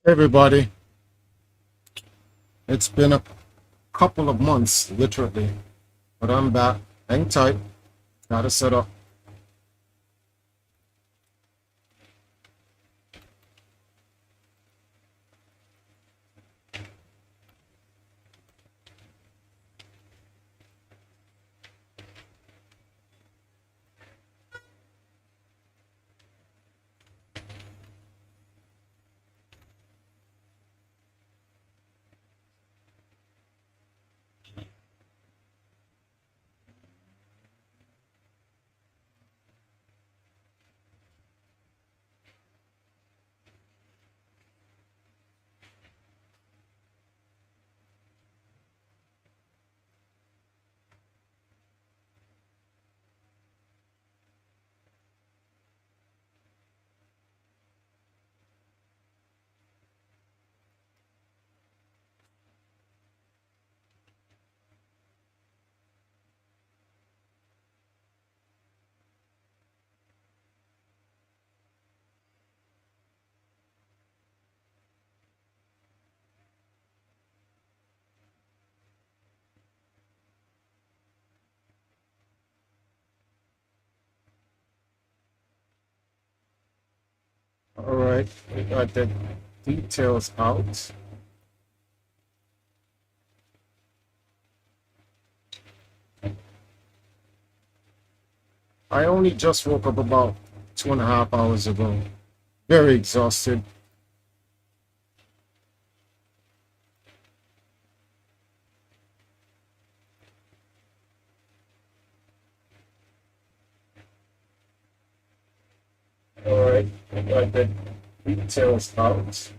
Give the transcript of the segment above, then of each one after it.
Everybody, it's been a couple of months, literally, but I'm back. Hang tight. Got to set up. All right, we got the details out. I only just woke up about 2.5 hours ago. Very exhausted. All right, we got the details out.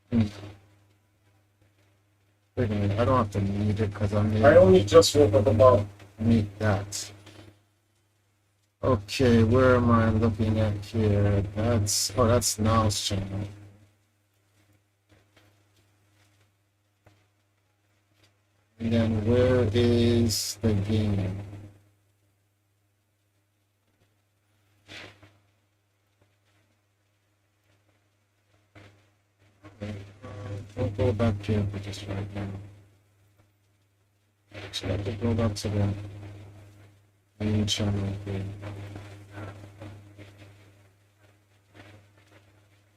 Hmm. Wait a minute, I don't have to need it because I only just woke up about need that. Okay, where am I looking at here? That's Now's channel. And then where is the game? We'll go back here for just right now. Actually, I have to go back to the main channel here.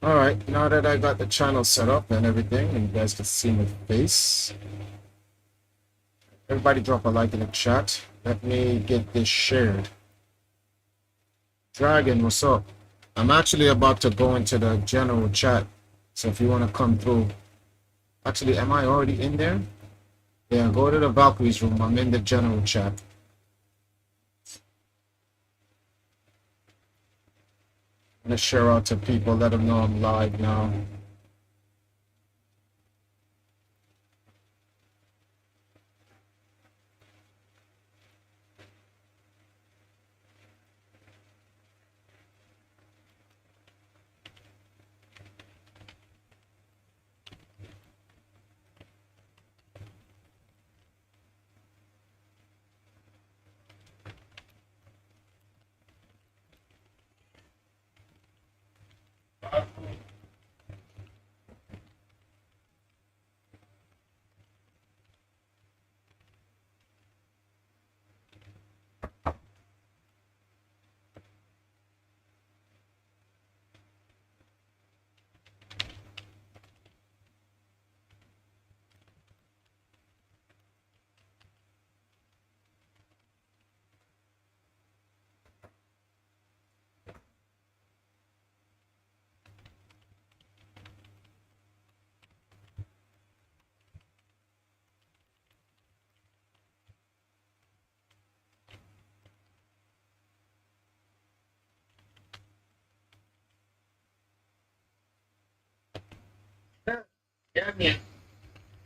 Alright, now that I got the channel set up and everything, and you guys can see my face, everybody drop a like in the chat. Let me get this shared. Dragon, what's up? I'm actually about to go into the general chat, so if you want to come through. Actually, am I already in there? Yeah, go to the Valkyries room. I'm in the general chat. I'm gonna share out to people, let them know I'm live now.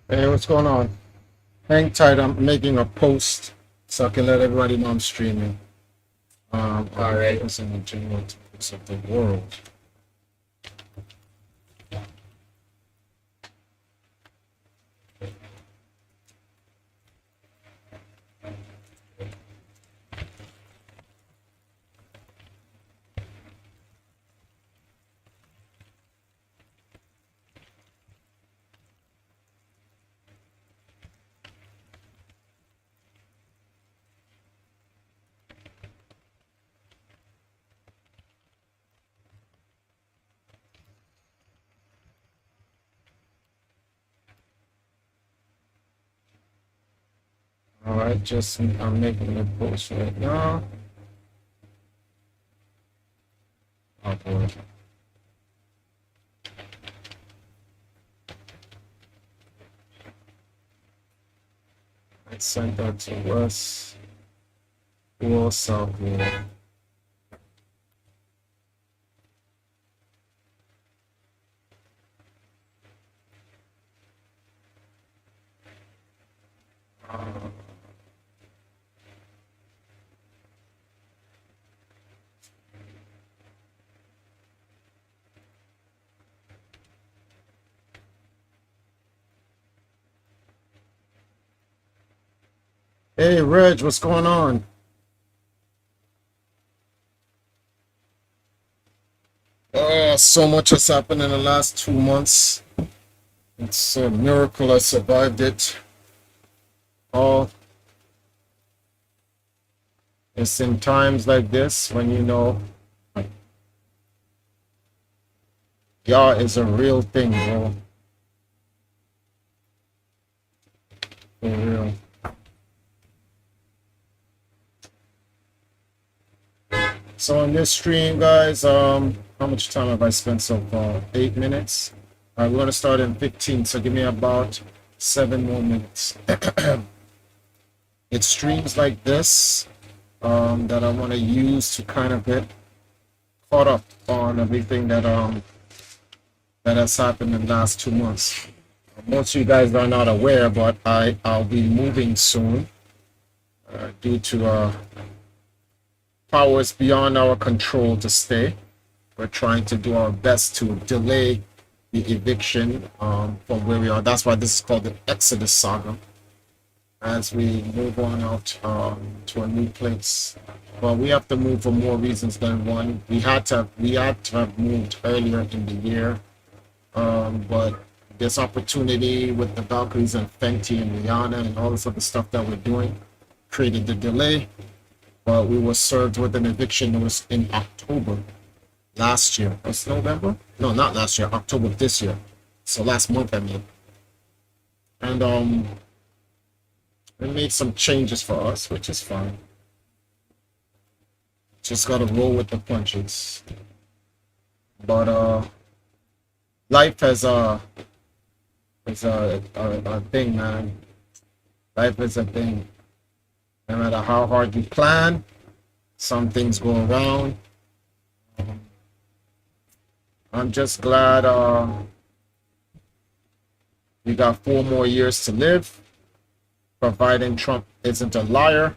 Hey, what's going on? Hang tight, I'm making a post so I can let everybody know I'm streaming. All right. It's in the general topics of the world. I'm making a post right now. Oh boy. I sent that to us. War South War. Hey Reg, what's going on? So much has happened in the last 2 months. It's a miracle I survived it all. It's in times like this when you know Yah is a real thing, bro. For real. So on this stream, guys, how much time have I spent so far? 8 minutes. We're going to start in 15, so give me about 7 more minutes. It's streams like this that I want to use to kind of get caught up on everything that has happened in the last 2 months. Most of you guys are not aware, but I'll be moving soon due to powers beyond our control to stay. We're trying to do our best to delay the eviction from where we are. That's why this is called the Exodus Saga. As we move on out to a new place, but we have to move for more reasons than one. We had to have moved earlier in the year, but this opportunity with the Valkyries and Fenty and Rihanna and all this other stuff that we're doing created the delay. But we were served with an eviction that was in October last year. Was November? No, not last year. October of this year. So last month, I mean. And we made some changes for us, which is fine. Just gotta roll with the punches. But life is a thing, man. Life is a thing. No matter how hard you plan, some things go around. I'm just glad we got 4 more years to live, providing Trump isn't a liar.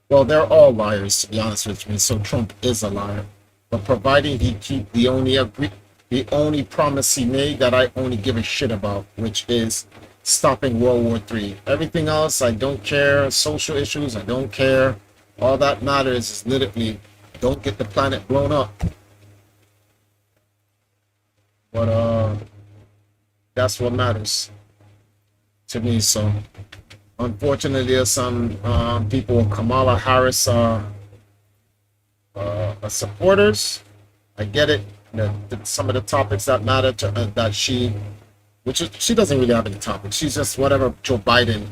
Well, they're all liars, to be honest with me, so Trump is a liar. But providing he keep the only promise he made that I only give a shit about, which is stopping World War III. Everything else, I don't care. Social issues, I don't care. All that matters is literally don't get the planet blown up. But that's what matters to me. So unfortunately, there's some people, Kamala Harris supporters. I get it. Some of the topics that matter to that she doesn't really have any topics. She's just whatever Joe Biden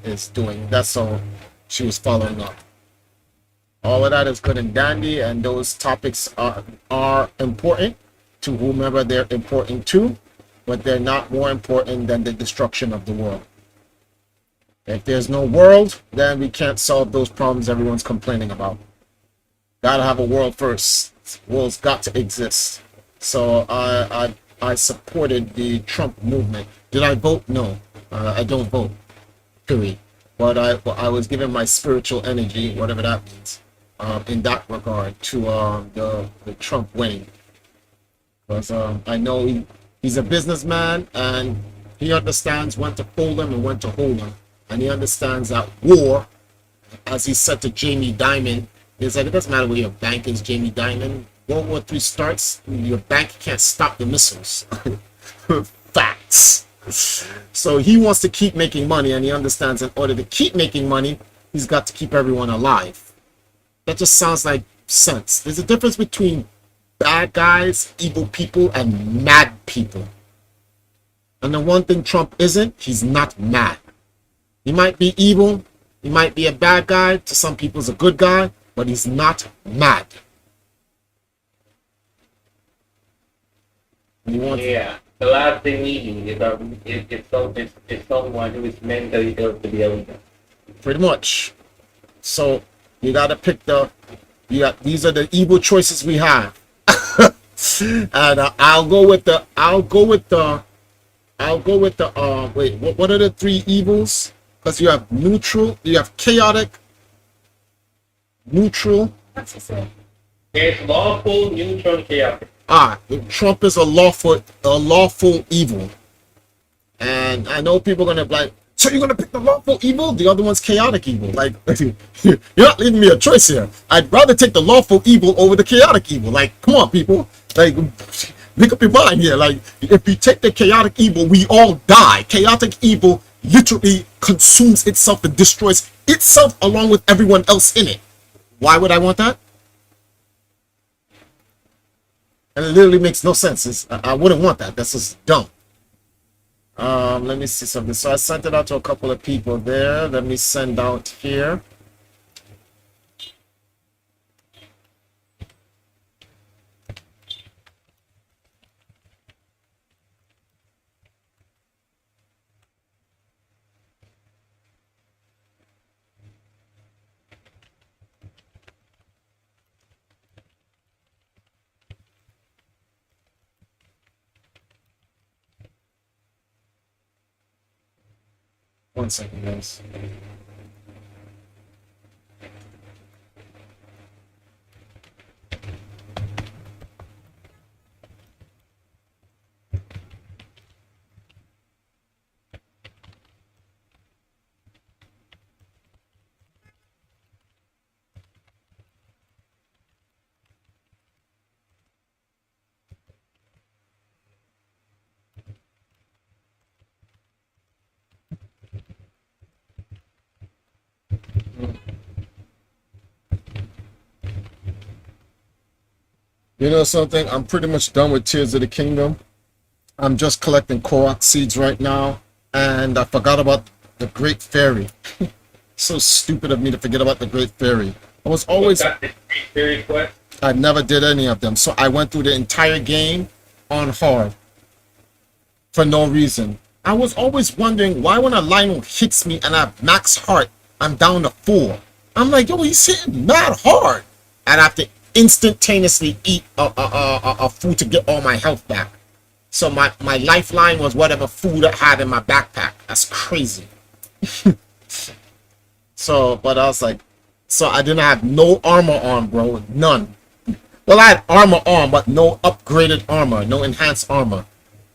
is doing. That's all she was following up. All of that is good and dandy, and those topics are important to whomever they're important to, but they're not more important than the destruction of the world. If there's no world, then we can't solve those problems everyone's complaining about. Gotta have a world first. World's got to exist. So I supported the Trump movement. Did I vote? No, I don't vote. Period. But I was giving my spiritual energy, whatever that means, in that regard to the Trump winning. Because I know he's a businessman and he understands when to fold them and when to hold them. And he understands that war, as he said to Jamie Dimon, he said, it doesn't matter where your bank is, Jamie Dimon. World War III starts, your bank can't stop the missiles. Facts. So he wants to keep making money, and he understands in order to keep making money, he's got to keep everyone alive. That just sounds like sense. There's a difference between bad guys, evil people, and mad people. And the one thing Trump isn't, he's not mad. He might be evil, He might be a bad guy. To some people, he's a good guy, but he's not mad. Yeah. The last thing we need is someone who is mentally ill to be a leader. Pretty much. So you gotta pick these are the evil choices we have. And wait, what are the three evils? Because you have neutral, you have chaotic, neutral. There's lawful, neutral, and chaotic. Trump is a lawful evil. And I know people are gonna be like, so you're gonna pick the lawful evil? The other one's chaotic evil. Like, you're not leaving me a choice here. I'd rather take the lawful evil over the chaotic evil. Like, come on, people. Like, make up your mind here. Like, if you take the chaotic evil, we all die. Chaotic evil literally consumes itself and destroys itself along with everyone else in it. Why would I want that? And it literally makes no sense. I wouldn't want that. That's just dumb. Let me see something. So I sent it out to a couple of people there. Let me send out here. One second, guys. You know something? I'm pretty much done with Tears of the Kingdom. I'm just collecting Korok seeds right now. And I forgot about the Great Fairy. So stupid of me to forget about the Great Fairy. I was always... I never did any of them. So I went through the entire game on hard. For no reason. I was always wondering why when a Lionel hits me and I have max heart, I'm down to 4. I'm like, yo, he's hitting mad hard. And I have to instantaneously eat a food to get all my health back. So my lifeline was whatever food I had in my backpack. That's crazy. So, but I was like, so I didn't have no armor on, bro. None. Well, I had armor on, but no upgraded armor, no enhanced armor.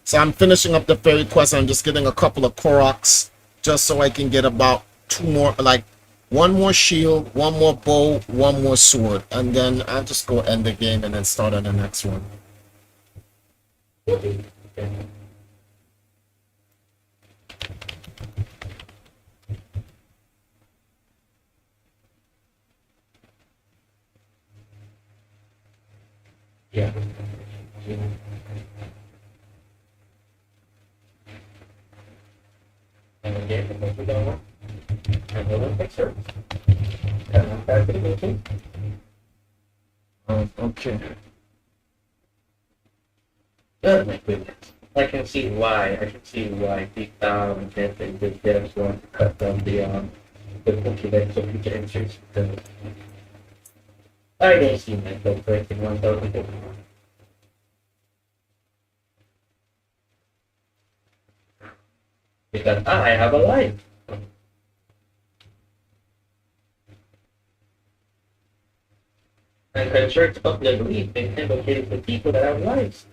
So I'm finishing up the fairy quest. I'm just getting a couple of Koroks just so I can get about 2 more, like 1 more shield, 1 more bow, 1 more sword, and then I'll just go end the game and then start on the next one. Yeah. And again, the most we don't want. Another picture. Okay. Oh my goodness. I can see why deep down and the devs want to cut down the Pokédex so we can insert the... I don't see myself breaking 1,000 Pokemon. Because I have a life. And concerts of the belief in advocating for people that have lives.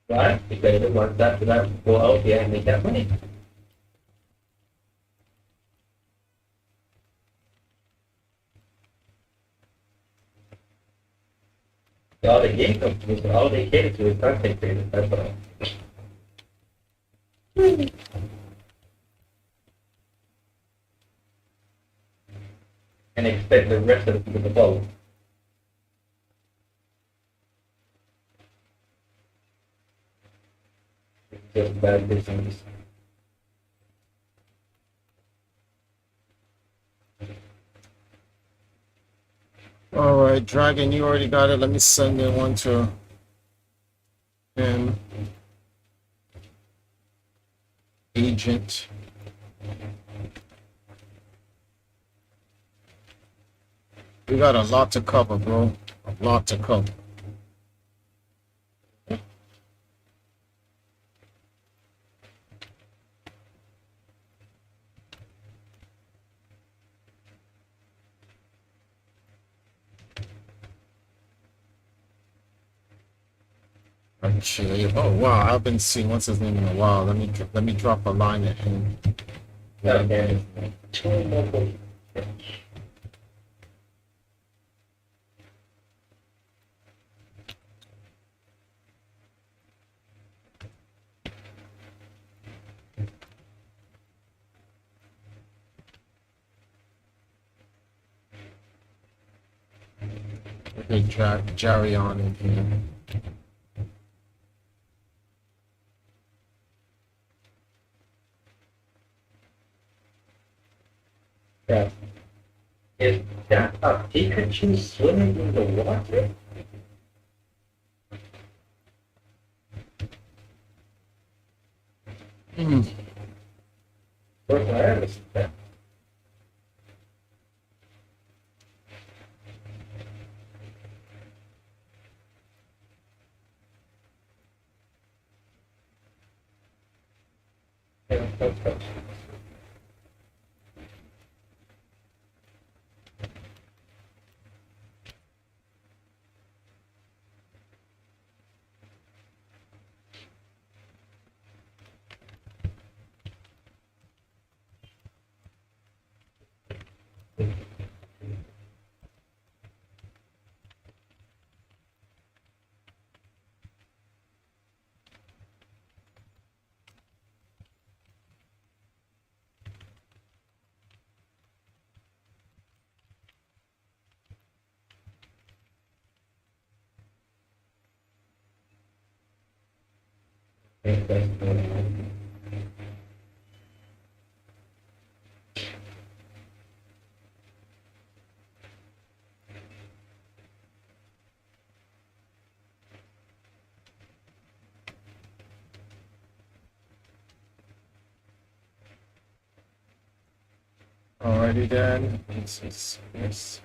Why? Because they want that to go out there and make that money. All the game companies, all they cater to is content creators, that's all. And expect the rest of the people to follow. just bad business. All right, Dragon, you already got it. Let me send in one to him. Agent. We got a lot to cover, bro. A lot to cover. Actually, oh wow, I've been seeing what's his name in a while. Let me drop a line at him. Okay. Two more books. Okay, Jerry on in here. Yeah. Is that a Pikachu swimming in the water? Hmm. Where is that? Alrighty then. Yes.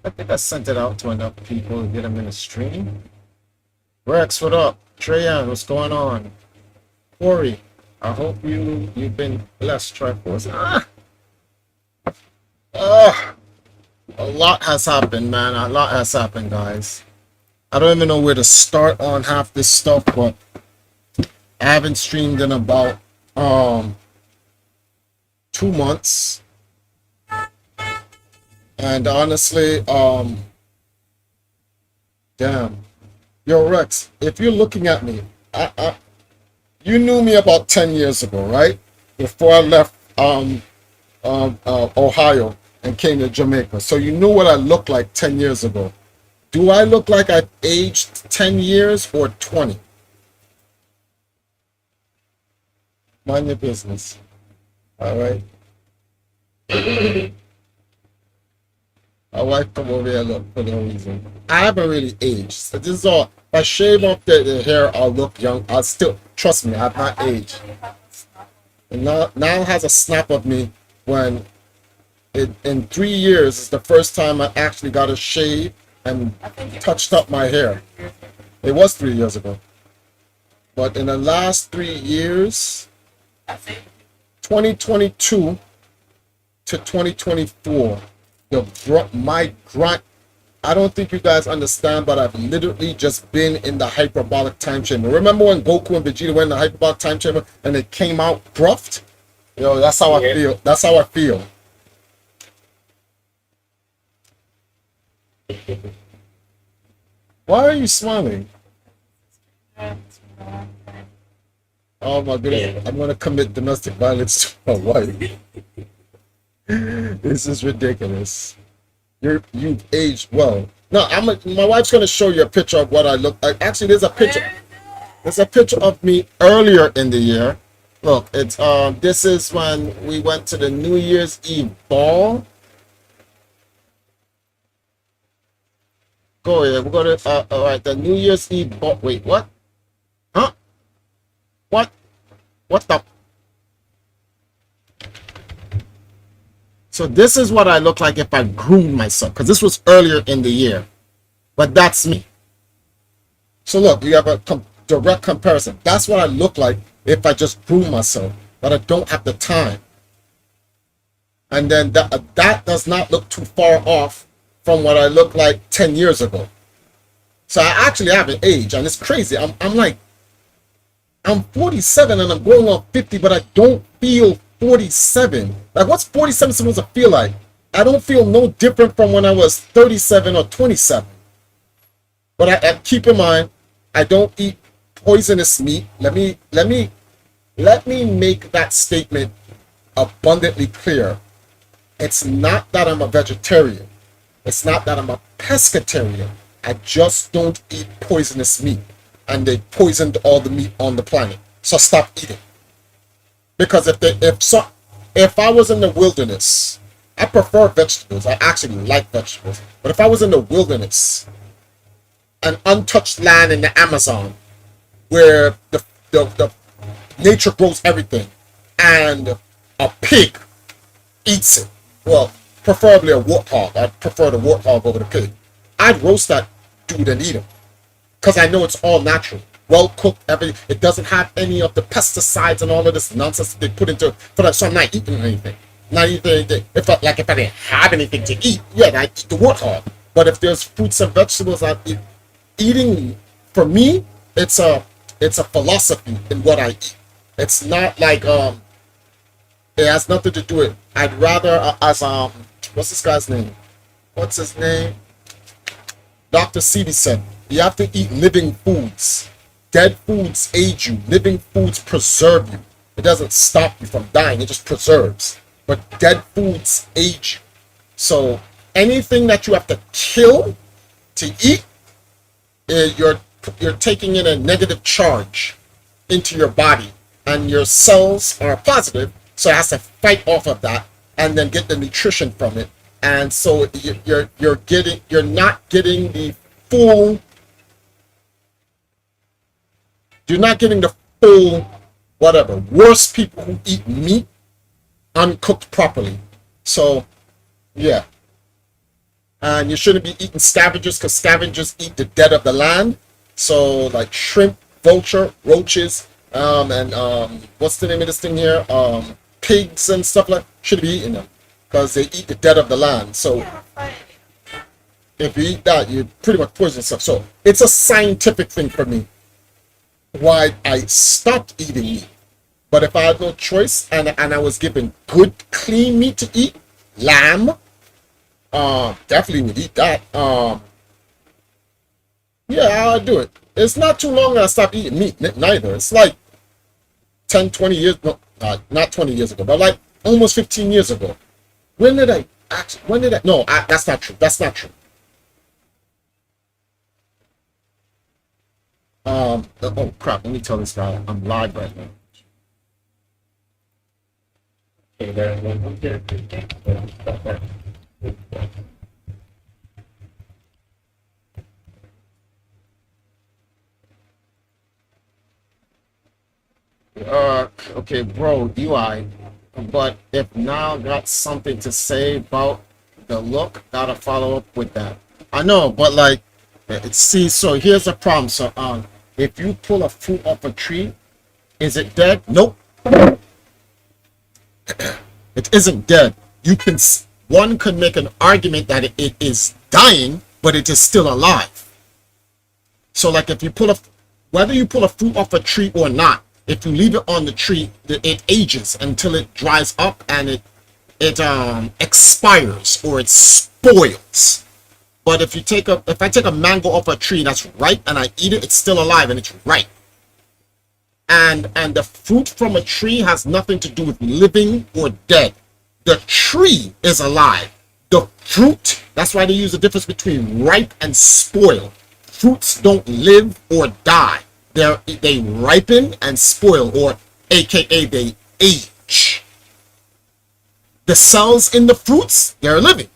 I think I sent it out to enough people to get them in the stream. Rex, what up? Treyan, what's going on? Corey, I hope you've been blessed, Triforce. A lot has happened, man. A lot has happened, guys. I don't even know where to start on half this stuff, but I haven't streamed in about 2 months. And honestly, damn. Yo, Rex, if you're looking at me, you knew me about 10 years ago, right? Before I left Ohio and came to Jamaica. So you knew what I looked like 10 years ago. Do I look like I've aged 10 years or 20? Mind your business. All right. My wife come over here look for no reason. I haven't really aged. So this is all. If I shave off the hair, I'll look young. I'll still trust me. I've not aged. And now it has a snap of me when in 3 years is the first time I actually got a shave and touched up my hair. It was 3 years ago. But in the last 3 years, 2022 to 2024, my grunt, I don't think you guys understand, but I've literally just been in the hyperbolic time chamber. Remember when Goku and Vegeta went in the hyperbolic time chamber and they came out gruffed? Yo, that's how I feel. That's how I feel. Why are you smiling? Oh my goodness, I'm gonna commit domestic violence to my wife. This is ridiculous. You've aged well. No, my wife's gonna show you a picture of what I look like. Actually, there's a picture. There's a picture of me earlier in the year. Look, it's this is when we went to the New Year's Eve ball. Go ahead. We're going to all right, the New Year's Eve ball. Wait, what? Huh? What? What the? So this is what I look like if I groomed myself, because this was earlier in the year. But that's me. So look, you have a direct comparison. That's what I look like if I just groom myself, but I don't have the time. And then that does not look too far off from what I looked like 10 years ago. So I actually haven't aged, and it's crazy. I'm 47 and I'm going on 50, but I don't feel 47. Like, what's 47 supposed to feel like? I don't feel no different from when I was 37 or 27. But I keep in mind, I don't eat poisonous meat. Let me make that statement abundantly clear. It's not that I'm a vegetarian. It's not that I'm a pescatarian. I just don't eat poisonous meat. And they poisoned all the meat on the planet. So stop eating. Because if I was in the wilderness, I prefer vegetables. I actually like vegetables. But if I was in the wilderness, an untouched land in the Amazon, where the nature grows everything, and a pig eats it, well, preferably a warthog. I'd prefer the warthog over the pig. I'd roast that dude and eat him, because I know it's all natural, well cooked. It doesn't have any of the pesticides and all of this nonsense they put into for that. So I'm not eating anything. Not eating anything. If I didn't have anything to eat, yeah, I'd eat the warthog. But if there's fruits and vegetables, I'd eat. Eating, for me, it's a philosophy in what I eat. It's not like it has nothing to do with. I'd rather what's this guy's name? What's his name? Dr. Sebi said, you have to eat living foods. Dead foods age you. Living foods preserve you. It doesn't stop you from dying. It just preserves. But dead foods age you. So anything that you have to kill to eat, you're taking in a negative charge into your body, and your cells are positive, so it has to fight off of that and then get the nutrition from it. And so you're not getting the full whatever. Worse people who eat meat uncooked properly. So yeah. And you shouldn't be eating scavengers, because scavengers eat the dead of the land. So like shrimp, vulture, roaches, and what's the name of this thing here? Pigs and stuff like that. Shouldn't be eating them, because they eat the dead of the land. So if you eat that, you pretty much poison yourself. So it's a scientific thing for me why I stopped eating meat. But if I had no choice and I was given good clean meat to eat, lamb, definitely would eat that. Yeah, I'll do it. It's not too long I stopped eating meat, neither. It's like 10, 20 years, no, not 20 years ago, but like almost 15 years ago. No, that's not true. That's not true. Oh crap, let me tell this guy I'm live right now. Okay, there's one here. Okay, bro, UI. But if now got something to say about the look, gotta follow up with that. I know, but like, see, so here's the problem. So, if you pull a fruit off a tree, is it dead? Nope. It isn't dead. One could make an argument that it is dying, but it is still alive. So like if you whether you pull a fruit off a tree or not, if you leave it on the tree, it ages until it dries up and it expires or it spoils. But if I take a mango off a tree that's ripe and I eat it, it's still alive and it's ripe. And the fruit from a tree has nothing to do with living or dead. The tree is alive. The fruit, that's why they use the difference between ripe and spoiled. Fruits don't live or die. they ripen and spoil, or aka they age. The cells in the fruits, they're living,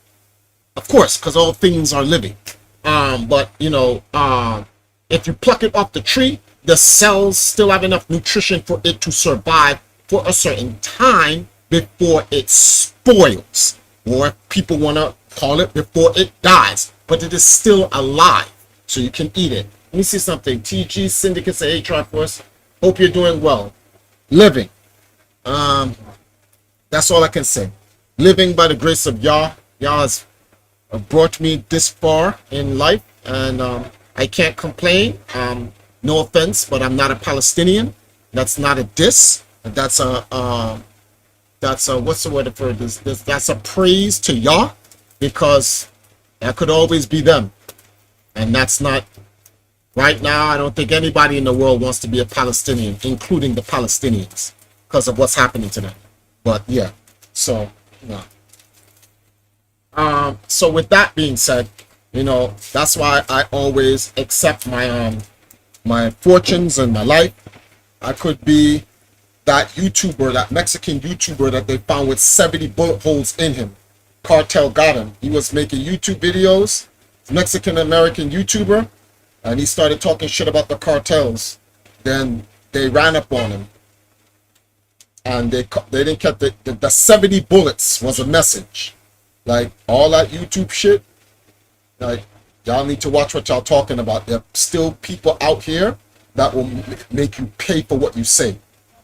of course, because all things are living. But if you pluck it off the tree, the cells still have enough nutrition for it to survive for a certain time before it spoils, or people want to call it before it dies, but it is still alive, so you can eat it. Let me see something. TG Syndicate say, hey Triforce, hope you're doing well. Living. That's all I can say. Living by the grace of Yah. Yah has brought me this far in life, and I can't complain. No offense, but I'm not a Palestinian. That's not a diss. That's a what's the word for this? That's a praise to Yah, because that could always be them, and that's not right now. I don't think anybody in the world wants to be a Palestinian, including the Palestinians, because of what's happening to them. But yeah, so yeah. So with that being said, that's why I always accept my fortunes and my life. I could be that YouTuber, that Mexican YouTuber that they found with 70 bullet holes in him. Cartel got him. He was making YouTube videos, Mexican-American YouTuber, and he started talking shit about the cartels. Then they ran up on him, and they didn't get the 70 bullets was a message. Like, all that YouTube shit, like, y'all need to watch what y'all talking about. There are still people out here that will make you pay for what you say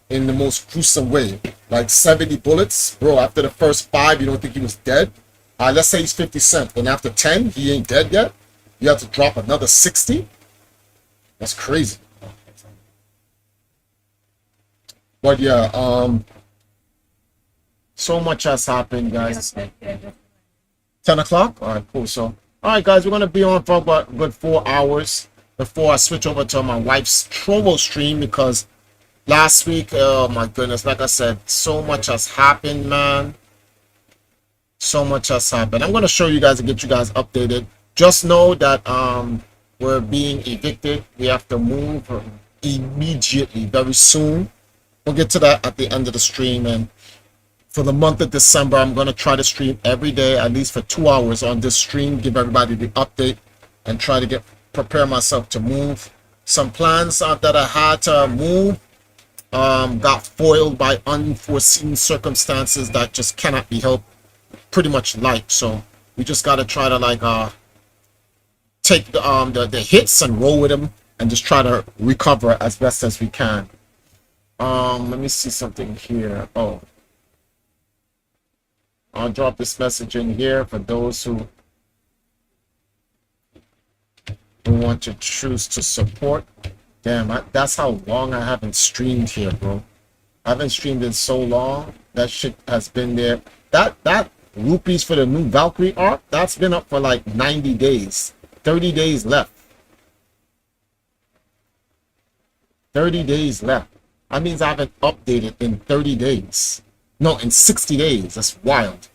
in the most gruesome way. Like 70 bullets, bro. After the first 5, you don't think he was dead? Let's say he's 50 Cent, and after 10, he ain't dead yet. You have to drop another 60. That's crazy. But yeah, so much has happened, guys. 10 o'clock? All right, cool. So, all right, guys, we're going to be on for about a good 4 hours before I switch over to my wife's Trovo stream, because last week, oh my goodness, like I said, so much has happened, man. So much has happened. I'm going to show you guys and get you guys updated. Just know that we're being evicted. We have to move immediately, very soon. We'll get to that at the end of the stream. And for the month of December, I'm going to try to stream every day, at least for 2 hours on this stream, give everybody the update, and try to prepare myself to move. Some plans that I had to move got foiled by unforeseen circumstances that just cannot be helped, pretty much life. So we just got to try to take the hits and roll with them, and just try to recover as best as we can. Let me see something here. Oh, I'll drop this message in here for those who want to choose to support. Damn, that's how long I haven't streamed here, bro. I haven't streamed in so long. That shit has been there. That rupees for the new Valkyrie arc, that's been up for like 90 days. 30 days left. 30 days left. That means I haven't updated in 30 days. No, in 60 days. That's wild.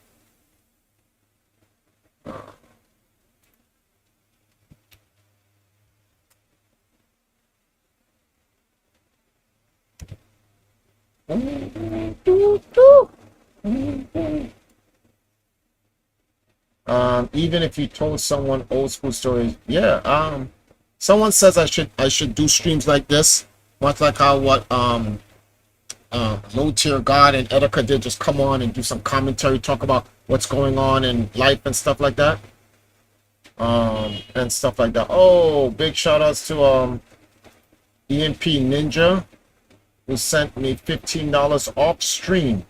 Even if you told someone old school stories, yeah. Someone says I should do streams like this, much like how Low Tier God and Edeka did, just come on and do some commentary, talk about what's going on in life and stuff like that. And stuff like that. Oh, big shout outs to EMP Ninja, who sent me $15 off stream.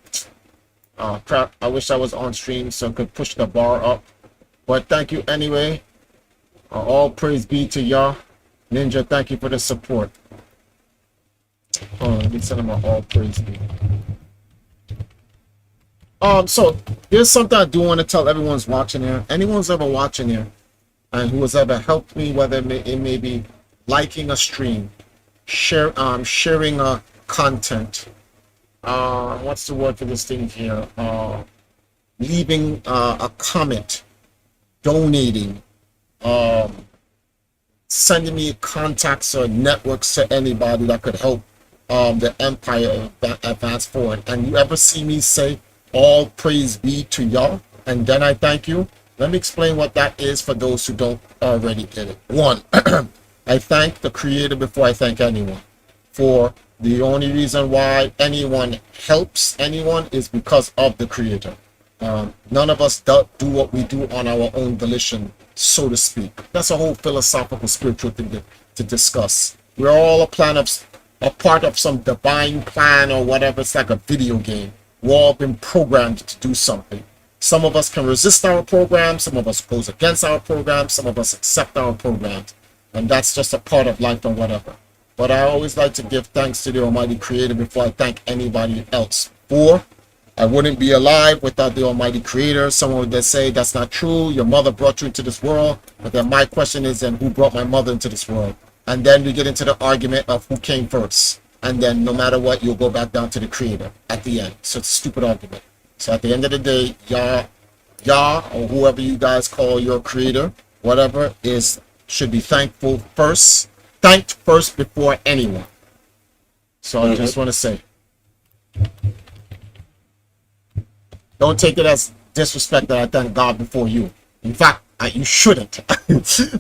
Crap, I wish I was on stream so I could push the bar up. But thank you anyway. All praise be to Yah. Ninja, thank you for the support. Let me send him an all praise be. So there's something I do want to tell everyone's watching here. Anyone's ever watching here and who has ever helped me, whether it may be liking a stream, sharing a content. What's the word for this thing here? Leaving a comment, donating, sending me contacts or networks to anybody that could help the Empire advance forward. And you ever see me say, all praise be to y'all, and then I thank you? Let me explain what that is for those who don't already get it. One, I thank the Creator before I thank anyone. For the only reason why anyone helps anyone is because of the Creator. None of us do what we do on our own volition, so to speak. That's a whole philosophical, spiritual thing to discuss. We're all a part of some divine plan or whatever. It's like a video game. We've all been programmed to do something. Some of us can resist our program. Some of us goes against our program. Some of us accept our programs. And that's just a part of life or whatever. But I always like to give thanks to the Almighty Creator before I thank anybody else. For I wouldn't be alive without the Almighty Creator. Someone would say that's not true. Your mother brought you into this world. But then my question is, then who brought my mother into this world? And then we get into the argument of who came first. And then no matter what, you'll go back down to the Creator at the end. So it's a stupid argument. So at the end of the day, Yah, or whoever you guys call your Creator, whatever, should be thanked first before anyone. So I just want to say, don't take it as disrespect that I thank God before you. In fact, you shouldn't.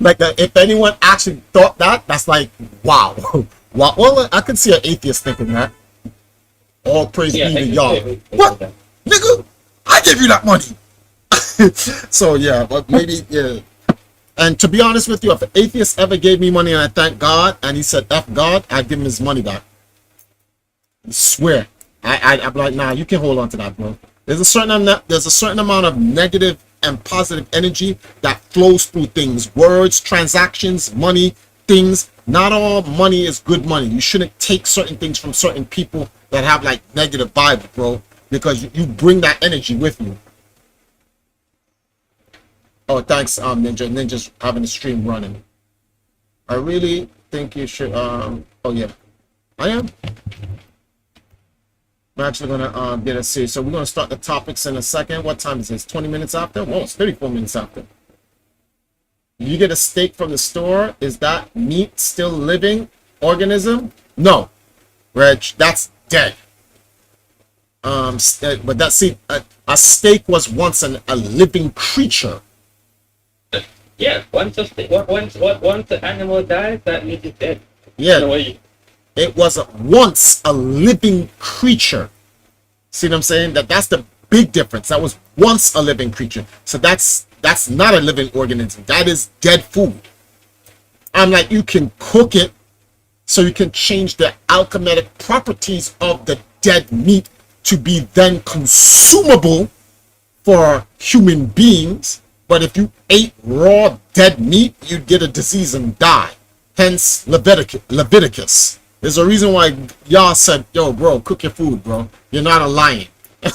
Like, if anyone actually thought that, that's like, wow. Well, I could see an atheist thinking that. All praise be to Yah. What? Nigga, I gave you that money. So yeah, but maybe, yeah. And to be honest with you, if an atheist ever gave me money and I thank God and he said F God, I'd give him his money back. I swear. I'm like, nah, you can hold on to that, bro. There's a certain amount of negative and positive energy that flows through things. Words, transactions, money, things. Not all money is good money. You shouldn't take certain things from certain people that have like negative vibes, bro. Because you bring that energy with you. Oh, thanks, Ninja. Ninja's having the stream running. I really think you should, oh yeah, I am. I'm actually gonna get a see. So we're gonna start the topics in a second. What time is this? 20 minutes after? Whoa, it's 34 minutes after. You get a steak from the store. Is that meat still living organism? No, Reg, that's dead. But that's a steak was once a living creature. Yeah, once the animal dies, that means it's dead. Yeah, it was once a living creature. See what I'm saying? That's the big difference. That was once a living creature. So that's not a living organism. That is dead food. I'm like, you can cook it so you can change the alchemical properties of the dead meat to be then consumable for human beings. But if you ate raw dead meat, you'd get a disease and die. Hence Leviticus. There's a reason why y'all said, yo, bro, cook your food, bro. You're not a lion.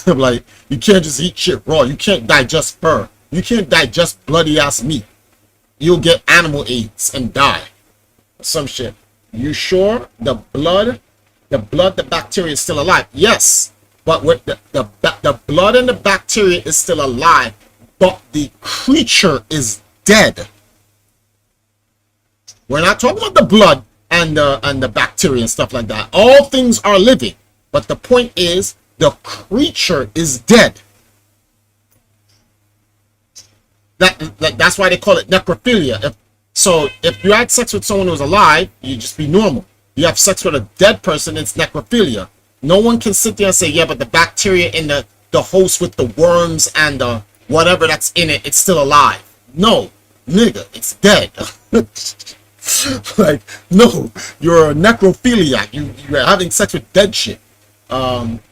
Like, you can't just eat shit raw. You can't digest fur. You can't digest bloody ass meat. You'll get animal AIDS and die. Some shit. You sure the bacteria is still alive? Yes. But with the blood and the bacteria is still alive. But the creature is dead. We're not talking about the blood and the bacteria and stuff like that. All things are living. But the point is, the creature is dead. That's why they call it necrophilia. If you had sex with someone who's alive, you just be normal. You have sex with a dead person, it's necrophilia. No one can sit there and say, yeah, but the bacteria in the host with the worms and the whatever that's in it, it's still alive. No, nigga, it's dead. Like, no, you're a necrophiliac. You're having sex with dead shit.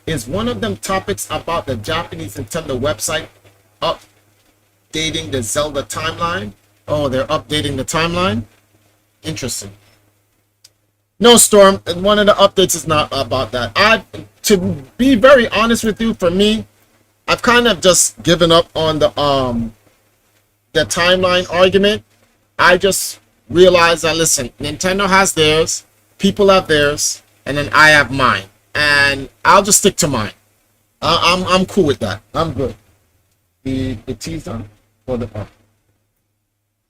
Is one of them topics about the Japanese Nintendo website updating the Zelda timeline? Oh, they're updating the timeline? Interesting. No, Storm, one of the updates is not about that. To be very honest with you, for me, I've kind of just given up on the timeline argument. I just realized that, listen, Nintendo has theirs, people have theirs, and then I have mine. And I'll just stick to mine. I'm cool with that. I'm good. The tea's done? Or the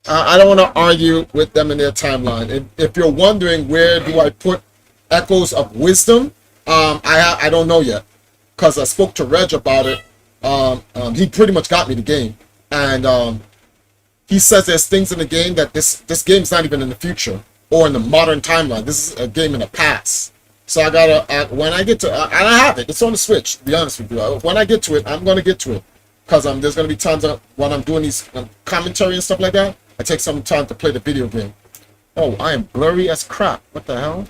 I don't want to argue with them in their timeline. If you're wondering where do I put Echoes of Wisdom, I don't know yet, because I spoke to Reg about it. He pretty much got me the game, and he says there's things in the game that this game's not even in the future or in the modern timeline. This is a game in the past. So I gotta when I get to I have it. It's on the Switch. To be honest with you, when I get to it, I'm gonna get to it, because there's gonna be times when I'm doing these commentary and stuff like that. I take some time to play the video game. Oh, I am blurry as crap. What the hell?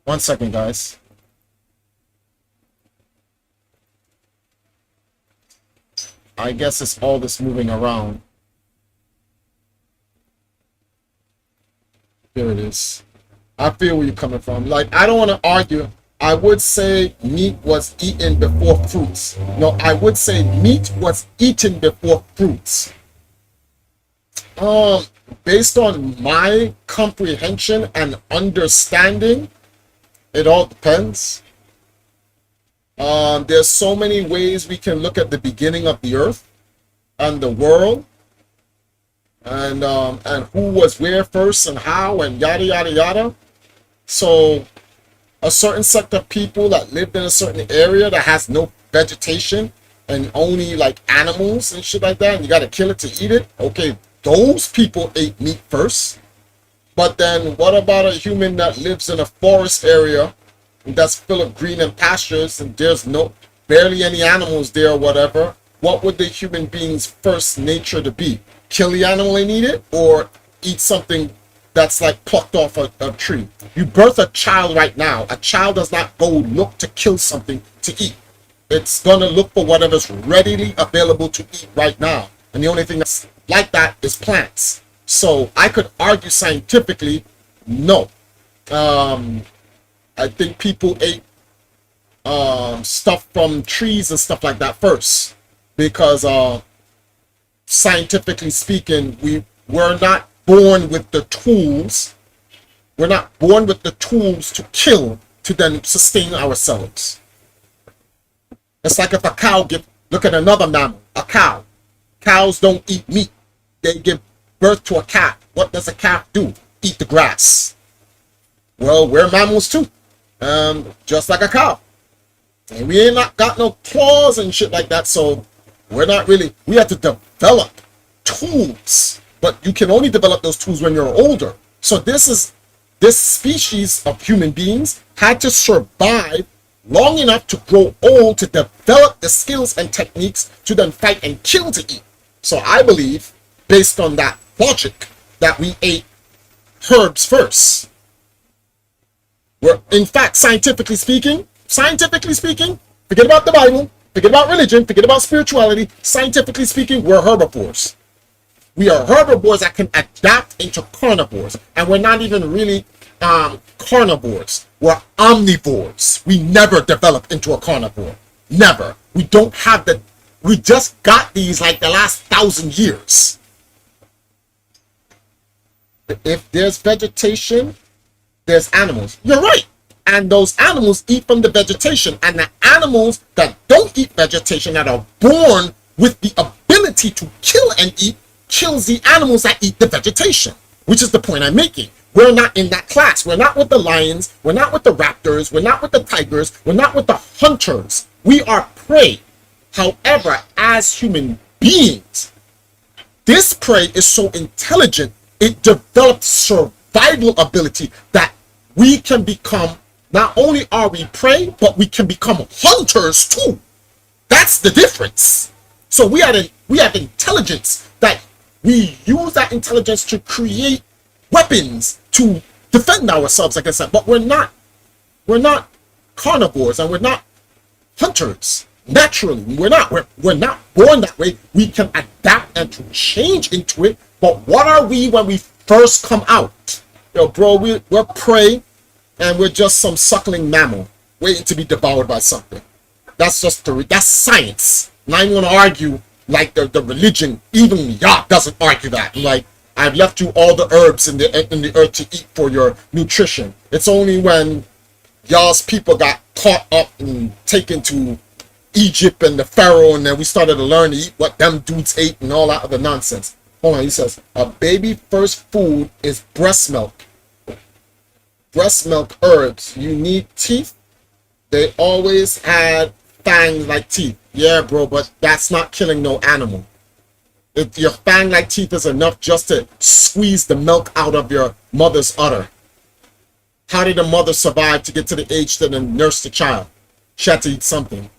1 second, guys. I guess it's all this moving around. Here it is. I feel where you're coming from. Like, I don't want to argue. I would say meat was eaten before fruits. No, I would say meat was eaten before fruits. Based on my comprehension and understanding, it all depends. There's so many ways we can look at the beginning of the earth and the world, and who was where first and how and yada yada yada. So a certain sect of people that lived in a certain area that has no vegetation and only like animals and shit like that, and you got to kill it to eat it. Okay, those people ate meat first. But then what about a human that lives in a forest area that's full of green and pastures, and there's barely any animals there or whatever? What would the human being's first nature to be? Kill the animal and eat it, or eat something that's like plucked off a tree? You birth a child right now. A child does not go look to kill something to eat. It's gonna look for whatever's readily available to eat right now. And the only thing that's like that is plants. So I could argue scientifically, no. I think people ate stuff from trees and stuff like that first, because scientifically speaking, we're not born with the tools. We're not born with the tools to kill to then sustain ourselves. It's like if a cow look at another mammal, a cow. Cows don't eat meat. They give birth to a calf. What does a calf do? Eat the grass. Well, we're mammals too. Just like a cow. And we ain't not got no claws and shit like that, so we're not really, we have to develop tools. But you can only develop those tools when you're older. So this species of human beings had to survive long enough to grow old to develop the skills and techniques to then fight and kill to eat. So I believe, based on that logic, that we ate herbs first. In fact, scientifically speaking, forget about the Bible, forget about religion, forget about spirituality. Scientifically speaking, we're herbivores. We are herbivores that can adapt into carnivores, and we're not even really carnivores. We're omnivores. We never developed into a carnivore. Never. We don't have we just got these like the last 1,000 years. If there's vegetation, there's animals. You're right. And those animals eat from the vegetation. And the animals that don't eat vegetation, that are born with the ability to kill and eat, kills the animals that eat the vegetation. Which is the point I'm making. We're not in that class. We're not with the lions. We're not with the raptors. We're not with the tigers. We're not with the hunters. We are prey. However, as human beings, this prey is so intelligent, it developed survival ability that we can become, not only are we prey, but we can become hunters too. That's the difference. So we have intelligence that we use that intelligence to create weapons to defend ourselves, like I said, but we're not carnivores and we're not hunters. Naturally, we're not born that way. We can adapt and to change into it. But what are we when we first come out? Yo, bro, we're prey, and we're just some suckling mammal waiting to be devoured by something. That's that's science. And I want to argue like the religion. Even Yah doesn't argue that. Like, I've left you all the herbs in the earth to eat for your nutrition. It's only when Yah's people got caught up and taken to Egypt and the Pharaoh, and then we started to learn to eat what them dudes ate and all that other nonsense. hold on, he says, a baby first food is breast milk. Breast milk herbs. You need teeth. They always had fangs like teeth. Yeah, bro, but that's not killing no animal. If your fang like teeth is enough just to squeeze the milk out of your mother's udder. How did the mother survive to get to the age to then nurse the child? She had to eat something.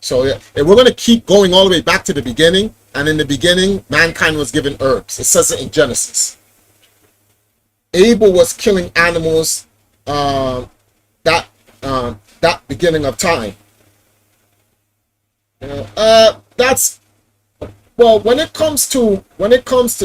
So yeah, and we're going to keep going all the way back to the beginning. And in the beginning, mankind was given herbs. It says it in Genesis. Abel was killing animals that beginning of time. That's, well, when it comes to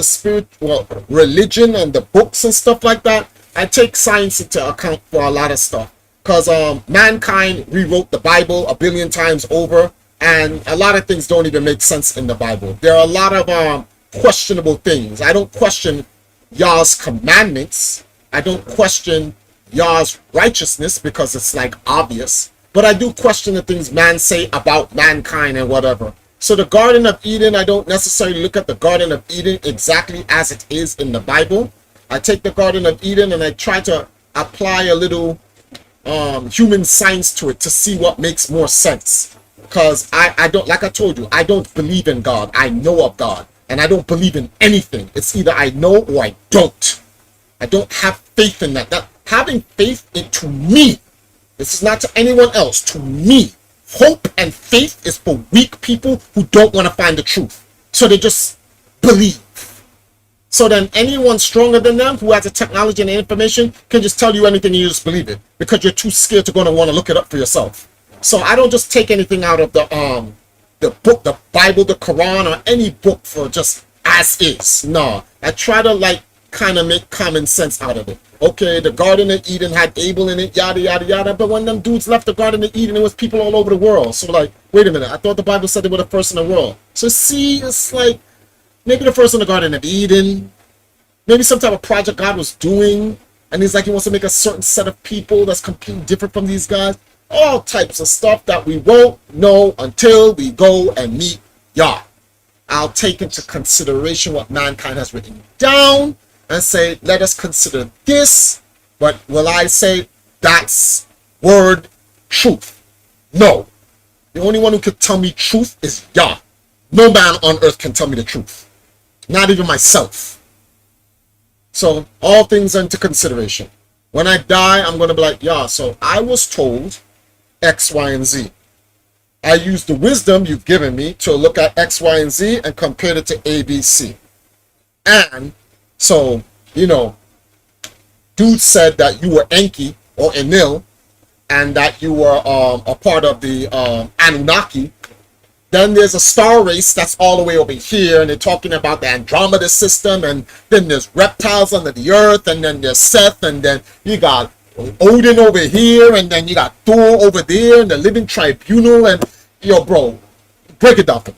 spiritual religion and the books and stuff like that, I take science into account for a lot of stuff. Because mankind rewrote the Bible a billion times over, and a lot of things don't even make sense in the Bible. There are a lot of questionable things. I don't question Yah's commandments. I don't question Yah's righteousness because it's like obvious. But I do question the things man say about mankind and whatever. So the Garden of Eden, I don't necessarily look at the Garden of Eden exactly as it is in the Bible. I take the Garden of Eden and I try to apply a little human science to it to see what makes more sense. Because I don't, like I told you, I don't believe in God. I know of God. And I don't believe in anything. It's either I know or I don't. I don't have faith in that. Having faith into me, this is not to anyone else, to me. Hope and faith is for weak people who don't want to find the truth. So they just believe. So then anyone stronger than them who has the technology and the information can just tell you anything and you just believe it. Because you're too scared to go and want to look it up for yourself. So I don't just take anything out of the book, the Bible, the Quran, or any book for just as is. No, I try to like kind of make common sense out of it. Okay, the Garden of Eden had Abel in it, yada yada yada. But when them dudes left the Garden of Eden, it was people all over the world. So like, wait a minute, I thought the Bible said they were the first in the world. So see, it's like maybe the first in the Garden of Eden, maybe some type of project God was doing, and he's like he wants to make a certain set of people that's completely different from these guys. All types of stuff that we won't know until we go and meet Yah. I'll take into consideration what mankind has written down and say, let us consider this. But will I say that's word truth? No. The only one who can tell me truth is Yah. No man on earth can tell me the truth. Not even myself. So all things are into consideration. When I die, I'm going to be like, Yah, so I was told X, Y, and Z. I use the wisdom you've given me to look at X, Y, and Z and compare it to A, B, C. And so, you know, dude said that you were Enki or Enil and that you were a part of the Anunnaki. Then there's a star race that's all the way over here, and they're talking about the Andromeda system, and then there's reptiles under the earth, and then there's Seth, and then you got Odin over here, and then you got Thor over there, and the Living Tribunal, and yo, bro, break it down for me.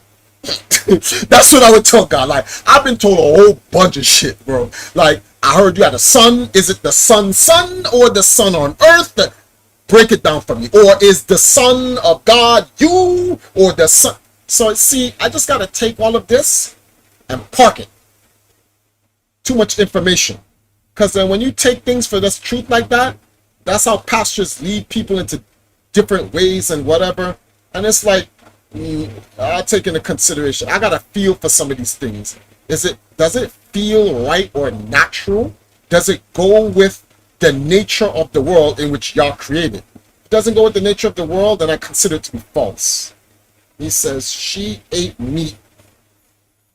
That's what I would tell God. Like, I've been told a whole bunch of shit, bro. Like, I heard you had a son. Is it the sun or the sun on earth? Break it down for me. Or is the son of God you or the son? So see, I just gotta take all of this and park it. Too much information. Because then when you take things for this truth like that, that's how pastors lead people into different ways and whatever. And it's like, I'll take into consideration. I got to feel for some of these things. Does it feel right or natural? Does it go with the nature of the world in which Yah created? If it doesn't go with the nature of the world, then I consider it to be false. He says, she ate meat.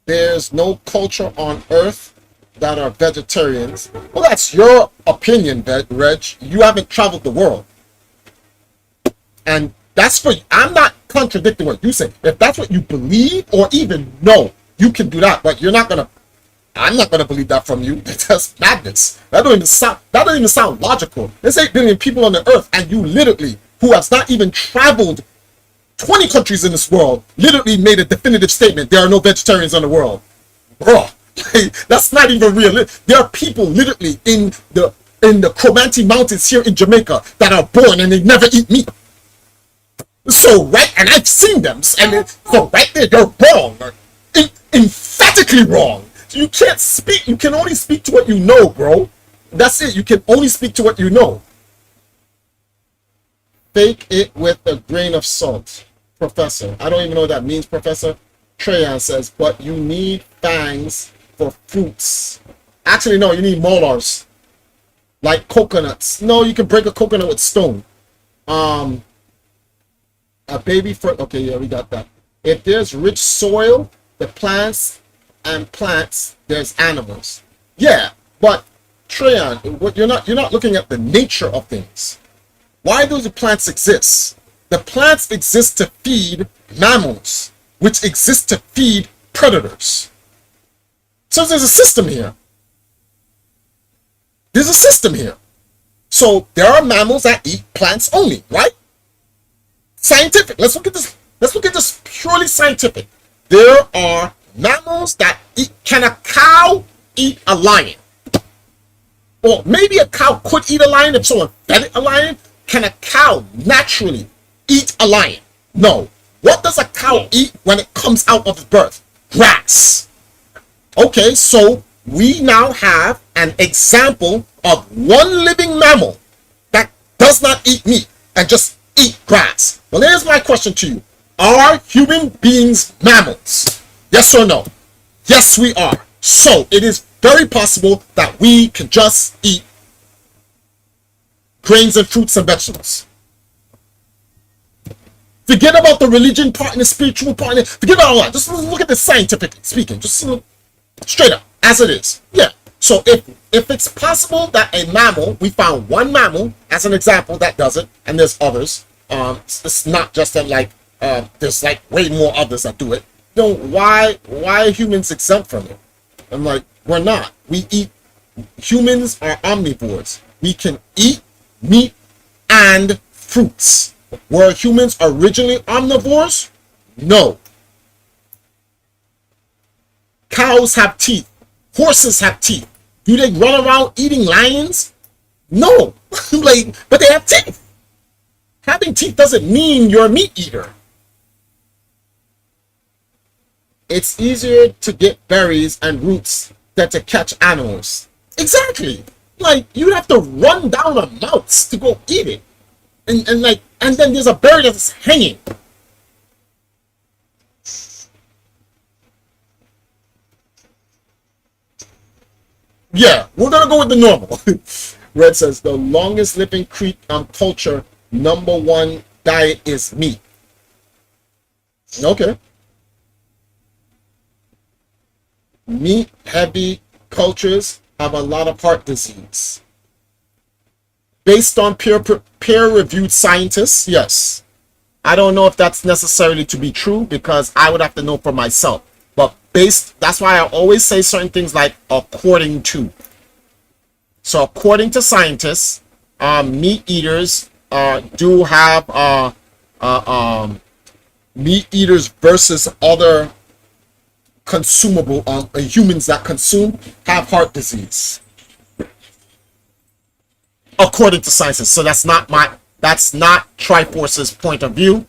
There's no culture on earth that are vegetarians. Well, that's your opinion, Reg. You haven't traveled the world. And that's for you. I'm not contradicting what you say. If that's what you believe or even know, you can do that. But I'm not gonna believe that from you. That's madness. That don't even sound logical. There's 8 billion people on the earth, and you literally, who has not even traveled 20 countries in this world, literally made a definitive statement. There are no vegetarians in the world. Bro, that's not even real. There are people literally in the Cromanti Mountains here in Jamaica that are born and they never eat meat. So right, and I've seen them, and so right there, you're wrong, emphatically wrong. you can't speak. You can only speak to what you know, bro. That's it. You can only speak to what you know. Fake it with a grain of salt, Professor. I don't even know what that means, Professor. Treyan says, but you need fangs for fruits. Actually, no, you need molars. Like coconuts. No, you can break a coconut with stone. A baby fruit. Okay, yeah, we got that. If there's rich soil, the plants, there's animals. Yeah, but Treyan, what you're not looking at the nature of things. Why do the plants exist? The plants exist to feed mammals, which exist to feed predators. So there's a system here. There's a system here. So there are mammals that eat plants only, right? Scientific. Let's look at this. Let's look at this purely scientific. There are mammals that eat. Can a cow eat a lion? Or maybe a cow could eat a lion if someone fed it a lion. Can a cow naturally eat a lion? No. What does a cow eat when it comes out of its birth? Grass. Okay, so we now have an example of one living mammal that does not eat meat and just eat grass. Well, here's my question to you. Are human beings mammals? Yes or no? Yes, we are. So it is very possible that we can just eat grains and fruits and vegetables. Forget about the religion part and the spiritual part. Forget about all that. Just look at the scientific speaking. Just straight up, as it is. Yeah. So if it's possible that a mammal, we found one mammal as an example that does it, and there's others. It's not just that there's like way more others that do it. You know, why are humans exempt from it? I'm like, we're not. Humans are omnivores. We can eat meat and fruits. Were humans originally omnivores? No. Cows have teeth. Horses have teeth. Do they run around eating lions? No. But they have teeth. Having teeth doesn't mean you're a meat eater. It's easier to get berries and roots than to catch animals. Exactly. Like, you'd have to run down a mouse to go eat it. And then there's a berry that's hanging. Yeah, we're gonna go with the normal. Red says the longest living culture, #1 diet is meat. Okay. Meat heavy cultures have a lot of heart disease. Based on peer-reviewed scientists, yes. I don't know if that's necessarily to be true because I would have to know for myself. But that's why I always say certain things like according to. So according to scientists, meat eaters do have meat eaters versus other consumable humans that consume have heart disease. According to scientists. So that's not Triforce's point of view.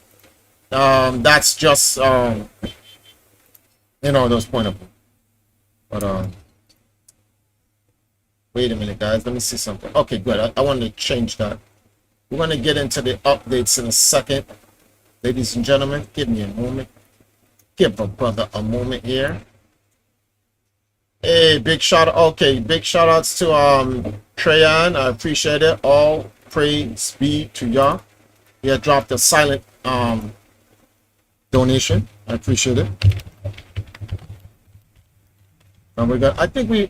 That's just those point of view. But wait a minute, guys. Let me see something. Okay, good. I wanted to change that. We're going to get into the updates in a second. Ladies and gentlemen, give me a moment. Give a brother a moment here. Hey, big shout out. Okay, big shout outs to Treyan. I appreciate it. All praise be to Yah. He had dropped a silent donation. I appreciate it. And we got. I think we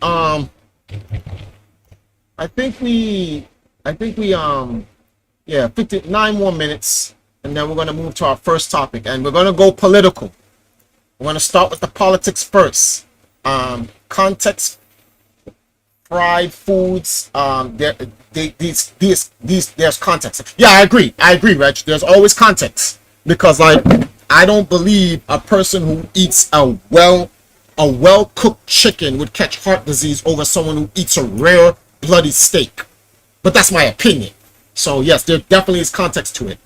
yeah, 59 more minutes, and then we're gonna move to our first topic, and we're gonna go political. We're gonna start with the politics first. Context, fried foods. There's context. Yeah, I agree, Reg. There's always context because, like, I don't believe a person who eats a well-cooked chicken would catch heart disease over someone who eats a rare bloody steak. But that's my opinion. So yes, there definitely is context to it.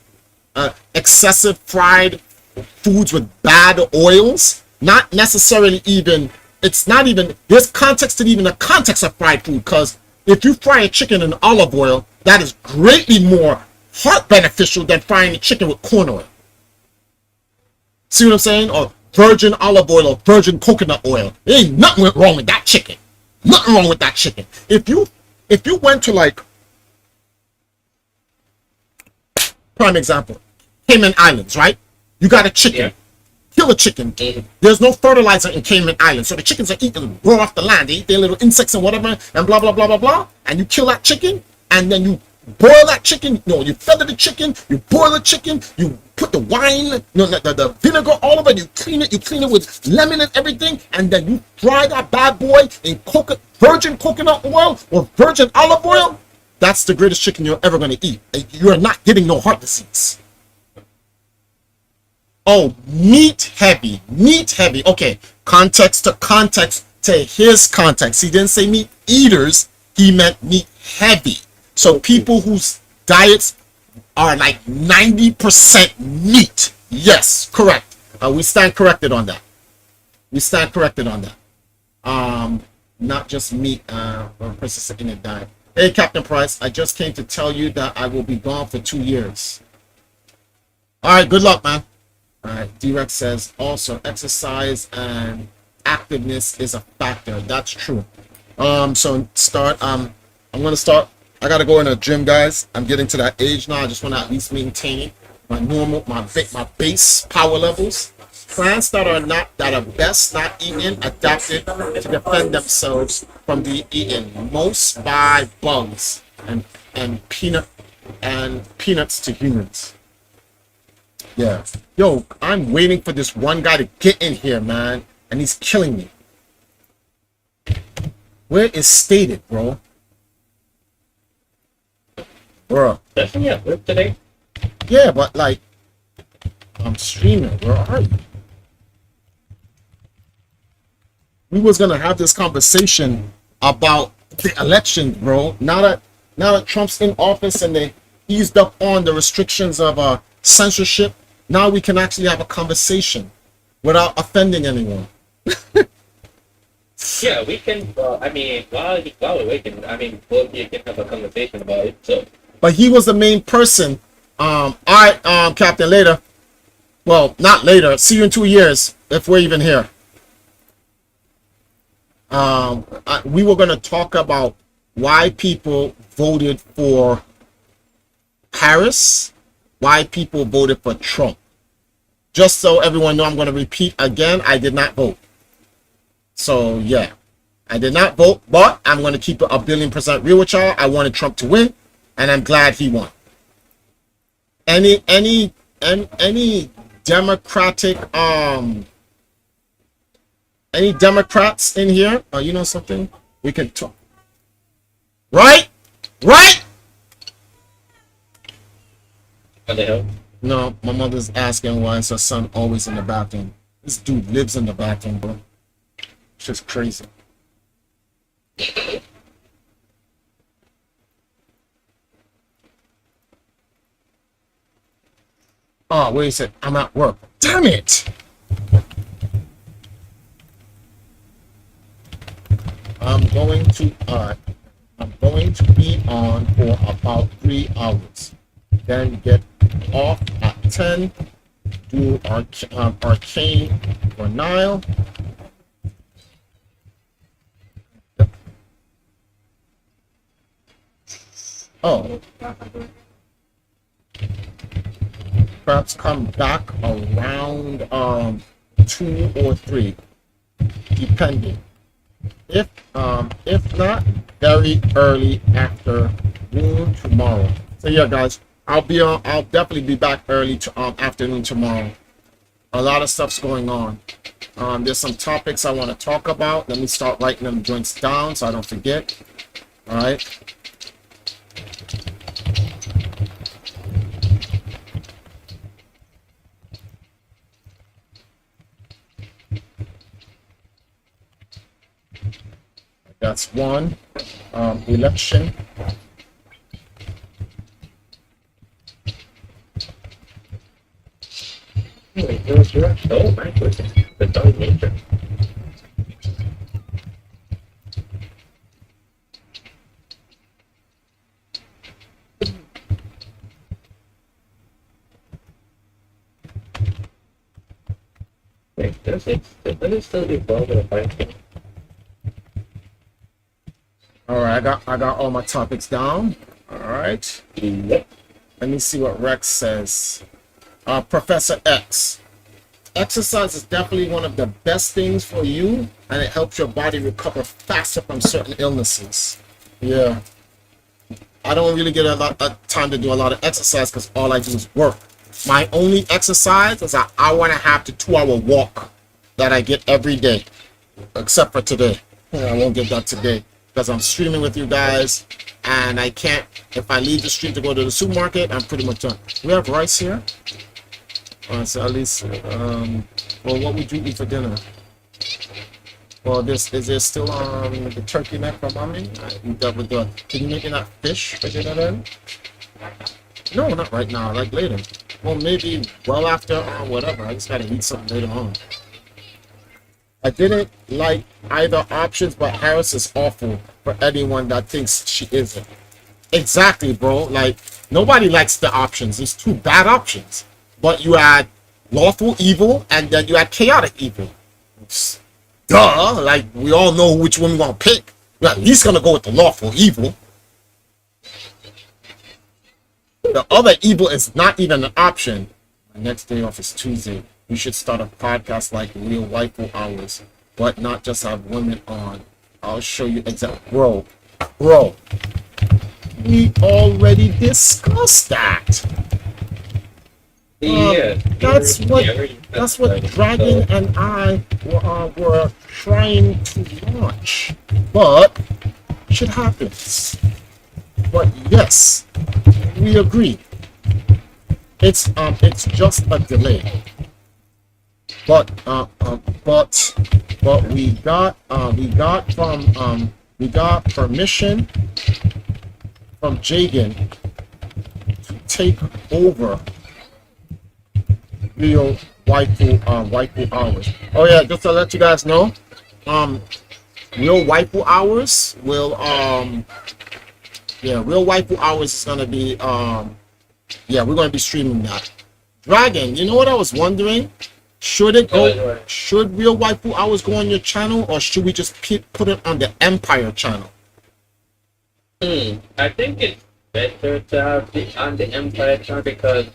Excessive fried foods with bad oils, not necessarily even it's not even, there's context to even the context of fried food, because if you fry a chicken in olive oil, that is greatly more heart beneficial than frying a chicken with corn oil. See what I'm saying? Or virgin olive oil or virgin coconut oil. There ain't nothing wrong with that chicken. Nothing wrong with that chicken. If you went to, like, prime example, Cayman Islands, right? You got a chicken. Yeah. Kill a chicken. There's no fertilizer in Cayman Islands, so the chickens are eating raw off the land. They eat their little insects and whatever, and blah blah blah blah blah. And you kill that chicken, and then you boil that chicken. No, you feather the chicken. You boil the chicken. You put the wine, the vinegar, all of it. You clean it. You clean it with lemon and everything, and then you fry that bad boy in virgin coconut oil or virgin olive oil. That's the greatest chicken you're ever gonna eat. You're not getting no heart disease. Oh, meat heavy. Okay, context to his context. He didn't say meat eaters. He meant meat heavy. So people whose diets are like 90% meat. Yes, correct. We stand corrected on that. Not just meat. Princess in a diet. Hey, Captain Price. I just came to tell you that I will be gone for 2 years. All right. Good luck, man. All right, D-Rex says also exercise and activeness is a factor. That's true. So start. I'm gonna start. I gotta go in a gym, guys. I'm getting to that age now. I just want to at least maintain my base power levels. Plants that are best not eaten adapted to defend themselves from being eaten, most by bugs and peanuts to humans. Yeah. Yo, I'm waiting for this one guy to get in here, man. And he's killing me. Where is stated, bro? Bro. Doesn't he have work today? Yeah, but like, I'm streaming. Where are you? We was gonna have this conversation about the election, bro. Now that Trump's in office and they eased up on the restrictions of censorship, now we can actually have a conversation without offending anyone. Yeah, we can. While we're waiting, both you can have a conversation about it. So. But he was the main person. All right, Captain. Later. Well, not later. See you in 2 years if we're even here. We were gonna talk about why people voted for Harris, why people voted for Trump. Just so everyone know, I'm going to repeat again, I did not vote. So, yeah. I did not vote, but I'm going to keep it 1,000,000,000% real with y'all. I wanted Trump to win, and I'm glad he won. Any Democratic, any Democrats in here? Oh, you know something? We can talk. Right? Right? What the hell? No, my mother's asking why is her son always in the bathroom. This dude lives in the bathroom, bro. It's just crazy. Oh, wait a sec. I'm at work. Damn it! I'm going to be on for about 3 hours. Then get off at 10. Do Arcane for Nile. Oh. Perhaps come back around 2 or 3, depending. If not, very early afternoon tomorrow. So yeah, guys, I'll definitely be back early afternoon tomorrow. A lot of stuff's going on. There's some topics I want to talk about. Let me start writing them joints down so I don't forget. All right. That's one. Election. Oh my goodness. The dark nature. Wait, does it still evolve in a fight game? All right, I got all my topics down. All right. Yep. Let me see what Rex says. Professor X. Exercise is definitely one of the best things for you, and it helps your body recover faster from certain illnesses. Yeah. I don't really get a lot of time to do a lot of exercise because all I do is work. My only exercise is an hour and a half to 2 hour walk that I get every day, except for today. I won't get that today because I'm streaming with you guys, and I can't. If I leave the stream to go to the supermarket, I'm pretty much done. We have rice here. So at least, well, what would you eat for dinner? Well, is there still the turkey neck from mommy? Can you make it not fish for dinner then? No, not right now, like later. Well, maybe well after whatever. I just gotta eat something later on. I didn't like either options, but Harris is awful for anyone that thinks she isn't. Exactly, bro. Like, nobody likes the options. There's two bad options. But you had lawful evil, and then you had chaotic evil. Duh, like, we all know which one we want to pick. We're at least going to go with the lawful evil. The other evil is not even an option. My next day off is Tuesday. We should start a podcast like Real Waifu Hours, but not just have women on. I'll show you exactly. Bro, we already discussed that. Yeah, that's what Dragon and I were trying to launch, but shit happens. But yes, we agree. It's just a delay. But we got permission from Jagan to take over Real Waifu Hours. Oh yeah, just to let you guys know, Real Waifu Hours will Real Waifu Hours is gonna be we're gonna be streaming that. Dragon, you know what I was wondering? Should Real Waifu Hours go on your channel, or should we just put it on the Empire channel? I think it's better to have it on the Empire channel because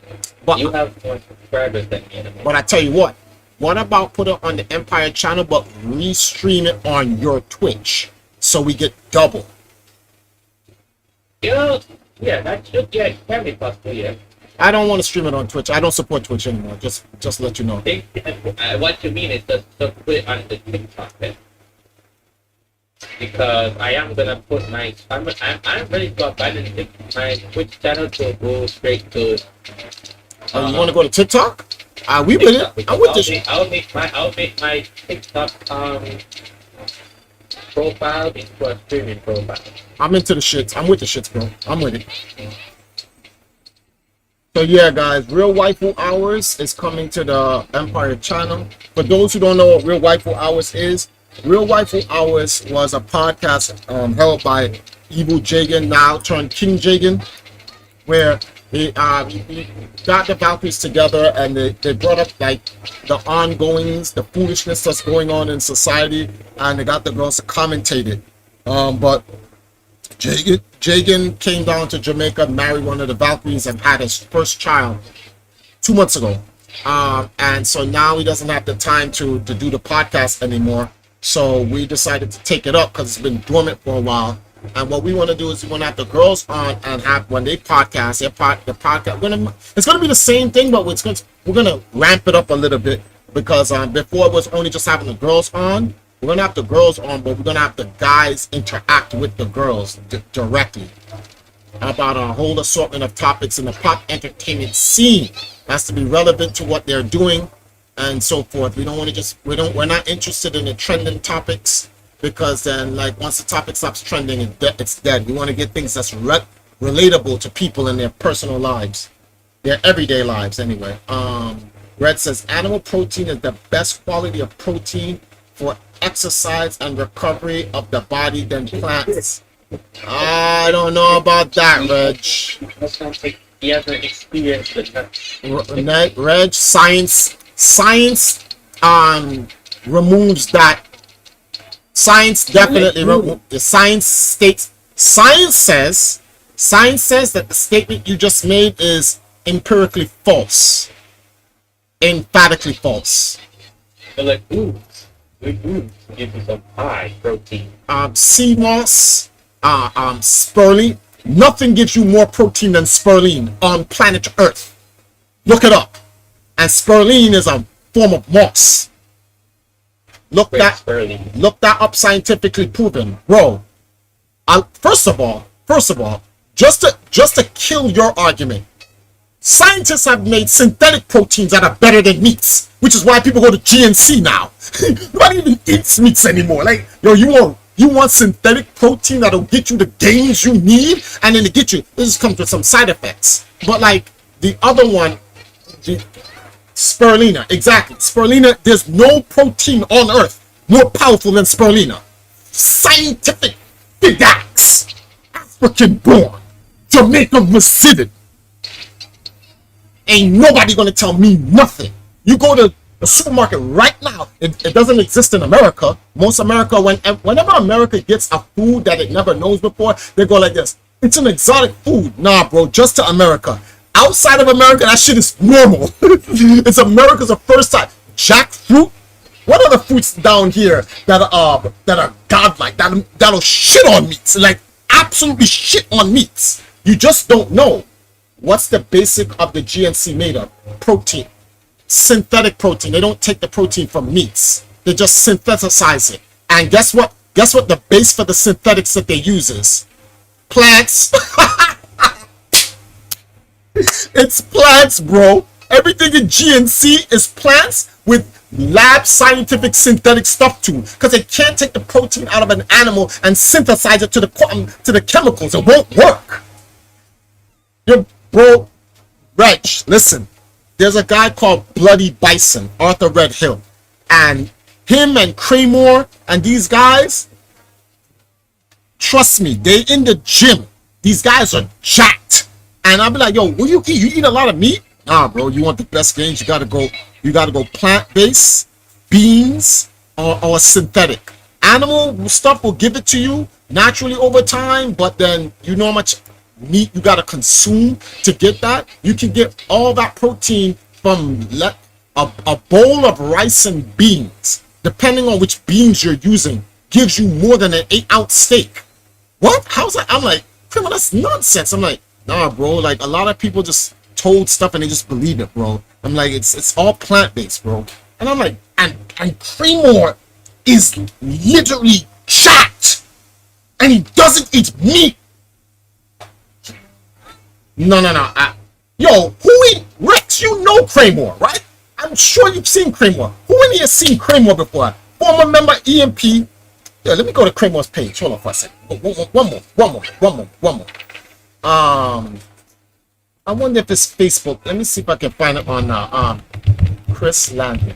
you have more subscribers than me. But I tell you what about put it on the Empire channel but restream it on your Twitch so we get double? Yeah, that should can be possible, yeah. I don't want to stream it on Twitch. I don't support Twitch anymore. Just to let you know. What you mean is just put it on the TikTok then. Because I am gonna put my I'm ready to abandon my Twitch channel to go straight to. You want to go to TikTok? We with it. I'm with this. I'll make my TikTok profile into a streaming profile. I'm into the shits. I'm with the shits, bro. I'm with it. So yeah, guys, Real Waifu Hours is coming to the Empire channel. For those who don't know what Real Waifu Hours is, Real Waifu Hours was a podcast held by Evil Jagan, now turned King Jagan, where he got the Valkyries together and they brought up like the ongoings, the foolishness that's going on in society, and they got the girls to commentate it. But Jagan came down to Jamaica, married one of the Valkyries, and had his first child 2 months ago. And so now he doesn't have the time to do the podcast anymore. So we decided to take it up because it's been dormant for a while. And what we want to do is we want to have the girls on and have when they podcast, the podcast. It's going to be the same thing, but we're going to ramp it up a little bit because before it was only just having the girls on. We're going to have the girls on, but we're going to have the guys interact with the girls directly about a whole assortment of topics in the pop entertainment scene. It has to be relevant to what they're doing and so forth. We don't want to we're not interested in the trending topics because then like once the topic stops trending, it's dead. We want to get things that's relatable to people in their personal lives, their everyday lives anyway. Red says animal protein is the best quality of protein for exercise and recovery of the body than plants. I don't know about that, Reg. He hasn't experienced it. Reg, science removes that. Science definitely the science says that the statement you just made is empirically false, emphatically false. They're like, good foods give you some high protein. Sea moss, spirulina. Nothing gives you more protein than spirulina on planet Earth. Look it up. And spirulina is a form of moss. Look that up, scientifically proven, bro. First of all, just to kill your argument, scientists have made synthetic proteins that are better than meats, which is why people go to GNC now. Nobody even eats meats anymore. Like, yo, you want synthetic protein that'll get you the gains you need, and then to get you, this comes with some side effects. But like the other one, spirulina, exactly. Spirulina, there's no protein on earth more powerful than spirulina. Scientific facts. African born. Jamaican resident. Ain't nobody gonna tell me nothing. You go to the supermarket right now, it doesn't exist in America. Most America, whenever America gets a food that it never knows before, they go like this. It's an exotic food. Nah, bro, just to America. Outside of America, that shit is normal. It's America's the first time. Jackfruit. What are the fruits down here that are godlike, that'll shit on meats, like absolutely shit on meats? You just don't know. What's the basic of the GNC made of? Protein. Synthetic protein. They don't take the protein from meats. They just synthesize it. And guess what? Guess what the base for the synthetics that they use is? Plants. It's plants, bro. Everything in GNC is plants with lab scientific synthetic stuff too, because they can't take the protein out of an animal and synthesize it to the chemicals. It won't work. Bro, Reg, listen. There's a guy called Bloody Bison, Arthur Red Hill, and him and Kramer and these guys, trust me, they in the gym. These guys are jacked. And I'll be like, yo, what do you eat? You eat a lot of meat? Nah, bro, you want the best gains, you gotta go plant-based, beans, or synthetic. Animal stuff will give it to you naturally over time, but then you know how much meat you gotta consume to get that. You can get all that protein from a bowl of rice and beans, depending on which beans you're using, gives you more than an 8-ounce steak. What? How's that? I'm like, come on, that's nonsense. I'm like, nah, bro. Like, a lot of people just told stuff and they just believe it, bro. I'm like, it's all plant-based, bro. And I'm like, and Kramer is literally jacked, and he doesn't eat meat. No. Yo, who eat Rex? You know Kramer, right? I'm sure you've seen Kramer. Who in here has seen Kramer before? Former member EMP. Yeah, let me go to Kramer's page. Hold on for a second. One more. I wonder if it's Facebook. Let me see if I can find it on Chris Landry.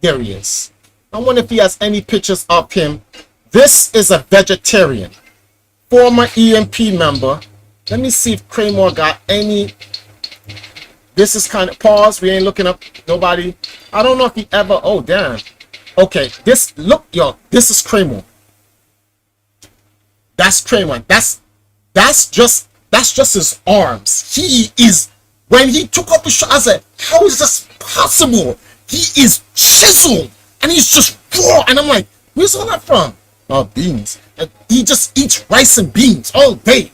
There he is. I wonder if he has any pictures of him. This is a vegetarian, former EMP member. Let me see if Kramer got any. This is kind of pause. We ain't looking up nobody. I don't know if he ever. Oh damn. Okay, this look, yo. This is Kramer. That's Kramer. That's just his arms. He is, when he took off the shot, I said, how is this possible? He is chiseled and he's just raw. And I'm like, where's all that from? Oh, beans. And he just eats rice and beans all day.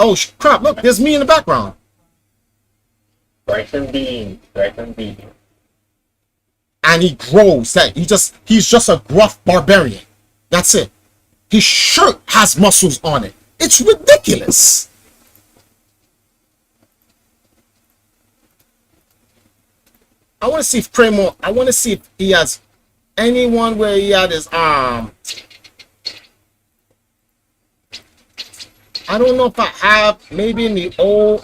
Oh crap! Look, there's me in the background. Rice and beans. And he grows that. He's just a gruff barbarian. That's it. His shirt has muscles on it. It's ridiculous. I want to see if Kramer. I want to see if he has anyone where he had his arm. I don't know if I have. Maybe in the old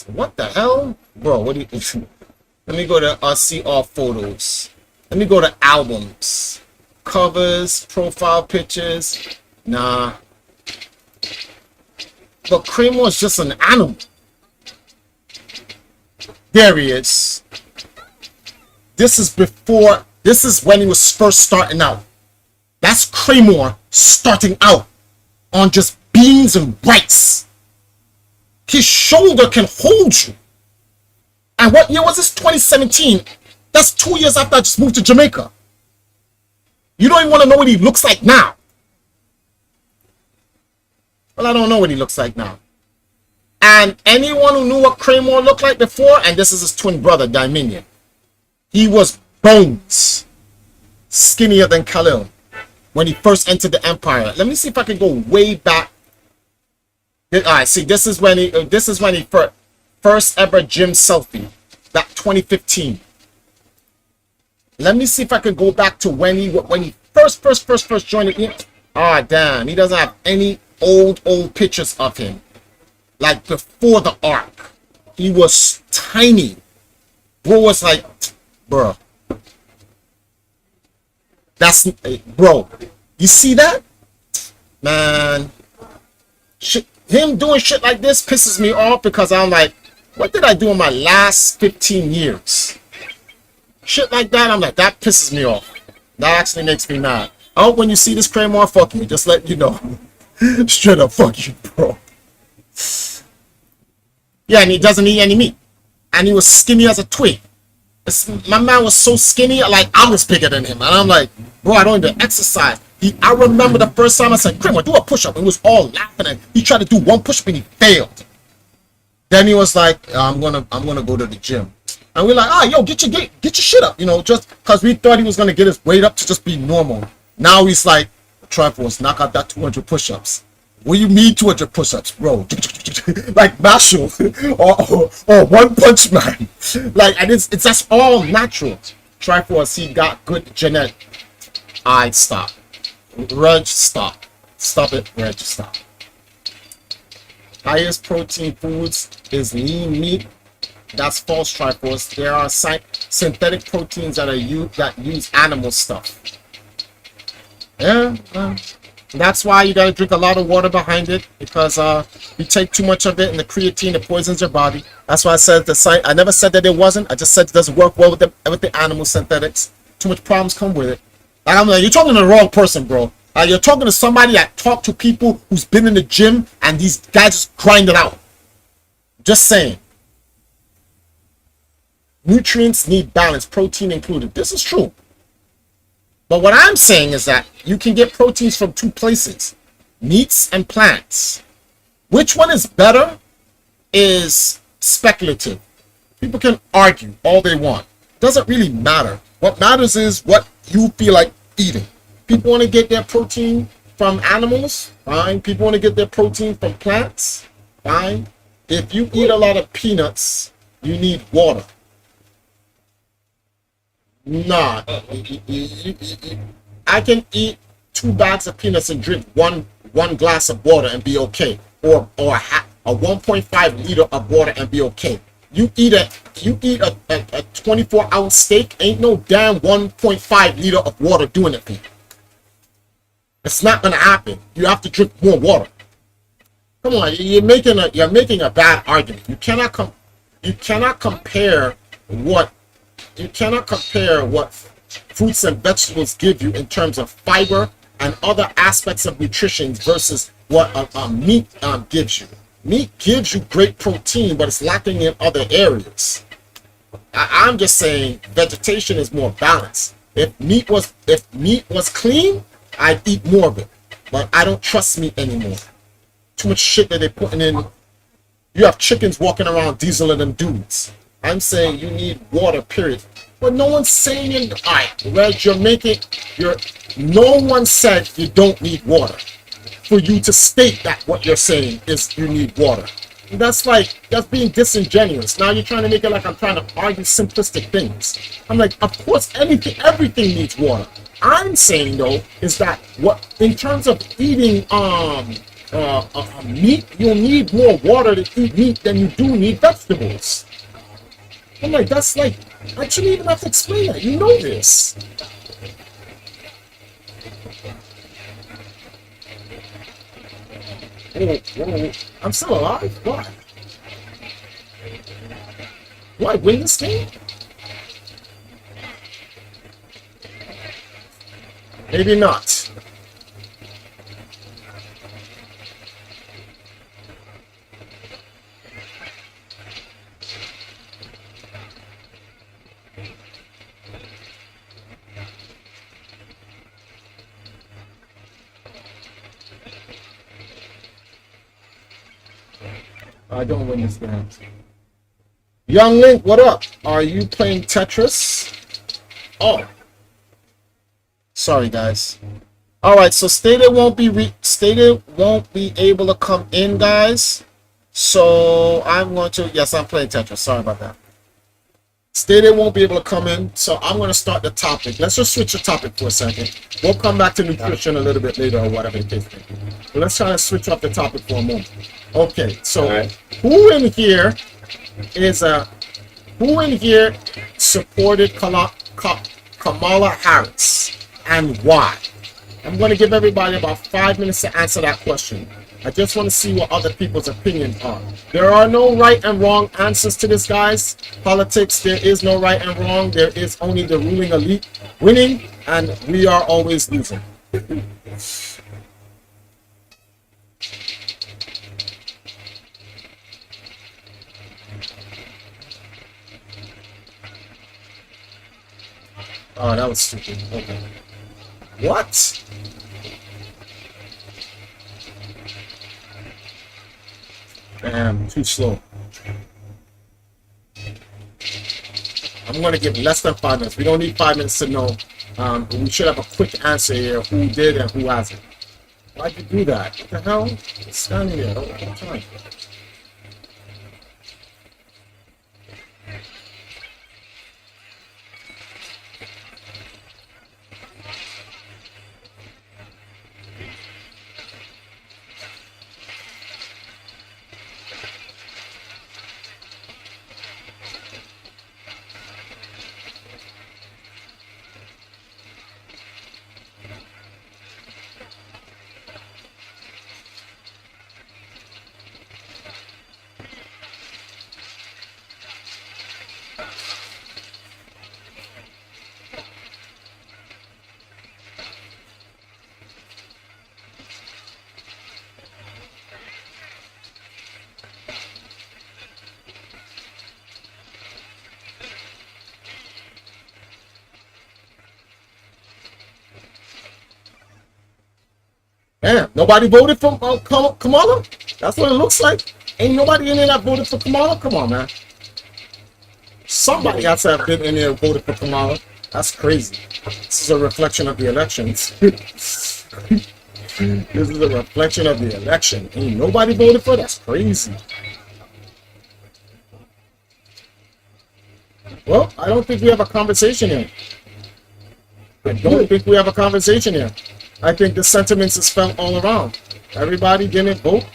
what the hell, bro? What do you? Let me go to see all photos. Let me go to albums, covers, profile pictures. Nah. But Kramer is just an animal. There he is. this is before, this is when he was first starting out. That's Claymore starting out on just beans and rice. His shoulder can hold you. And what year was this? 2017. That's 2 years after I just moved to Jamaica. You don't even want to know what he looks like now. Well, I don't know what he looks like now. And anyone who knew what Claymore looked like before, and this is his twin brother, Dominion, he was bones. Skinnier than Khalil when he first entered the Empire. Let me see if I can go way back. Alright, see, this is when he first ever gym selfie. That 2015. Let me see if I can go back to when he first joined it. Ah, damn, he doesn't have any old pictures of him. Like before the arc. He was tiny. Bro was like, bro. That's, bro. You see that? Man. Shit, him doing shit like this pisses me off because I'm like, what did I do in my last 15 years? Shit like that, I'm like, that pisses me off. That actually makes me mad. I hope when you see this Claymore, fuck you. Just let you know. Straight up, fuck you, bro. Yeah, and he doesn't eat any meat. And he was skinny as a twig. My man was so skinny, like, I was bigger than him. And I'm like, bro, I don't even exercise. I remember the first time I said, Kramer, do a push-up. It was all laughing and he tried to do one push-up and he failed. Then he was like, I'm gonna go to the gym. And we're like, ah, yo, get your shit up, you know, just because we thought he was gonna get his weight up to just be normal. Now he's like, Triforce, knock out that 200 push-ups. What do you mean 200 push-ups, bro? Like Marshall or One Punch Man. Like, and it's that's all natural. Triforce, he got good genetic. I stop. Reg, stop. Stop it, Reg, stop. Highest protein foods is lean meat. That's false, Triforce. There are synthetic proteins that use animal stuff. Yeah, that's why you gotta drink a lot of water behind it, because you take too much of it and the creatine, it poisons your body. That's why I said I never said that it wasn't. I just said it doesn't work well with the animal synthetics. Too much problems come with it. Like, I'm like, you're talking to the wrong person, bro. You're talking to somebody that talked to people who's been in the gym and these guys just grind it out. Just saying. Nutrients need balance, protein included. This is true. But what I'm saying is that you can get proteins from two places. Meats and plants. Which one is better is speculative. People can argue all they want. Doesn't really matter. What matters is what you feel like eating. People want to get their protein from animals, fine. People want to get their protein from plants, fine. If you eat a lot of peanuts, you need water. Nah, I can eat 2 bags of peanuts and drink one glass of water and be okay, or a 1.5 liter of water and be okay. You eat a 24-ounce steak, ain't no damn 1.5 liter of water doing it for you. It's not gonna happen. You have to drink more water. Come on, you're making a bad argument. You cannot compare what fruits and vegetables give you in terms of fiber and other aspects of nutrition versus what meat gives you. Meat gives you great protein, but it's lacking in other areas. I'm just saying vegetation is more balanced. If meat was clean, I'd eat more of it. But I don't trust meat anymore. Too much shit that they're putting in. You have chickens walking around dieseling them dudes. I'm saying you need water, period. But no one's saying it. Alright, Reg, no one said you don't need water. For you to state that what you're saying is you need water. That's being disingenuous. Now you're trying to make it like I'm trying to argue simplistic things. I'm like, of course, everything needs water. I'm saying though is that in terms of eating meat, you'll need more water to eat meat than you do need vegetables. I'm like, that's like, I shouldn't even have to explain that. You know this. Oh, I'm still alive? Why? Do I win this game? Maybe not. I don't win this game. Young Link, what up? Are you playing Tetris? Oh. Sorry, guys. All right, so Stated won't be able to come in, guys. So I'm going to, yes, I'm playing Tetris. Sorry about that. Stated won't be able to come in, so I'm going to start the topic. Let's just switch the topic for a second. We'll come back to nutrition a little bit later or whatever the case may be. But let's try to switch up the topic for a moment. Okay, so who in here supported Kamala Harris and why? I'm going to give everybody about 5 minutes to answer that question. I just want to see what other people's opinions are. There are no right and wrong answers to this, guys. Politics, there is no right and wrong. There is only the ruling elite winning, and we are always losing. Oh, that was stupid. Okay. What? Damn, too slow. I'm going to give less than 5 minutes. We don't need 5 minutes to know. We should have a quick answer here. Who did and who hasn't. Why'd you do that? What the hell? It's standing there the whole time. Damn, nobody voted for Kamala? That's what it looks like. Ain't nobody in there that voted for Kamala? Come on, man. Somebody has to have been in there and voted for Kamala. That's crazy. This is a reflection of the elections. This is a reflection of the election. Ain't nobody voted for? That's crazy. Well, I don't think we have a conversation here. I don't think we have a conversation here. I think the sentiments is felt all around. Everybody didn't vote.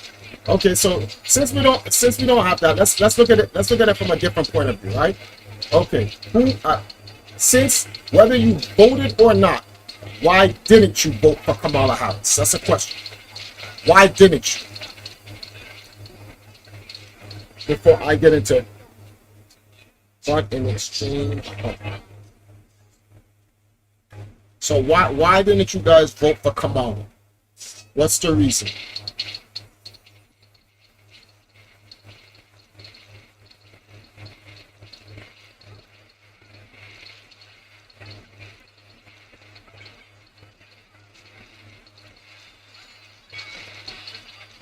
Okay, so since we don't have that, let's look at it. Let's look at it from a different point of view, right? Okay, since whether you voted or not, why didn't you vote for Kamala Harris? That's a question. Why didn't you? Before I get into what in exchange. So why didn't you guys vote for Kamala? What's the reason?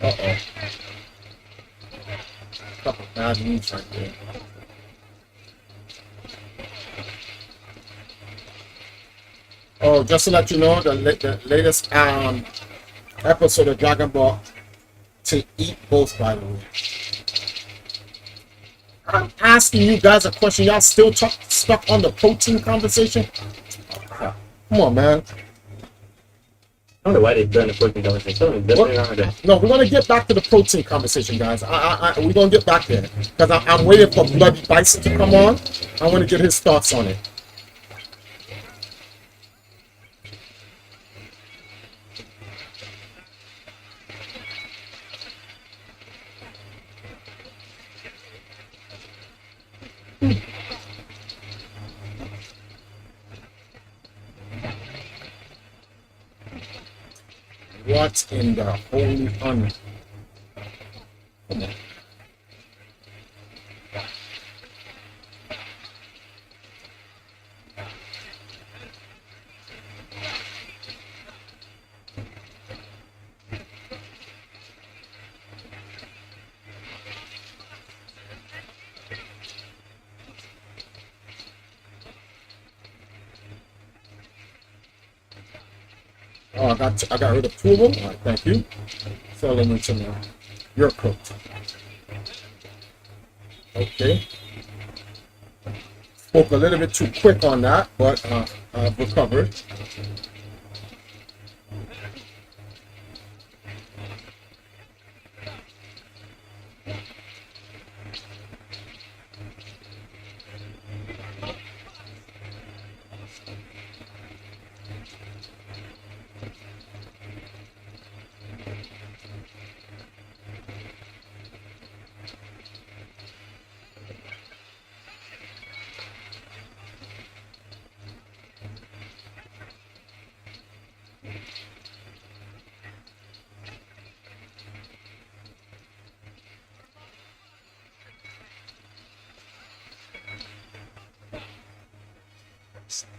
Uh-oh. Couple bad news right there. Oh, just to let you know, the latest episode of Dragon Ball to eat both, by the way. I'm asking you guys a question. Y'all still stuck on the protein conversation? Come on, man. I don't know why they've done the protein conversation. No, we're gonna get back to the protein conversation, guys. We're gonna get back there because I'm waiting for Bloody Bison to come on. I want to get his thoughts on it. What in the holy honor? Come on. Oh, I got rid of two of them. All right, thank you. Fell into your coat. Okay. Spoke a little bit too quick on that, but I've recovered.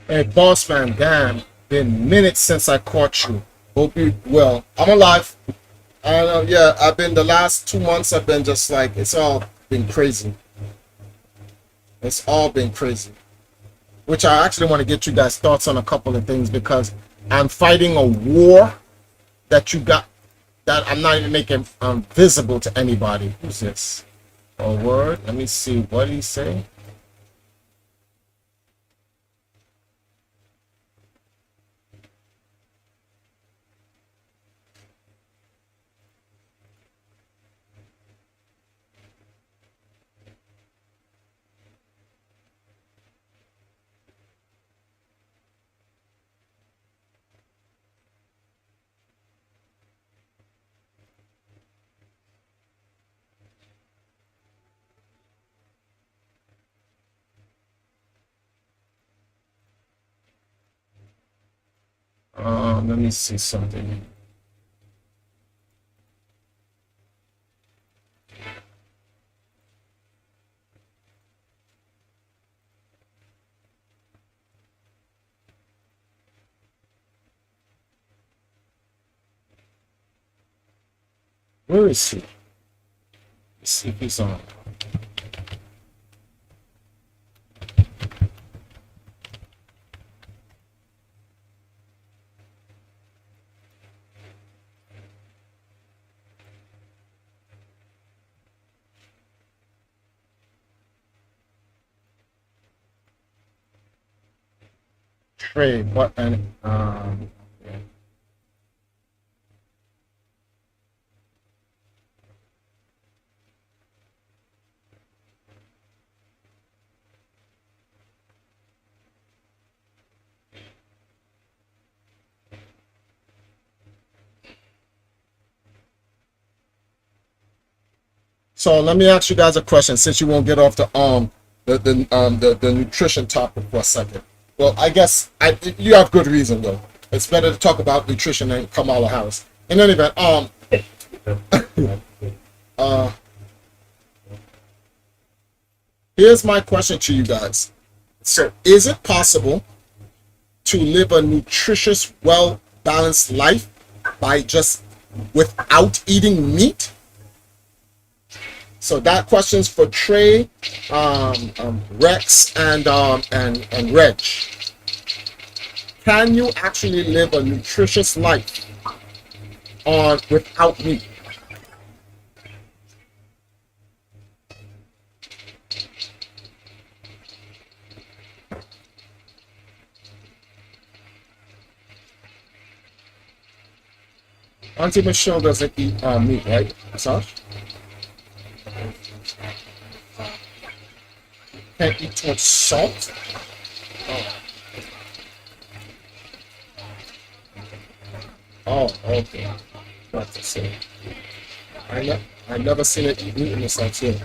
Hey, boss man, damn, been minutes since I caught you. Hope you well. I'm alive. And yeah, I've been the last 2 months. I've been just like it's all been crazy. It's all been crazy. Which I actually want to get you guys' thoughts on a couple of things because I'm fighting a war that you got that I'm not even making visible to anybody. Who's this? A word? Let me see. What did he say? Let me see something. Where is he? Let's see if he's on. Trade what and yeah. So let me ask you guys a question since you won't get off the nutrition topic for a second. Well, I guess you have good reason though. It's better to talk about nutrition than come out of the house. In any event, uh, here's my question to you guys. So, is it possible to live a nutritious, well-balanced life by just without eating meat? So that question's for Trey, Rex, and Reg. Can you actually live a nutritious life without meat? Auntie Michelle doesn't eat meat, right? Sash? Can't eat too much salt. Oh, okay. What to say? I never seen it eat meat in this house here.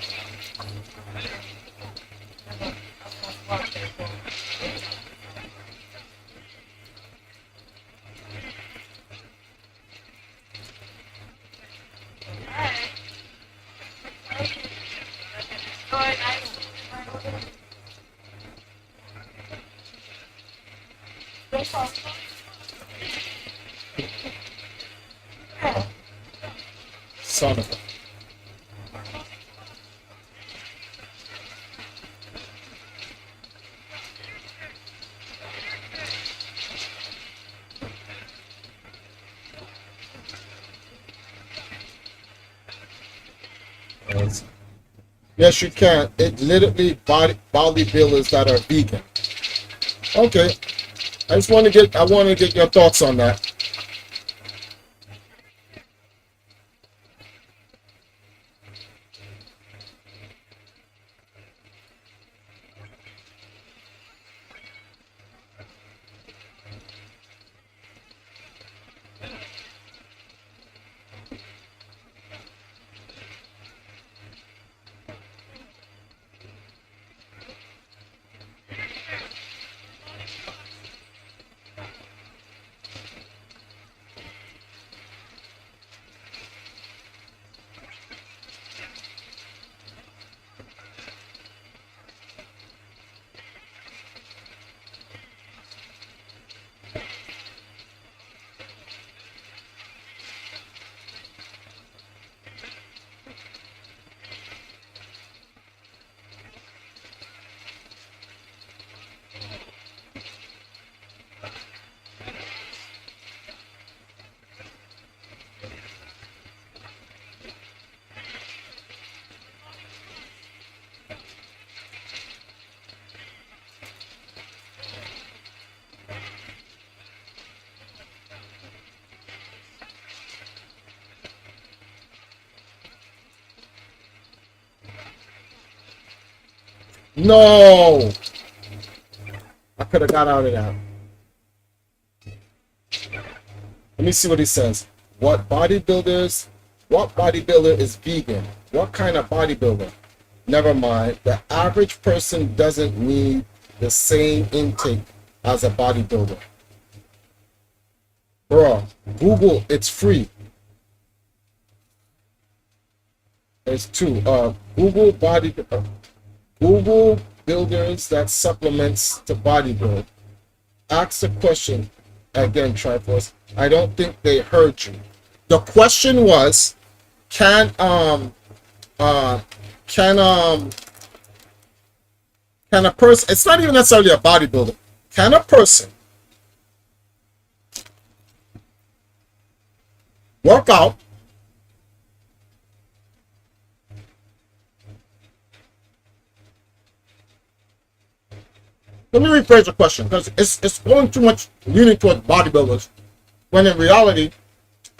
Son of a. Yes, you can. It literally bodybuilders that are vegan. Okay, I want to get your thoughts on that. No, I could have got out of that. Let me see what he says. What bodybuilder is vegan? What kind of bodybuilder? Never mind. The average person doesn't need the same intake as a bodybuilder. Bro, Google, it's free. There's two. Google builders that supplements to bodybuild. Ask the question again, Triforce. I don't think they heard you. The question was, can can a person, it's not even necessarily a bodybuilder, can a person work out let me rephrase the question because it's going too much leaning towards bodybuilders when in reality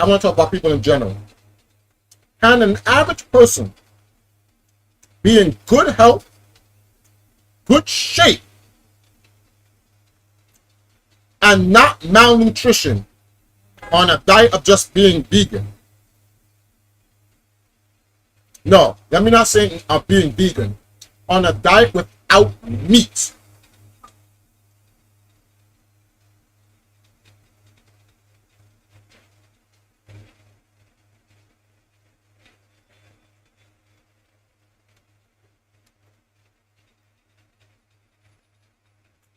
I want to talk about people in general. Can an average person be in good health, good shape, and not malnutrition on a diet of just being vegan? No, let me not say of being vegan. On a diet without meat.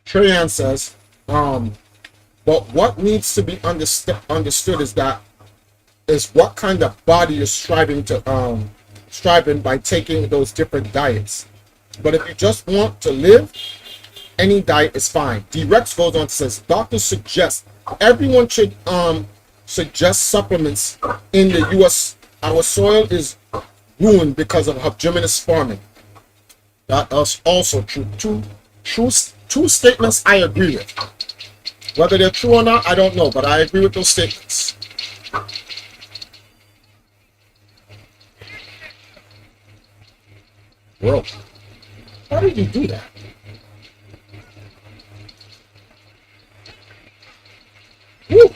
Trayan says, but what needs to be understood is what kind of body you're striving by taking those different diets. But if you just want to live, any diet is fine. D-Rex goes on to says, doctors suggest everyone should suggest supplements in the U.S. Our soil is ruined because of homogeneous farming. That is also true. Two statements I agree with. Whether they're true or not, I don't know, but I agree with those statements. Bro, how did you do that? Woo.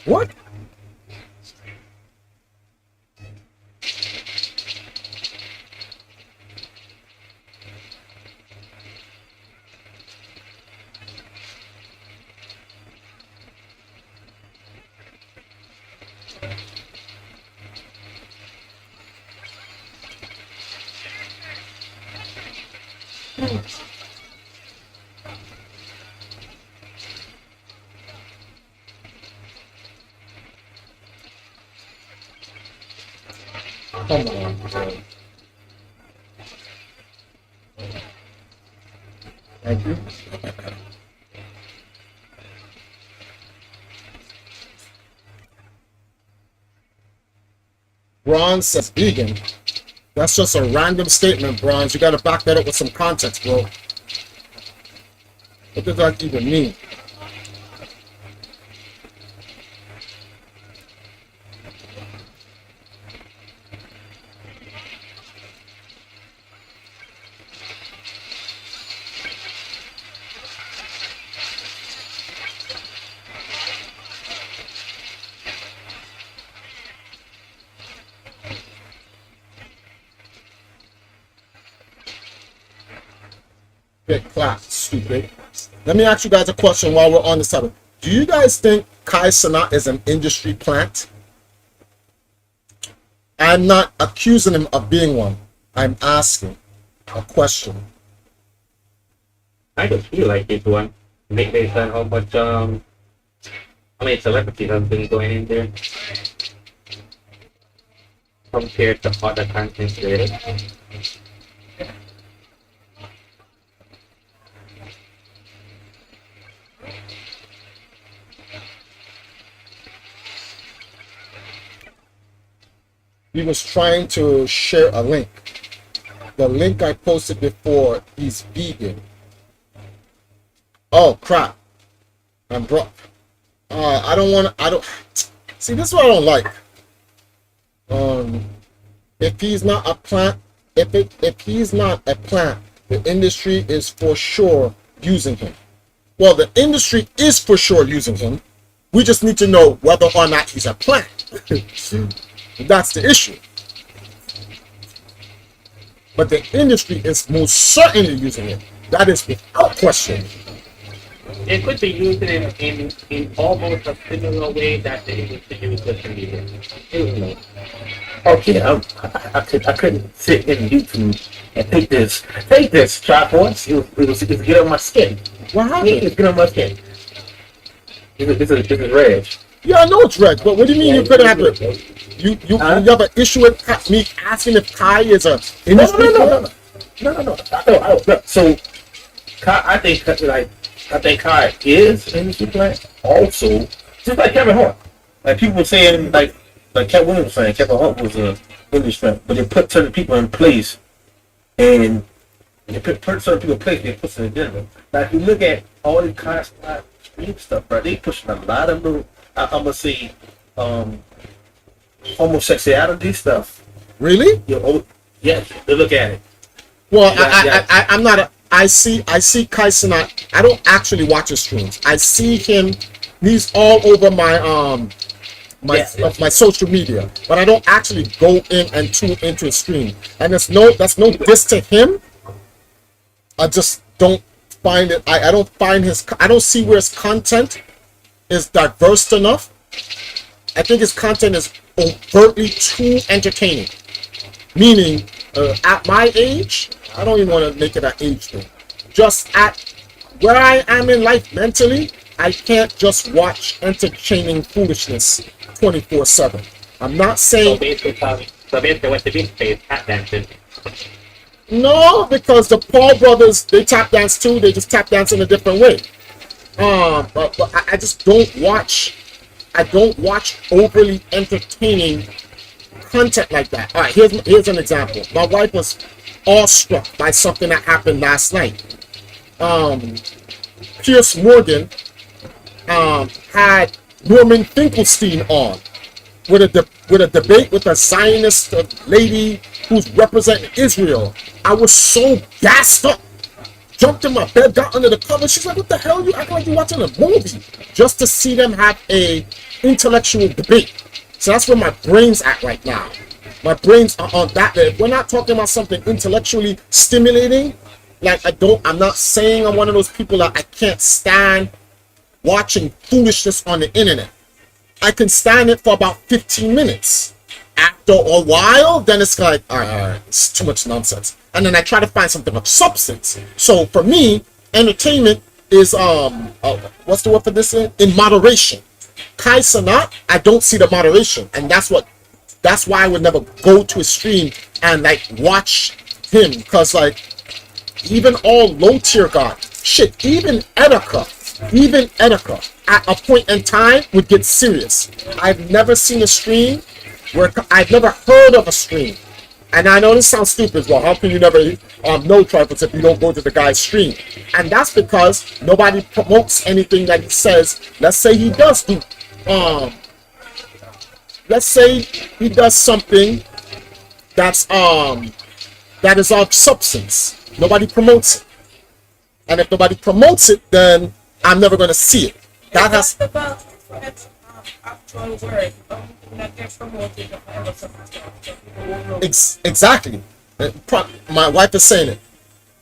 What? Come on, bro. Thank you. Bronze says vegan. That's just a random statement, Bronze. You gotta back that up with some context, bro. What does that even mean? Get clapped, stupid. Let me ask you guys a question while we're on the subject. Do you guys think Kai Cenat is an industry plant? I'm not accusing him of being one. I'm asking a question. I just feel like it's one. Based on how much celebrities have been going in there compared to other content creators. He was trying to share a link. The link I posted before, he's vegan. Oh crap. I'm broke. I don't see, this is what I don't like. If he's not a plant, if he's not a plant, the industry is for sure using him. Well, the industry is for sure using him. We just need to know whether or not he's a plant. That's the issue. But the industry is most certainly using it. That is without question. It could be used in almost a similar way that they used to use social media. Okay, I couldn't sit in YouTube and take this Triforce. It was get on my skin. What happened? It's get on my skin. It's a reg. Yeah, I know it's red, but what do you mean you couldn't have it? You have an issue with me asking if Kai is a industry? No. So, Kai, I think Kai is an industry plant. Also, just like Kevin Hart. Like people were saying, like Kevin Williams was saying, Kevin Hart was a industry plant, but they put certain people in place, and they put certain people in place. They put some agenda. Now, if you look at all the Kai stream stuff, bro, they pushing a lot of little. I'm gonna say, homosexuality stuff. Really? Yes, they look at it. Well, I'm not a. I see Kai Cenat. I don't actually watch his streams. I see him. He's all over my my social media, but I don't actually go in and tune into his stream. And that's no diss to him. I just don't find it. I don't find his. I don't see where his content is diverse enough. I think his content is overtly too entertaining. Meaning, at my age, I don't even want to make it an age thing. Just at where I am in life mentally, I can't just watch entertaining foolishness 24/7. I'm not saying. So basically what the beat is tap dancing. No, because the Paul brothers, they tap dance too. They just tap dance in a different way. But I just don't watch. I don't watch overly entertaining content like that. All right, here's an example. My wife was awestruck by something that happened last night. Piers Morgan had Norman Finkelstein on with a debate with a Zionist lady who's representing Israel. I was so gassed up. Jumped in my bed, got under the cover. She's like, what the hell? You act like you're watching a movie. Just to see them have a intellectual debate. So that's where my brain's at right now. My brains are on that. If we're not talking about something intellectually stimulating, like I'm not saying I'm one of those people that I can't stand watching foolishness on the internet. I can stand it for about 15 minutes. After a while, then it's like, all right, it's too much nonsense. And then I try to find something of substance. So for me, entertainment is what's the word for this? In moderation. Kai Sanat, I don't see the moderation, and that's why I would never go to a stream and like watch him, because like even all low tier god shit, even Etika at a point in time would get serious. I've never seen a stream where I've never heard of a stream, and I know this sounds stupid. Well, how can you never know Trifles if you don't go to the guy's stream? And that's because nobody promotes anything that he says. Let's say he does do let's say he does something that's that is of substance. Nobody promotes it, and if nobody promotes it, then I'm never going to see it. That has about actual word that gets promoted. Exactly. My wife is saying it.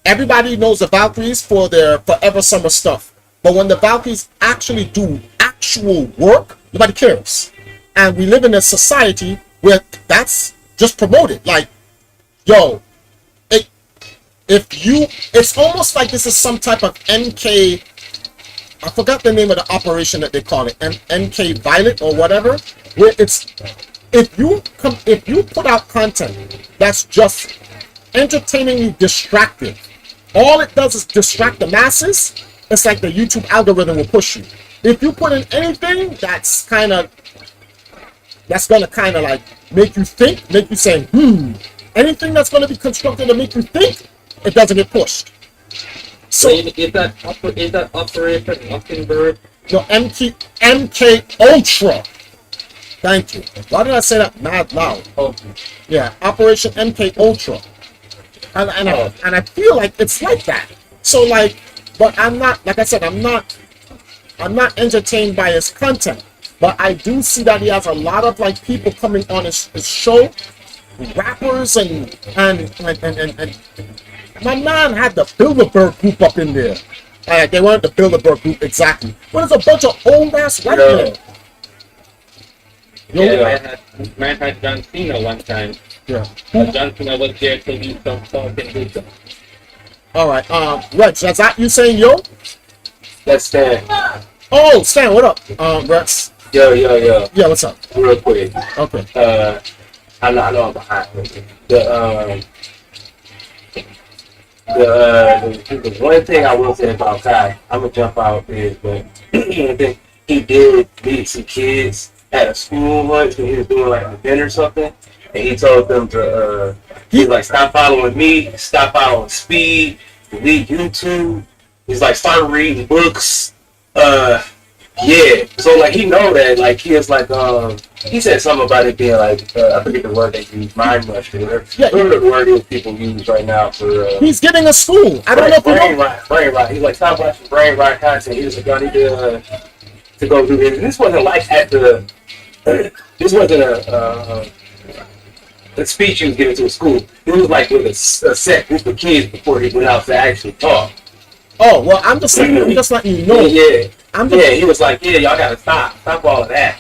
Everybody knows the Valkyries for their Forever Summer stuff, but when the Valkyries actually do actual work, nobody cares. And we live in a society where that's just promoted. Like, yo, it's almost like this is some type of NK. I forgot the name of the operation that they call it, NK Violet or whatever. Where it's if you put out content that's just entertainingly distracting, all it does is distract the masses. It's like the YouTube algorithm will push you. If you put in anything that's gonna kind of like make you think, make you say, anything that's gonna be constructed to make you think, it doesn't get pushed. So is that Operation Mockingbird? No, MK Ultra. Thank you. Why did I say that mad loud? Oh, Yeah, Operation MK Ultra. And I feel like it's like that. So like, but I'm not, like I said, I'm not entertained by his content. But I do see that he has a lot of like people coming on his show, rappers and my man had the Bilderberg group up in there. They weren't the Bilderberg group exactly, but it's a bunch of old ass white men. yeah, man had John Cena one time. Yeah. John Cena was there to do some talking with them. All right. Rex, that's that you saying yo? That's Stan. Oh, Stan, what up? Rex. Yo. Yeah, what's up? Real quick. Okay. I know I'm behind. The one thing I will say about Kai, I'm gonna jump out is, but I think he did meet some kids at a school once when he was doing like an event or something, and he told them to he's like, stop following me, stop following Speed, delete YouTube. He's like, start reading books. Yeah, so like he know that, like he is like he said something about it being like I forget the word they use, mind mush or whatever. Yeah, the word is people use right now for he's getting a school. I don't know if you know. Brain rot. He's like, stop watching brain rot content. He was like, y'all need to go do this. And this wasn't like at the this wasn't a speech he was giving to a school. It was like with a set group of kids before he went out to actually talk. Oh well, I'm just letting you know. Yeah. He was like, yeah, y'all gotta stop all of that.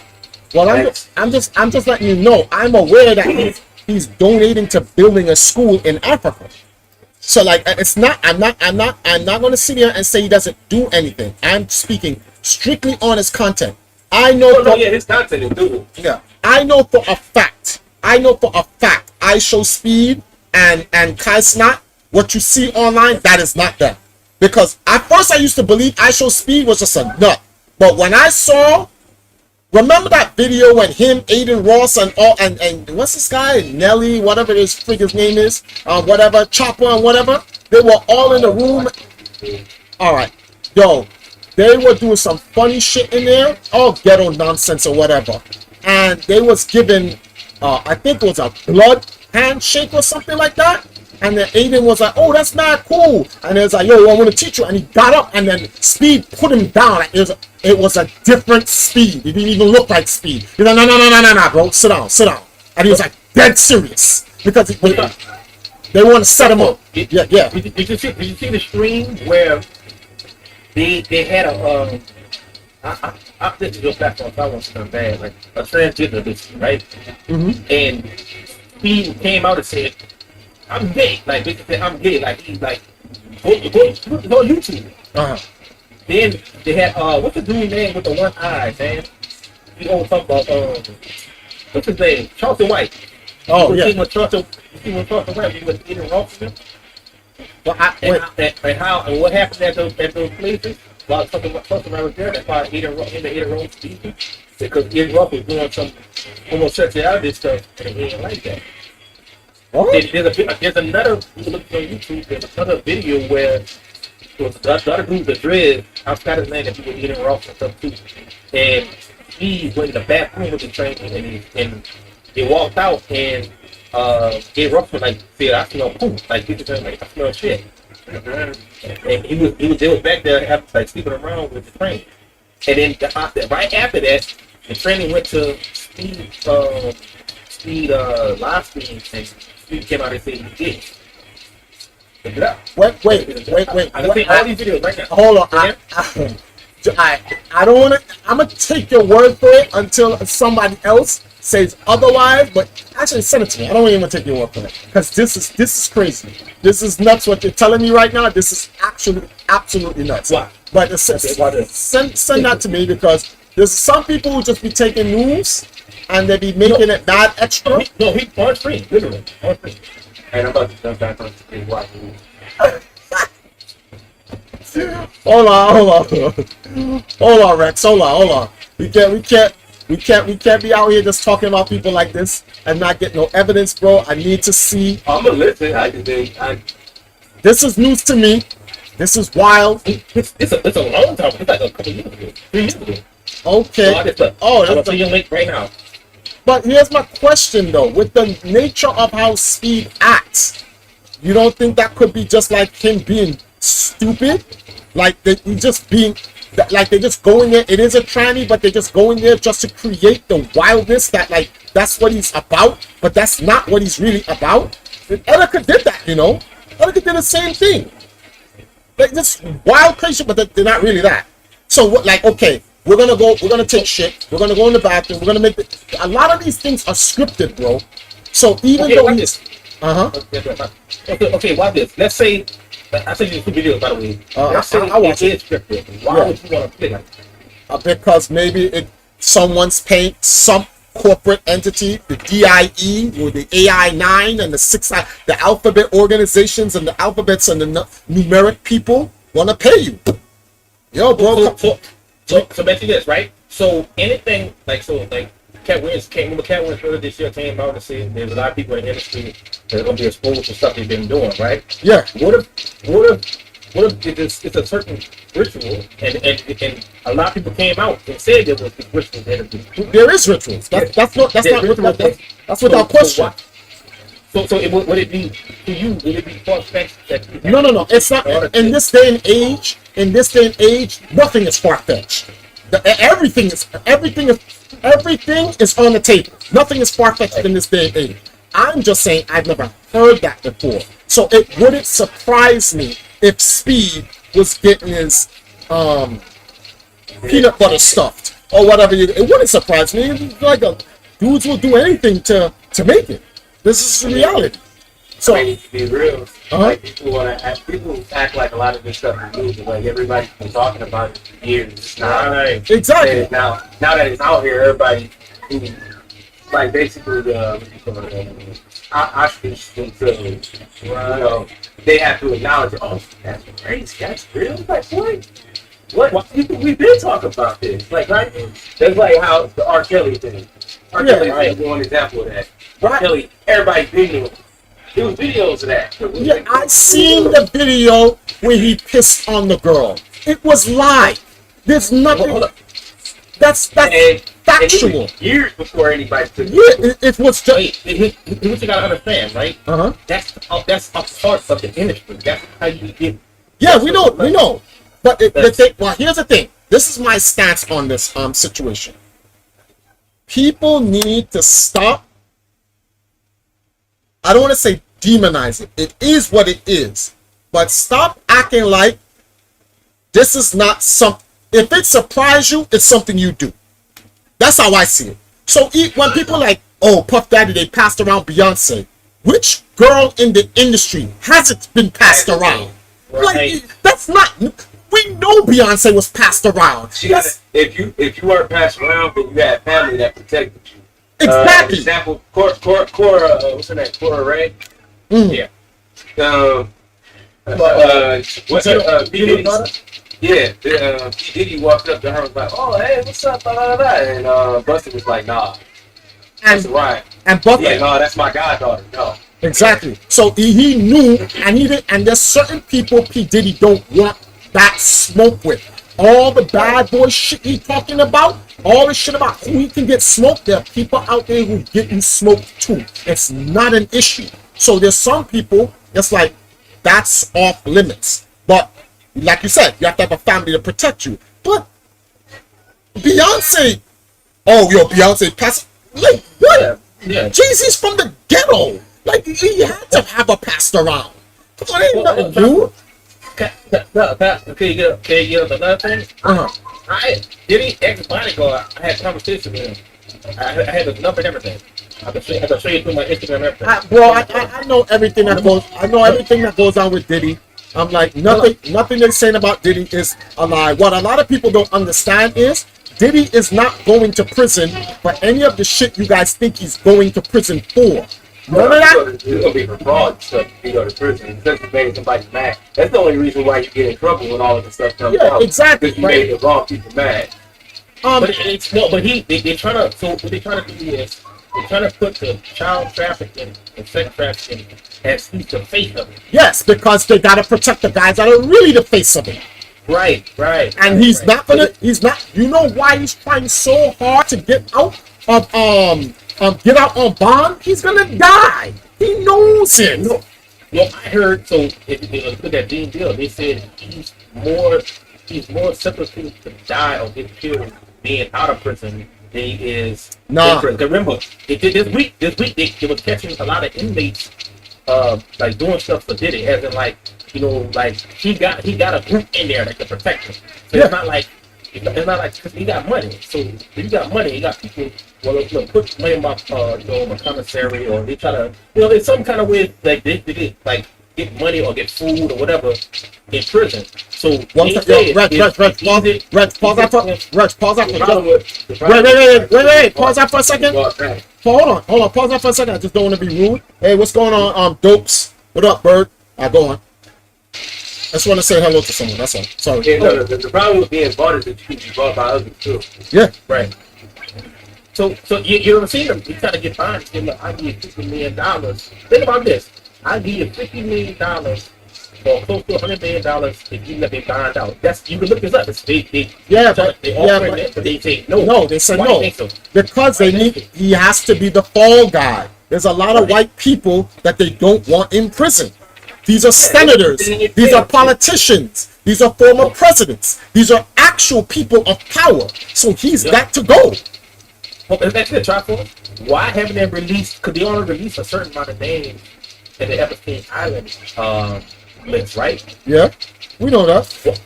Well, I'm just letting you know. I'm aware that he's donating to building a school in Africa. So like, it's not. I'm not going to sit here and say he doesn't do anything. I'm speaking strictly on his content. I know. His content is doable. Yeah, I know for a fact. I show Speed and Kai Snot. What you see online, that is not them. Because at first I used to believe I Show Speed was just a nut. But when I saw, remember that video when him, Aiden Ross, and what's this guy? Nelly, whatever his freaking name is, whatever, Chopper and whatever, they were all in the room. Alright. Yo, they were doing some funny shit in there, all ghetto nonsense or whatever. And they was given, I think it was a blood handshake or something like that. And then Aiden was like, "Oh, that's mad cool." And it was like, "Yo, I want to teach you." And he got up, and then Speed put him down. Like, it was a different Speed. He didn't even look like Speed. He's like, "No, bro, sit down." And he was like dead serious because they want to set him up. Yeah. Did you see the stream where they had a I this goes back on I want something bad, like a transgender this, right? And he came out and said, "I'm gay." Like they said, "I'm gay." Like he's like, go on YouTube. Then they had what's the dude name with the one eye, man? He always talk about what's his name? Charleston White. Oh yeah. He was Charleston White. He was eating raw for him. But And what happened at those places? While something was there, that's why Eden Rock speaking. Because Eden Rock was doing some homosexuality stuff, and he didn't like that. There's another, you look on YouTube, there's another video where it was the other group, the Dread, I forgot his name, that he was Eden Rock and stuff too. And he went in the bathroom with the train, and he walked out, and Eden Rock was like, "See, I smell poop." Like, he was like, "I smell shit." And they was back there after, like, sleeping around with the train. And then right after that, the training went to Speed live stream, and Speed came out and said he did. Look it up. Wait. I can see all these videos right now. Hold on. I don't want to. I'm gonna take your word for it until somebody else says otherwise. But actually, send it to me. I don't even want to take your word for it because this is crazy. This is nuts. What you're telling me right now. This is absolutely nuts. Why? But send that to me because there's some people who just be taking news and they be making it that extra. He on screen, literally on screen. And I'm about to jump back on the screen watching. Hold on, Rex. Hold on. We can't be out here just talking about people like this and not get no evidence, bro. I need to see. I'm gonna listen. This is news to me. This is wild. It's a long time. It's like a couple years ago, 3 years ago. Okay. I'll tell you link right now. But here's my question though: with the nature of how Speed acts, you don't think that could be just like him being stupid? Like they just being, like they just go in there. It is a tranny, but they just go in there just to create the wildness that like that's what he's about. But that's not what he's really about. And Erica did that, you know. Erica did the same thing. Like this wild crazy, but they're not really that. So what? Like okay, we're gonna take shit. We're gonna go in the bathroom. We're gonna make a lot of these things are scripted, bro. So even though he's Okay, watch this. Let's say I sent you 2 videos, by the way. Let's say I watch it is scripted. Why would you want to play like that? because maybe someone's paying some corporate entity, the DIE or the AI9 and the alphabet organizations and the alphabets and the numeric people want to pay you. Yo, bro. So basically this, right? So anything like Cat Williams earlier this year came out and said there's a lot of people in the industry that are gonna be exposed to stuff they've been doing, right? Yeah. What if it's a certain ritual and a lot of people came out and said there was this ritual there is rituals. That's not that's without question. So would it be to you? Would it be far-fetched that No. It's not in this day and age. In this day and age, nothing is far-fetched. Everything is on the table. Nothing is far-fetched in this day and age. I'm just saying I've never heard that before. So it wouldn't surprise me if Speed was getting his peanut butter stuffed or whatever. It wouldn't surprise me. Like dudes will do anything to make it. This is reality. So I mean, to be real, like people act like a lot of this stuff is new, like everybody's been talking about it for years. It's not exactly. Now that it's out here, everybody like basically I speak to you know, they have to acknowledge, oh, that's crazy, that's real. Like what? We've been talking about this. Like right? That's like how the R. Kelly thing. R. Kelly is one example of that. R. Kelly, everybody's been doing it. There was videos of that. Yeah, I seen the video where he pissed on the girl. It was live. There's nothing. That's And factual. it was years before anybody took Yeah, it was just. Wait, what you gotta understand, right? Uh-huh. That's a part of the industry. That's how you get. Yeah, we know. But the thing, well, here's the thing. This is my stance on this situation. People need to stop. I don't want to say demonize it. It is what it is. But stop acting like this is not some. If it surprises you, it's something you do. That's how I see it. So when people like, oh, Puff Daddy, they passed around Beyonce. Which girl in the industry hasn't been passed around? Right. Like, that's not. We know Beyonce was passed around. If you weren't passed around, then you had family that protected you. Exactly. Example, Cora, what's her name? Cora Ray. Mm. Yeah. What's her? P. Diddy. Yeah. P. Diddy walked up to her and was like, "Oh, hey, what's up?" Blah, blah, blah. And Buster was like, "Nah, that's right." And Buster. Yeah, no, that's my goddaughter. No. Exactly. So he knew, and he did. And there's certain people P. Diddy don't want that smoke with. All the bad boy shit he talking about, all the shit about who he can get smoked, there are people out there who getting smoked too. It's not an issue. So there's some people, it's like, that's off limits. But like you said, you have to have a family to protect you. But Beyonce, oh, yo, Beyonce, pass, like, what? Yeah. Jay-Z's from the ghetto. Like, he had to have a passed around. Come on, ain't nothing new. Can you get another thing? Diddy ex-bodyguard, I had conversations with him. I had his number and everything. I can show you through my Instagram and everything. I know everything that goes. I know everything that goes on with Diddy. I'm like, nothing they're saying about Diddy is a lie. What a lot of people don't understand is Diddy is not going to prison for any of the shit you guys think he's going to prison for. None of that. It's gonna be for fraud stuff. You go to prison because you made somebody mad. That's the only reason why you get in trouble when all of this stuff comes out. Yeah, exactly. Because you made the wrong people mad. But it's no. But they trying to. So what they trying to do is they're trying to put the child trafficking and sex trafficking as he's the face of it. Yes, because they gotta protect the guys that are really the face of it. Right. And he's not gonna. He's not. You know why he's trying so hard to get out of get out on bond? He's gonna die. He knows it. No, I heard. So if you look at Dean Deal, they said he's more sympathetic to die or get killed being out of prison than he is. Nah. Remember, this week they was catching a lot of inmates like doing stuff for Diddy, as in like, you know, like he got a group in there that can protect him. So Yeah. it's not like, because he got money. So if you got money, you got people, well, look, put money in my my commissary, or they try to, you know, there's some kind of way like they get like get money or get food or whatever in prison. So Reg, pause that for wait, pause that for a second. Hold on, pause that for a second. I just don't want to be rude. Hey, what's going on, Dopes? What up, Bird? Go on. I just want to say hello to someone, that's all. Sorry. Yeah, no, the problem with being bought is that you can be bought by others too. Yeah. Right. So you ever seen them? You try to get fined. Say, look, I give you $50 million. Think about this. I give you $50 million or close to $100 million if you let me find out. That's, you can look this up. But they say no. No, they said Why no. do you think so? Because he has to be the fall guy. There's a lot of white people that they don't want in prison. These are senators. These are politicians. These are former presidents. These are actual people of power. So he's got to go. Well, that's it. Try for it. Why haven't they released? Because they only released a certain amount of names in the Epstein Island list, right? Yeah, we know that.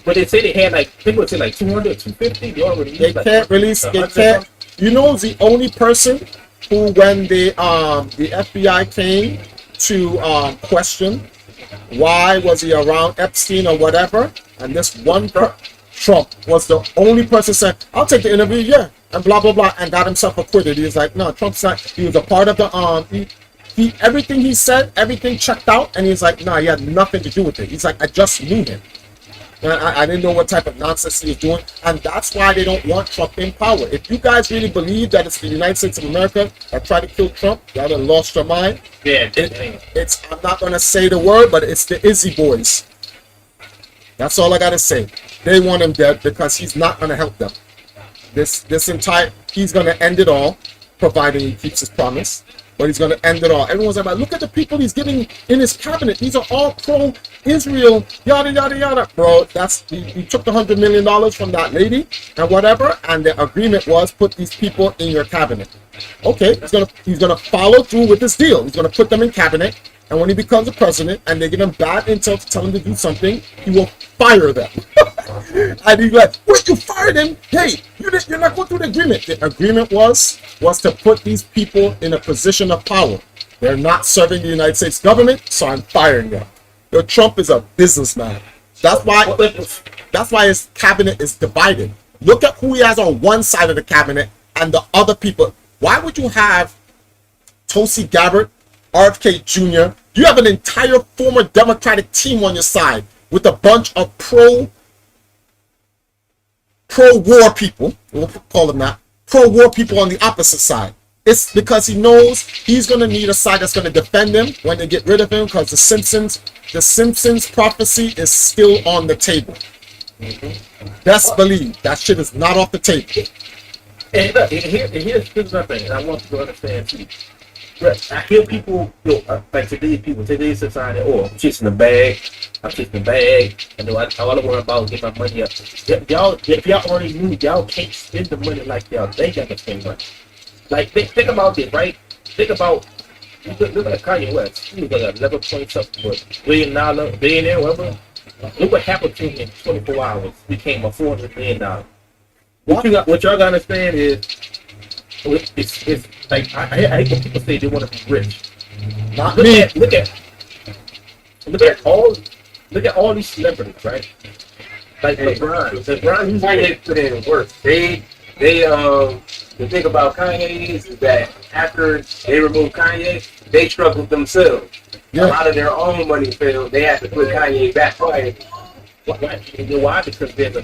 But they say they had like, I think it was like 200, 250. They only released. They can't release. They can't. You know, the only person who, when the FBI came to question why was he around Epstein or whatever, and this one Trump was the only person saying, "I'll take the interview, yeah," and blah blah blah, and got himself acquitted. He was like, "No, Trump's not." He was a part of the he everything he said, everything checked out, and he's like, "No, he had nothing to do with it." He's like, "I just knew him. I didn't know what type of nonsense he was doing," and that's why they don't want Trump in power. If you guys really believe that it's the United States of America that tried to kill Trump, y'all done lost your mind. Yeah, It's I'm not gonna say the word, but it's the Izzy boys. That's all I gotta say. They want him dead because he's not gonna help them. This entire, he's gonna end it all, providing he keeps his promise. But he's gonna end it all. Everyone's like, look at the people he's giving in his cabinet. These are all pro-Israel, yada yada yada. Bro, that's he took the $100 million from that lady and whatever, and the agreement was put these people in your cabinet. Okay, he's gonna follow through with this deal. He's gonna put them in cabinet, and when he becomes a president and they give him bad intel to tell him to do something, he will fire them. And he's like, wait, you fired him? Hey, you're not going through the agreement. The agreement was to put these people in a position of power. They're not serving the United States government, so I'm firing them. Yo, Trump is a businessman. That's why his cabinet is divided. Look at who he has on one side of the cabinet and the other people. Why would you have Tulsi Gabbard, RFK Jr.? You have an entire former Democratic team on your side with a bunch of pro-war people, we'll call them that, pro-war people on the opposite side. It's because he knows he's going to need a side that's going to defend him when they get rid of him, because the Simpsons prophecy is still on the table. Best believe that shit is not off the table. And look, here's another thing, and I want you to understand too. I hear people, like today's society, I'm chasing the bag, and all I worry about is getting my money up. If y'all already knew, y'all can't spend the money like y'all think y'all can spend money. Like, think about this, right? Think about, look at Kanye West. He was like 11 point something, billionaire, whatever. Look what happened to him in 24 hours. He became a $400 million. What y'all gotta understand is, it's like, I hate when people say they want to be rich. Look at all these celebrities, right? Like LeBron, he's really put in work. The thing about Kanye is that after they removed Kanye, they struggled themselves. Yeah. A lot of their own money failed. They had to put Kanye back on. Why? Because there's a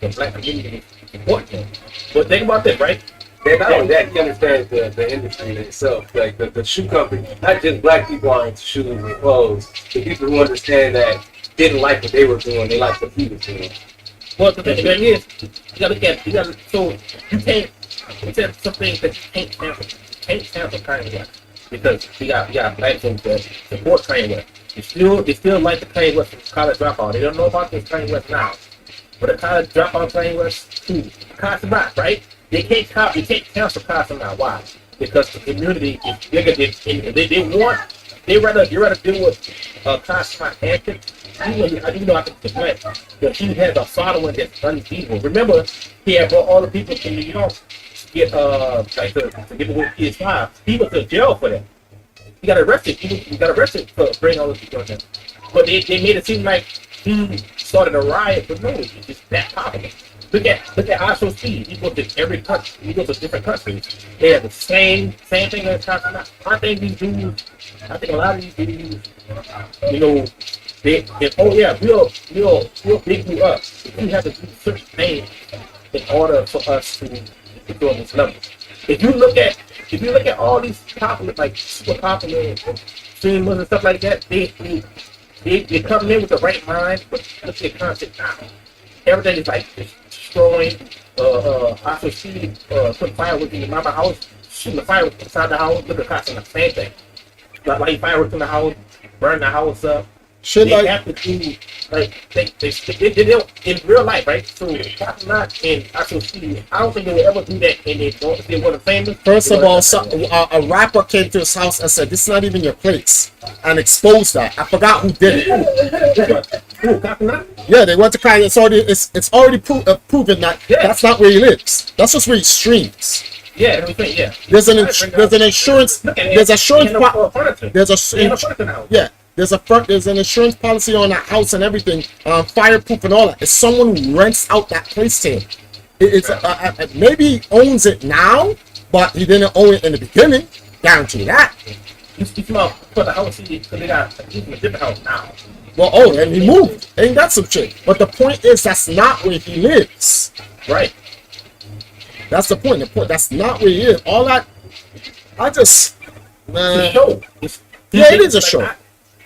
black community supporting him. But think about this, right? And not only that, he understands the industry in itself. Like the shoe company, not just black people are into shoes and clothes. The people who understand that didn't like what they were doing, they liked what he was doing. Well, the thing is, so you can't, there's some things that you can't sample Kanye West. Because you got black folks that support Kanye West. They still like the Kanye West from college dropout. They don't know about this Kanye West now. But the college dropout Kanye West, constant rock, right? They can't cancel constant now. Why? Because the community is bigger than they rather deal with constant antics. I can complain. But he has a following that's unbeatable. Remember, he had brought all the people to New York to get to give away PS5. He went to jail for that. He got arrested. He got arrested for bringing all the people on him. But they made it seem like he started a riot, but no, it's just that popular. Look at ISOC. He goes to every country. He goes to different countries. They have the same thing as China. I think a lot of these dudes, we'll big you up. You have to do certain things in order for us to go on this level. If you look at all these popular, like super popular streamers and stuff like that, they come in with the right mind, but look at content now. Everything is like destroying, putting fireworks in your mama's house, shooting the fireworks inside the house. Look at content, the same thing. Like fireworks in the house, burn the house up. They have to do they in real life, right? So not in ISOC. I don't think they will ever do that, and they want to famous. First of all, a rapper came to his house and said, "This is not even your place," and exposed that. I forgot who did it. Yeah, they went to Kanye. It's already proven that that's not where he lives. That's just where he streams. Yeah, everything. Yeah. There's an insurance. There's an insurance policy on that house and everything, fireproof and all that. It's someone who rents out that place to him. Maybe he owns it now, but he didn't own it in the beginning. Guarantee that. You for the house because they got a different house now. Well, and he moved. Ain't that some shit? But the point is, that's not where he lives. Right. That's the point. That's not where he is. All that. It's a show. It is a show.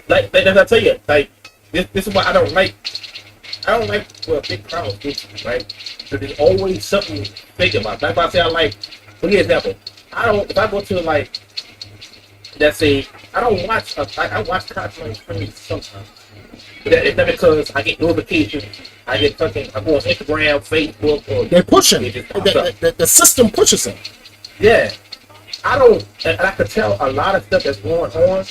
Like I tell you, like this is why I don't like I don't like big crowds do, right? But there's always something to think about. That's why I say I like. For example, I don't. If I go to like, let's say, I don't watch. I watch content on screen sometimes. But it's not because I get notifications. I get fucking. I go on Instagram, Facebook, or They're pushing. it just pops up. The system pushes them. Yeah, I don't. And I could tell a lot of stuff that's going on.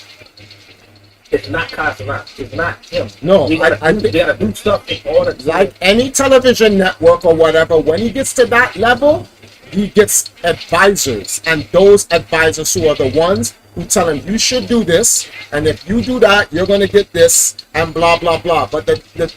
It's not Casanat. It's not him. No, they gotta do stuff in order to Like any television network or whatever, when he gets to that level, he gets advisors, and those advisors who are the ones who tell him you should do this, and if you do that, you're gonna get this, and blah blah blah. But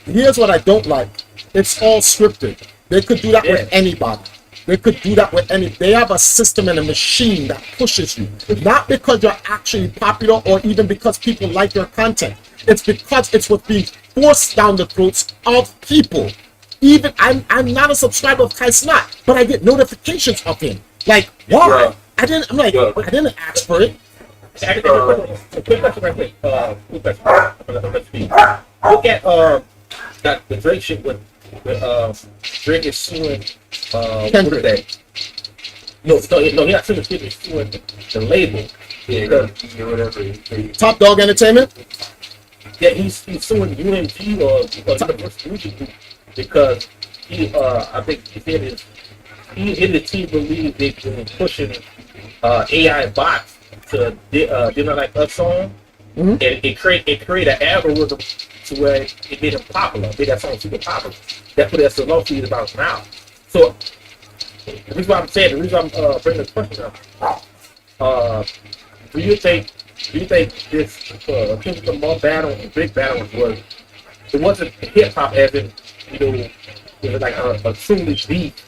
here's what I don't like: it's all scripted. They could do that with anybody. They could do that with any. They have a system and a machine that pushes you, not because you're actually popular or even because people like your content. It's because it's what's being forced down the throats of people. Even I'm not a subscriber of Kai Snot, but I get notifications of him. Like, why? Yeah. I didn't ask for it. Quick question right quick. Quick question. Let's speak. Look at that the Drake shit with Drake is suing Kendrick. what is that? No, he's not suing the he's suing the label. Yeah, whatever. Top Dog Entertainment. Yeah, he's suing UMG or Universal Music Group because I think he said is he and the team believe they've been pushing AI bots to Dinner Like Us song, and it create an algorithm to where it made them popular, made that song super popular. That's what that Solange is about now. So the reason why I'm saying, the reason I'm bringing this question up, do you think this Kendrick Lamar battle and big battle was it wasn't hip hop as in it was like a truly beat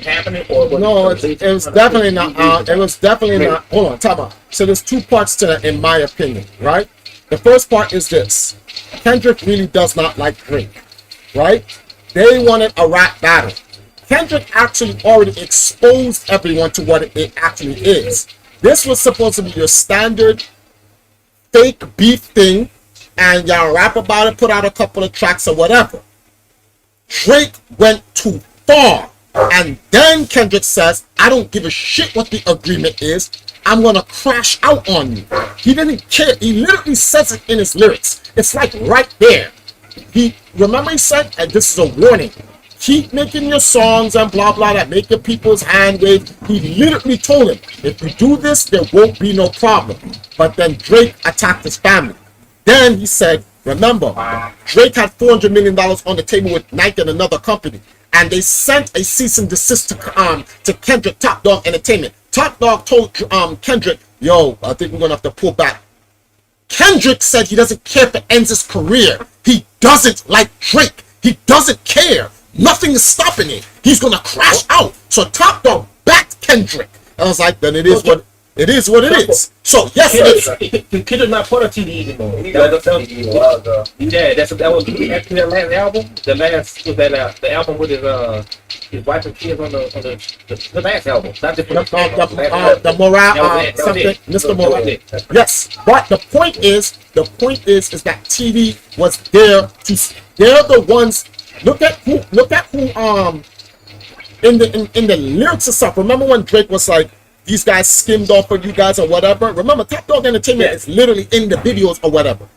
happening, or was it was definitely not. It was definitely not. Hold on, time out. So there's two parts to that, in my opinion, right? The first part is this: Kendrick really does not like Drake, right? They wanted a rap battle. Kendrick actually already exposed everyone to what it actually is. This was supposed to be your standard fake beef thing, and y'all rap about it, put out a couple of tracks or whatever. Drake went too far. And then Kendrick says, I don't give a shit what the agreement is. I'm going to crash out on you. He didn't care. He literally says it in his lyrics. It's like right there. Remember he said, and this is a warning, keep making your songs and blah, blah, that make your people's hand wave. He literally told him, if you do this, there won't be no problem. But then Drake attacked his family. Then he said, remember, Drake had $400 million on the table with Nike and another company. And they sent a cease and desist to Kendrick, Top Dog Entertainment. Top Dog told Kendrick, yo, I think we're going to have to pull back. Kendrick said he doesn't care if it ends his career. He doesn't like Drake. He doesn't care. Nothing is stopping it. He's going to crash out. So Top Dog backed Kendrick. I was like, then it is what it is. So yes, Kendrick's not part of TDE anymore. That was actually that last album. The album with his wife and kids on the last album. Not the morale something, Mr. Morale. Yes, but the point is that TV was there to. They're the ones. Look at who in the lyrics and stuff. Remember when Drake was like, these guys skimmed off of you guys or whatever? Remember, Top Dog Entertainment is literally in the videos or whatever.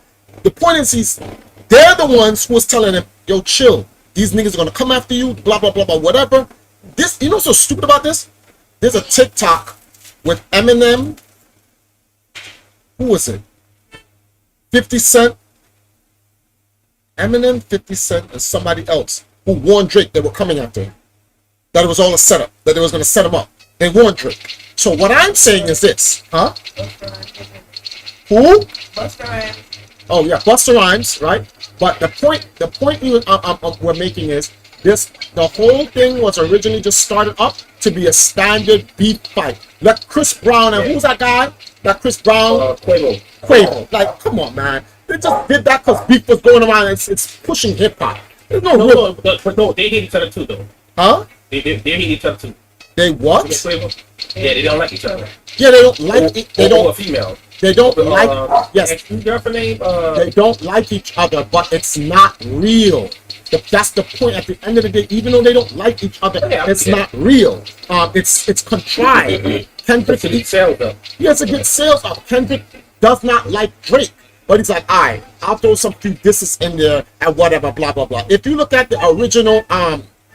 The point is, they're the ones who was telling him, yo, chill. These niggas are going to come after you, blah, blah, blah, blah, whatever. This, you know what's so stupid about this? There's a TikTok with Eminem. Who was it? 50 Cent. Eminem, 50 Cent, and somebody else who warned Drake they were coming after him. That it was all a setup. That they was going to set him up. They warned Drake. So what I'm saying is this, huh? Who? Busta Rhymes. Oh yeah, Busta Rhymes, right? But the point we're making is this: the whole thing was originally just started up to be a standard beef fight. Let Chris Brown and who's that guy? That Chris Brown, Quavo. Like, come on, man. They just did that because beef was going around. It's pushing hip hop. There's no real. No, they hate each other too, though. Huh? They hate each other too. They what? Yeah, they don't like each other. Yeah, they don't like it. They don't. Female. They don't like. Yes. Girlfriend name. They don't like each other, but it's not real. That's the point. At the end of the day, even though they don't like each other, it's not real. It's contrived. Kendrick, it's a good sales up. Kendrick does not like Drake, but he's like, all right, I'll throw some few disses in there and whatever, blah blah blah. If you look at the original,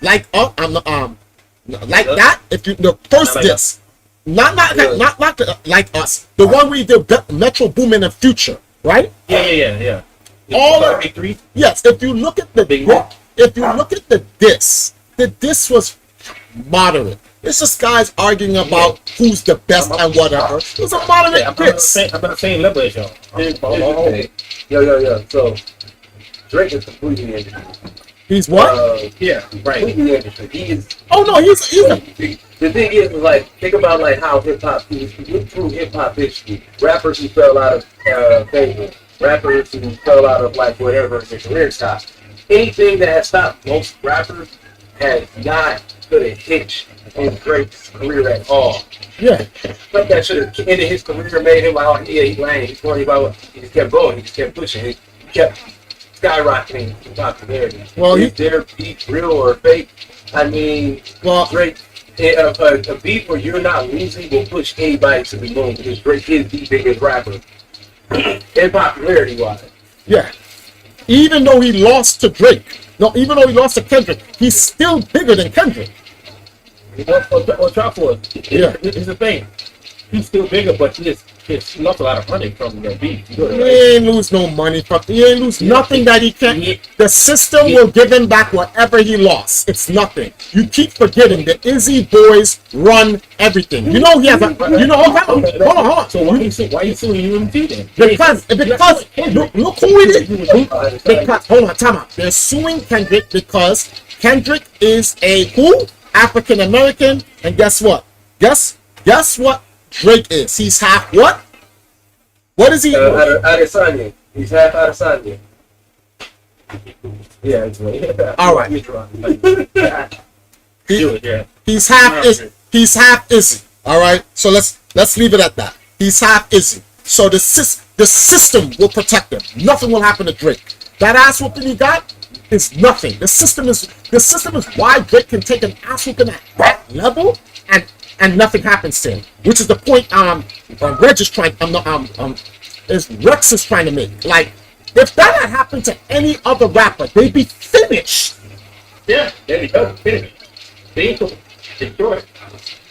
like that, if you the first diss, not like us, the one we did Metro Boomin and Future, right? Yeah. All of yes. If you look at the diss, the diss was moderate. It's just guys arguing about who's the best and whatever. It was a moderate diss. I'm on the same level as y'all. Yo. So Drake is completely industry. He's what? Yeah, right. Completely industry. He is. Oh no, he's The thing is, like, think about like how hip hop. If you look through hip hop history, rappers who fell out of favor, rappers who fell out of like whatever their career stopped. Anything that has stopped most rappers has not put a hitch in Drake's career at all. Yeah. Like that should have ended his career, made him like, oh yeah, he's lame, he's funny about what he just kept going, he just kept pushing, he kept skyrocketing in popularity. Well, is their beat real or fake? I mean, well, Drake, a beat where you're not losing will push anybody to the moon because Drake is the biggest rapper in popularity wise. yeah. Even though he lost to Drake, even though he lost to Kendrick, he's still bigger than Kendrick. Well, try for it. Yeah. Here's the thing. He's still bigger, but he lost a lot of money from the beat. He ain't lose no money. He ain't lose nothing that he can't. The system will give him back whatever he lost. It's nothing. You keep forgetting the Izzy boys run everything. You know he has a. You know, hold on. So why you suing UMT then? Because look who it is. Because hold on, time out. They're suing Kendrick because Kendrick is a who? African American, and guess what? Guess what? Drake is. He's half what? What is he? Adesanya. He's half Adesanya. Yeah, it's right. All right. He's half Izzy. He's half Izzy. All right. So let's leave it at that. He's half Izzy. So the system will protect him. Nothing will happen to Drake. That ass whooping he got is nothing. The system is why Drake can take an ass whooping at that level and nothing happens to him. Which is the point Reg is trying Rex is trying to make. Like, if that had happened to any other rapper, they'd be finished. Yeah, there we go. Finish.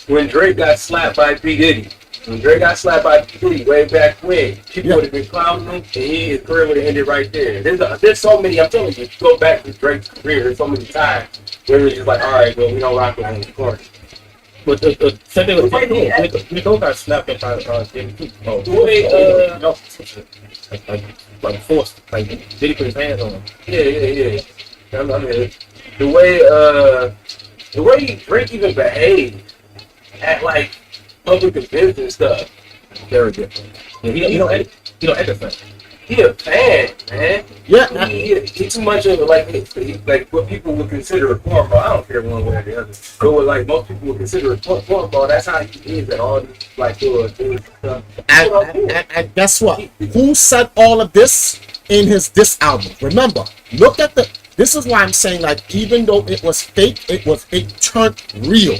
When Drake got slapped by P. Diddy, way back when, people would have been clowning him, and his career would have ended right there. There's so many, I'm telling you, go back to Drake's career, there's so many times where it was just like, all right, well, we don't rock with him in the corner. But the same thing with we don't got slapped by Diddy. Like forced, like Diddy put his hands on him. Yeah. I mean, the way Drake even behaved at like public events and stuff, Very different. Yeah, he don't act the same. he a fan, man. Yeah. He too much of like what people would consider a cornball. I don't care one way or the other. But what like most people would consider a cornball, that's how he is at all these like little stuff. And guess what? Who said all of this in his diss album? Remember, look at this is why I'm saying, like, even though it was fake, it turned real.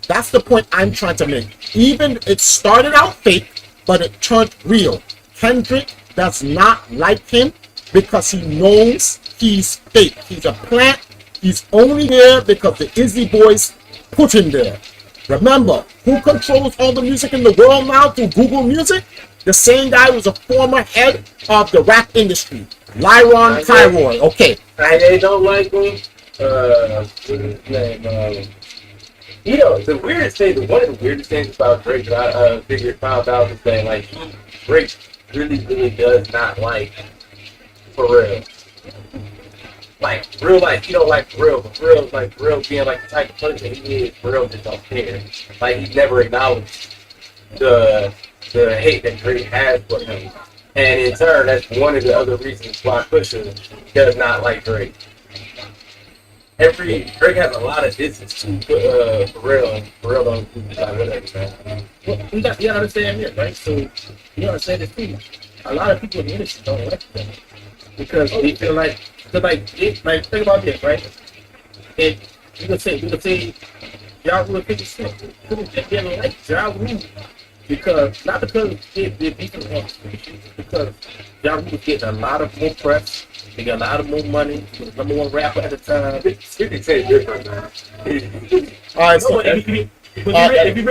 That's the point I'm trying to make. Even it started out fake, but it turned real. Kendrick does not like him because he knows he's fake. He's a plant. He's only there because the Izzy boys put him there. Remember, who controls all the music in the world now through Google Music? The same guy was a former head of the rap industry, Lyron Thyroid. Okay. They don't like him. What's his name? You know, the weirdest thing, one of the weirdest things about Drake that I found out is that, like, Drake really does not like Pharrell. Like, real life, he don't like Pharrell, like, Pharrell being, like, the type of person he is, Pharrell just don't care. Like, he never acknowledged the hate that Drake has for him. And in turn, that's one of the other reasons why Pusha does not like Drake. Drake has a lot of distance to Pharrell, and Pharrell don't do like whatever, man. Well, you gotta understand this, right? So you understand this too. A lot of people in the industry don't like them. because they feel like, like think about this, right? And you could say, Ja Rule 50 Cent. They didn't like Ja Rule because not because they're beefing on, because Ja Rule was getting a lot of more press. They got a lot of more money. He was the number one rapper at the time. 50 Cent different, man. All right, No, so but if you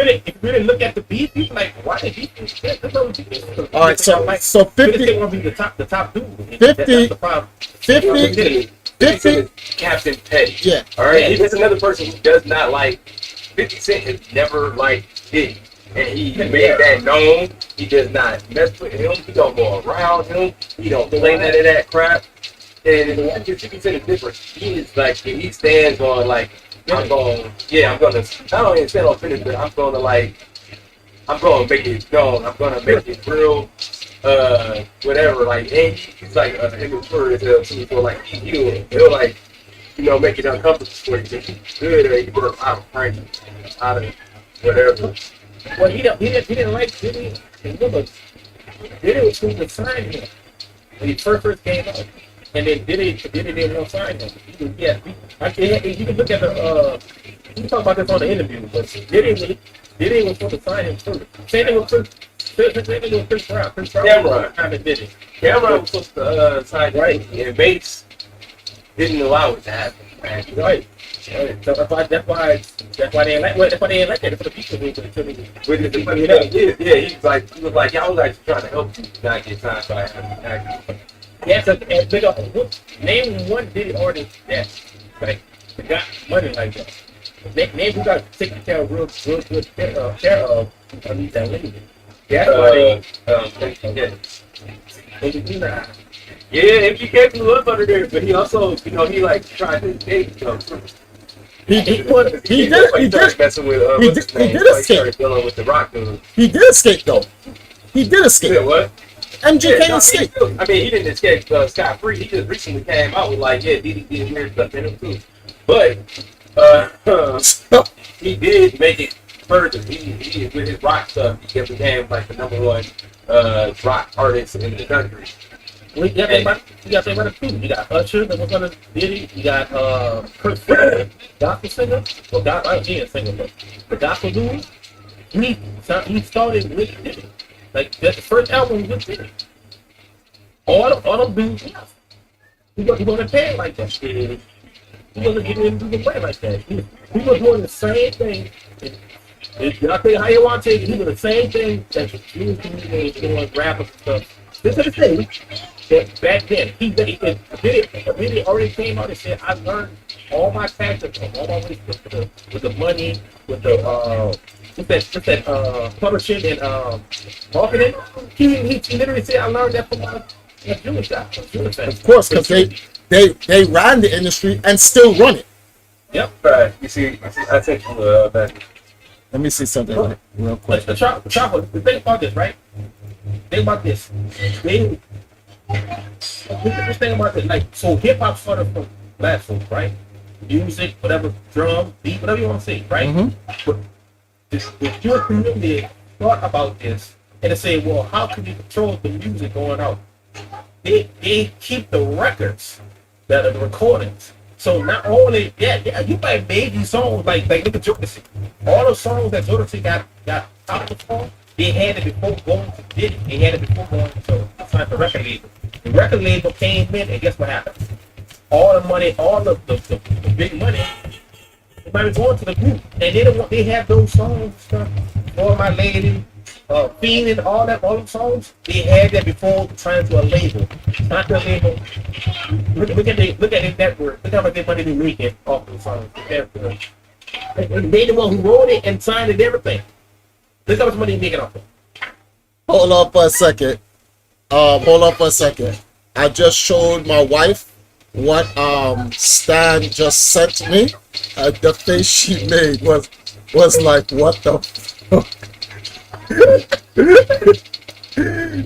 really look at the beef, you like, why they beef? That's not ridiculous. all right, so 50 50, want to be the top dude. 50 That's the problem. 50, 50, Captain Petty. yeah. All right, he's another person who does not like 50 Cent. Has never liked Diddy, and he made that known. He does not mess with him. He don't go around him. He don't play none of that crap. And 50 Cent is different. He is like, he stands on like, I'm gonna not only stand on finish, but I'm gonna make it known. I'm gonna make it real, whatever. Like, and he's like immature as hell too. So like, he'll like, make it uncomfortable for you. He's good, or he does out of prank, out of whatever. Well, he didn't like Diddy. Remember, Diddy was going to sign him when he first came out, and then Diddy didn't want to sign him. You can look at the you can talk about this on the interview, but Diddy was supposed to sign him too. Same thing with Chris Brown. Chris Brown Cameron. kind of did it. Cameron was supposed to sign right, and Bates didn't allow it to happen. Man. Right. So that's why they ain't like. Well, that's why they ain't like that. For the people who But the funny thing is, he was like, y'all was actually trying to help you not get signed by him. yeah. So name one Diddy artist that got money like that. Name who got taken care of real good care of underneath that label. That's why Yeah, MGK blew up under there, but he also, he like tried to escape. He did messing with he did escape. Started dealing with the Rock dude. He did escape though. He did Yeah, escape. what? MGK escaped. I mean, he didn't escape scot free. He just recently came out with like, Diddy did weird stuff in him too. But he did make it further. He with his rock stuff, he became like the number one rock artist in the country. you got to think about it too. You got Usher that was under Diddy. You got Chris Brown, gospel singer. Well, I don't a singer, but the gospel dude. He started with Diddy. Like that's the first album was Diddy. All them dudes left. He wasn't paying like that. He wasn't getting into the play like that. He was doing the same thing. I'll tell you how you want to take it. He was the same thing that he was doing rap and stuff. This is the thing. That back then, he already came out and said, I learned all my tactics from all my ways with the money, with the publishing and marketing. He literally said, I learned that from my Jewish guy. Of course, because they ran the industry and still run it. Yep. Right. You see, I take you back. Let me see something real quick. The thing about this, right? Think about this. Just think about it. Like, so hip hop started from black folks, right? Music, whatever, drum, beat, whatever you want to say, right? Mm-hmm. But the Jewish community thought about this and they say, well, how can we control the music going out? They keep the records that are the recordings. So not only, you might make these songs like look at Jodeci. All the songs that Jodeci got out of the song, they had it before going to Diddy. They had it before going to sign the record label. The record label came in, and guess what happened? All the money, all the big money, it might be going to the group, and they have those songs, For My Lady, Fiend, and all them songs. They had that before trying to a label. Not the label. Look at the network. Look how much money they making off the songs. They the one who wrote it and signed it and everything. Look how much money they making off it. Hold on for a second. I just showed my wife what Stan just sent me. The face she made was like, what the fuck?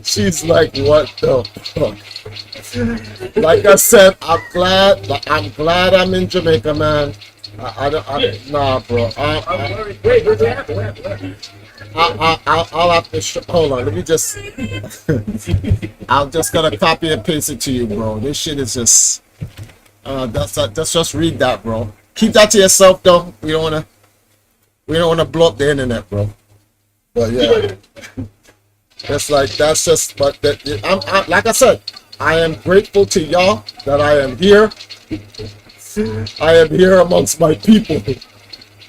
She's like, what the fuck? Like I said, I'm glad I'm in Jamaica, man. Nah, bro. I'm worried. Wait, what happened? What happened? I'll have to hold on. Let me just. I'm just gonna copy and paste it to you, bro. This shit is just. That's just read that, bro. Keep that to yourself, though. We don't wanna blow up the internet, bro. But yeah, that's just. But I'm like I said, I am grateful to y'all that I am here. I am here amongst my people.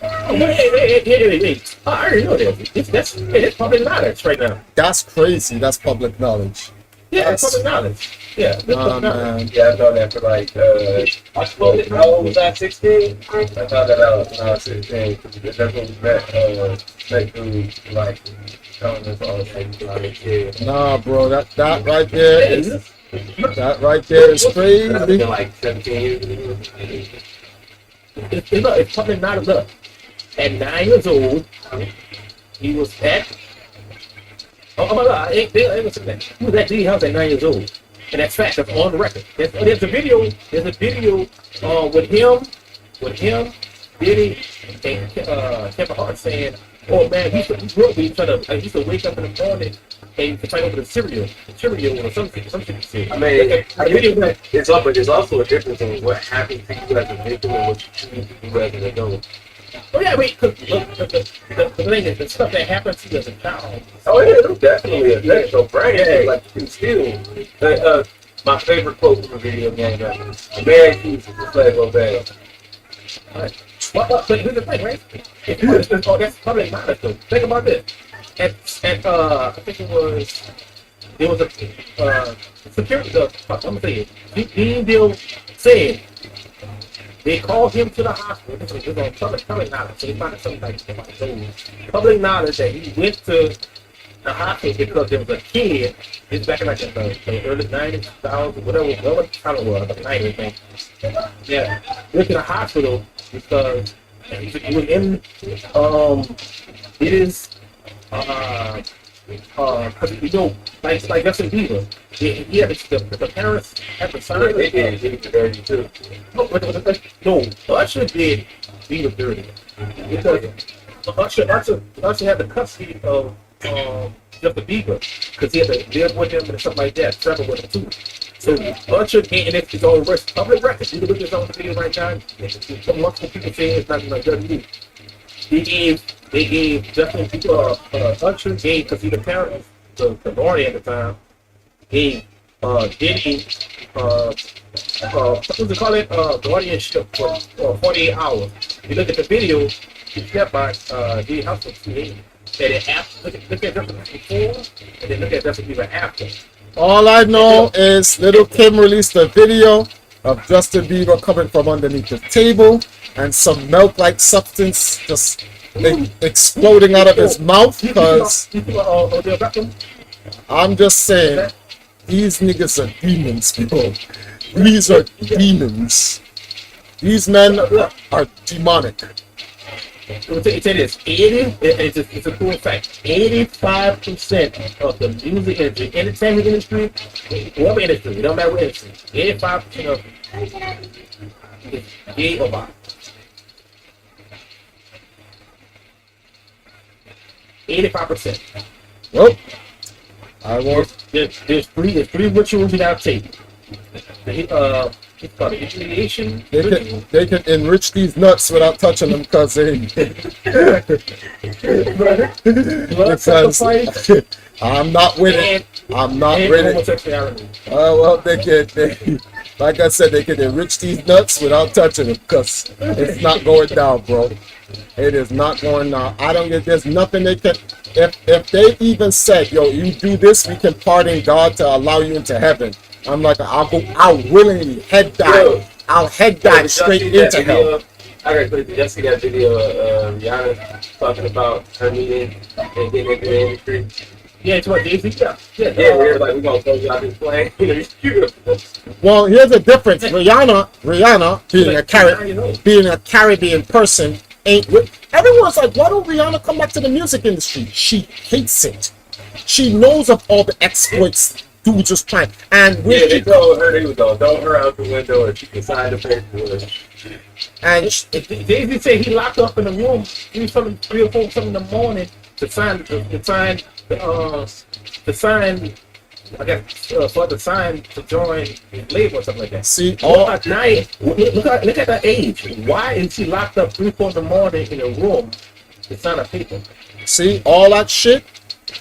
Oh, hey. I already know that. That's public knowledge right now. That's crazy. That's public knowledge. Yeah, it's public knowledge. Yeah, that's public knowledge. Man. Yeah, I've known that for like, how old was I, 16? I found that out when I was 16. That's when we met through, like, telling us all the things about the kid. Nah, bro, that right there is crazy. I've been like 17 years. It's public knowledge. Look, at 9 years old, he was at. Oh my God! He was at D's house at 9 years old, and that's fact. That's on the record. There's a video. There's a video with him, Diddy, and Kevin Hart saying, "Oh man, he used to wake up in the morning and fight over the cereal or something." I mean, there's also a difference in what happens to you as a victim and what you choose to do as an adult. Oh yeah, wait. Look, the thing is, the stuff that happens to you as a child. Oh yeah, there's definitely a affect your brain. Like you can still. My favorite quote from a video game ever: "A man chooses to slave obey." But here's the thing, right? That's probably not though. Think about this. I think there was a security. I'm gonna say it. Dean Bill said they called him to the hospital. This is on public knowledge. So they found something like public knowledge that he went to the hospital because there was a kid. It's back in like the early 90s, 2000s, whatever time it was, like 90s, I think. Yeah, went to the hospital because he was in like Justin Bieber. He had the parents at the time. They did dirty too. No, Usher did Bieber dirty because Usher had the custody of Justin Bieber because he had to live with him and something like that, travel with him too. So Usher and it's all public records. You can look at some video right now. Multiple people saying it's not like WWE. They gave Justin Bieber Usher gave because he the parents, the Lordy at the time, gave Diddy what was it called guardianship for 48 hours. You look at the video, it's kept by Diddy House for 2 days. And then after, look at Justin before, and then look at Justin Bieber after. All I know is Little Kim released a video of Justin Bieber coming from underneath the table and some milk-like substance just exploding out of his mouth. Because I'm just saying, these niggas are demons, people. These are demons. These men are demonic. It's a cool fact. 85% of the music industry, entertainment industry, whatever industry, it don't matter what industry, 85% of it is gay or bi. 85%. Well, I want. There's three rituals you gotta take. It's called initiation. They can enrich these nuts without touching them because I'm not with it. I'm not with it. Homosexuality. Well, they can. Like I said, they can enrich these nuts without touching them because it's not going down, bro. It is not going down. I don't get. There's nothing they can. If they even said, "Yo, you do this, we can pardon God to allow you into heaven." I'm like, I'll willingly head dive. I'll head dive straight into hell. I got to just see that video of Rihanna talking about her meeting and getting into the industry. Yeah, it's what Daisy. Yeah. We're like, we're gonna throw you out this plane. Well, here's the difference. Rihanna being a Caribbean person, ain't with. Everyone's like, why don't Rihanna come back to the music industry? She hates it. She knows of all the exploits. Dude just trying. And they told her they was gonna throw her out the window and she can sign the paperwork. And Daisy said he locked up in the room 3 or 4 in the morning to sign for the sign to join labor or something like that. see, Look all at night. Look at her age. Why is she locked up 3 or 4 in the morning in a room to sign a paper? See all that shit.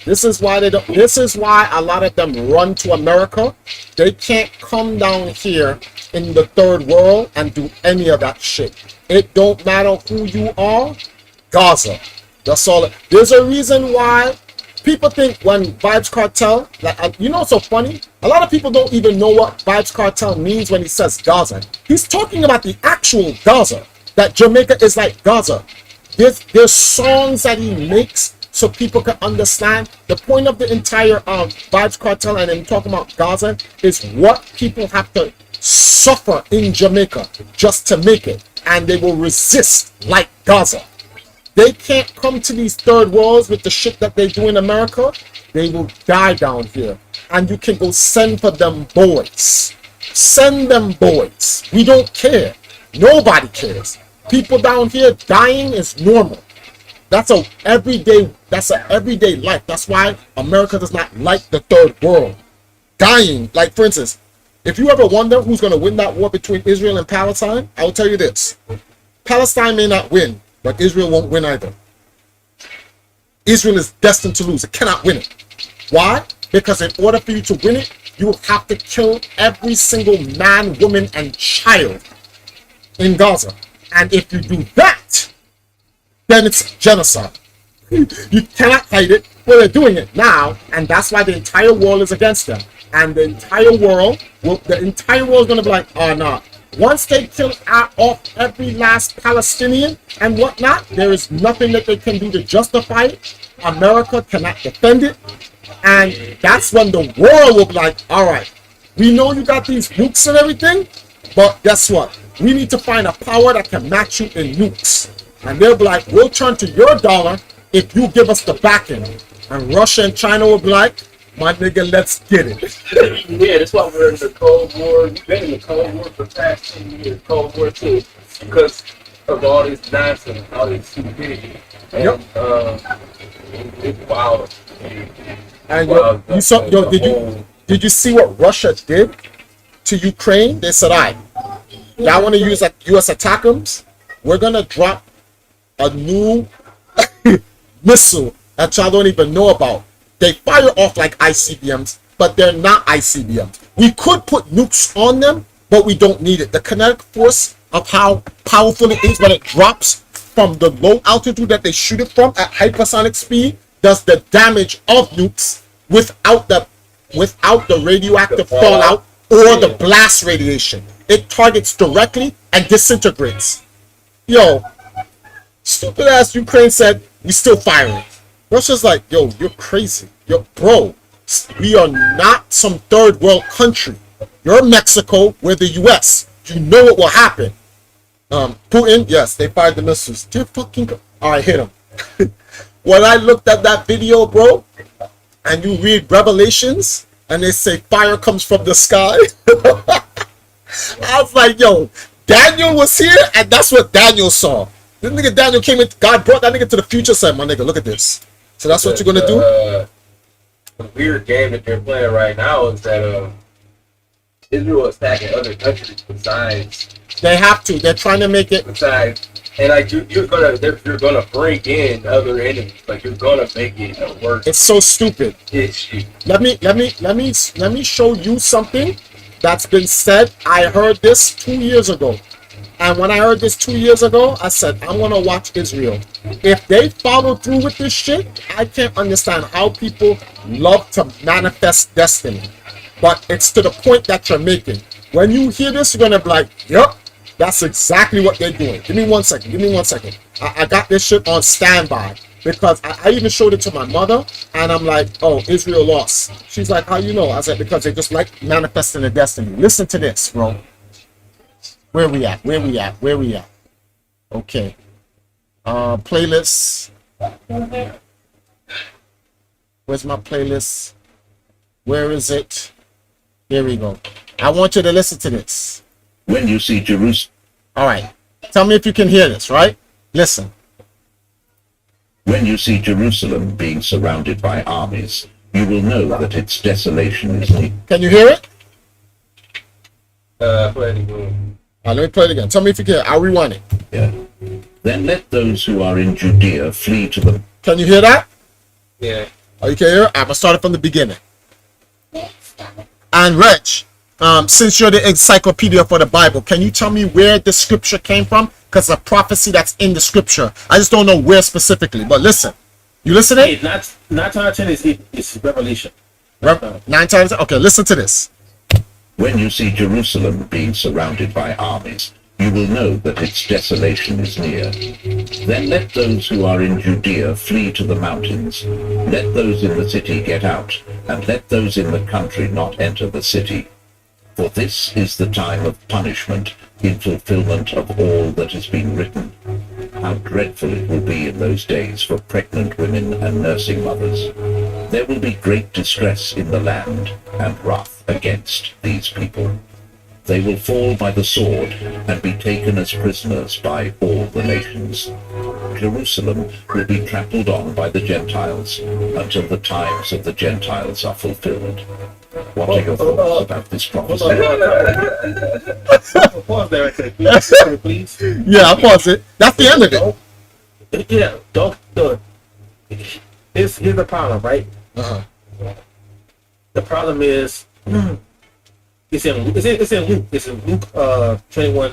This is why they don't. This is why a lot of them run to America. They can't come down here in the third world and do any of that shit. It don't matter who you are. Gaza. That's all. There's a reason why people think when Vibes Cartel, like you know, what's so funny. A lot of people don't even know what Vibes Cartel means when he says Gaza. He's talking about the actual Gaza. That Jamaica is like Gaza. There's songs that he makes so people can understand. The point of the entire Vibes Cartel and him talking about Gaza is what people have to suffer in Jamaica just to make it. And they will resist like Gaza. They can't come to these third worlds with the shit that they do in America. They will die down here. And you can go send for them boys. Send them boys. We don't care. Nobody cares. People down here dying is normal. That's a everyday life. That's why America does not like the third world. Dying, like for instance, if you ever wonder who's going to win that war between Israel and Palestine, I will tell you this. Palestine may not win, but Israel won't win either. Israel is destined to lose. It cannot win it. Why? Because in order for you to win it, you will have to kill every single man, woman, and child in Gaza. And if you do that, then it's genocide. You cannot hide it. Well, they're doing it now, and that's why the entire world is against them. And the entire world is going to be like, oh, no. Once they kill off every last Palestinian and whatnot, there is nothing that they can do to justify it. America cannot defend it. And that's when the world will be like, all right, we know you got these nukes and everything, but guess what? We need to find a power that can match you in nukes. And they'll be like, we'll turn to your dollar if you give us the backing. And Russia and China will be like, my nigga, let's get it. Yeah, that's why we're in the Cold War. We've been in the Cold War for the past 10 years, Cold War II, because of all this nonsense, all this stupidity. And, Yep. It's wild. And Wow, you saw, did you see what Russia did to Ukraine? They said, all right, y'all want to use like U.S. ATACMS? We're going to drop a new missile that y'all don't even know about. They fire off like ICBMs, but they're not ICBMs. We could put nukes on them, but we don't need it. The kinetic force of how powerful it is when it drops from the low altitude that they shoot it from at hypersonic speed does the damage of nukes without the radioactive fallout or the blast radiation. It targets directly and disintegrates. Yo, stupid ass Ukraine said, we still firing. Russia's like, yo, you're crazy. Yo, bro, we are not some third world country. You're Mexico, we're the US. You know what will happen. Putin, yes, they fired the missiles. They're fucking... Alright, hit them. When I looked at that video, bro, and you read Revelations, and they say fire comes from the sky, I was like, yo, Daniel was here, and that's what Daniel saw. This nigga Daniel came in, God brought that nigga to the future, said, my nigga, look at this. So that's what you're gonna do? The weird game that they're playing right now is that Israel is attacking other countries besides. They have to. They're trying to make it. Besides, and like you're gonna bring in other enemies. Like you're gonna make it worse. It's so stupid. Let me show you something that's been said. I heard this 2 years ago. And when I heard this 2 years ago, I said, I'm going to watch Israel. If they follow through with this shit, I can't understand how people love to manifest destiny. But it's to the point that you're making. When you hear this, you're going to be like, yup, that's exactly what they're doing. Give me 1 second. Give me 1 second. I got this shit on standby. Because I even showed it to my mother. And I'm like, oh, Israel lost. She's like, how you know? I said, because they just like manifesting the destiny. Listen to this, bro. Where we at? Okay. Playlist. Where's my playlist? Where is it? Here we go. I want you to listen to this. When you see Jerusalem. All right. Tell me if you can hear this, right? Listen. When you see Jerusalem being surrounded by armies, you will know that its desolation is near. Can you hear it? Play it again. Let me play it again. Tell me if you can. I'll rewind it. Then let those who are in Judea flee to the... Can you hear that? Yeah. Oh, you can hear it? I'm going to start it from the beginning. And Reg, since you're the encyclopedia for the Bible, can you tell me where the scripture came from? Because a prophecy that's in the scripture. I just don't know where specifically. But listen. You listening? Hey, not 10 is Revelation. 9 times. Okay, listen to this. When you see Jerusalem being surrounded by armies, you will know that its desolation is near. Then let those who are in Judea flee to the mountains. Let those in the city get out, and let those in the country not enter the city. For this is the time of punishment in fulfillment of all that has been written. How dreadful it will be in those days for pregnant women and nursing mothers. There will be great distress in the land and wrath against these people. They will fall by the sword and be taken as prisoners by all the nations. Jerusalem will be trampled on by the Gentiles until the times of the Gentiles are fulfilled. What are your thoughts about this prophecy? Pause there, please. Yeah, I'll pause it. That's the end of it. Yeah, don't. Here's the problem, right? Uh-huh. The problem is it's in Luke. It's in Luke 21.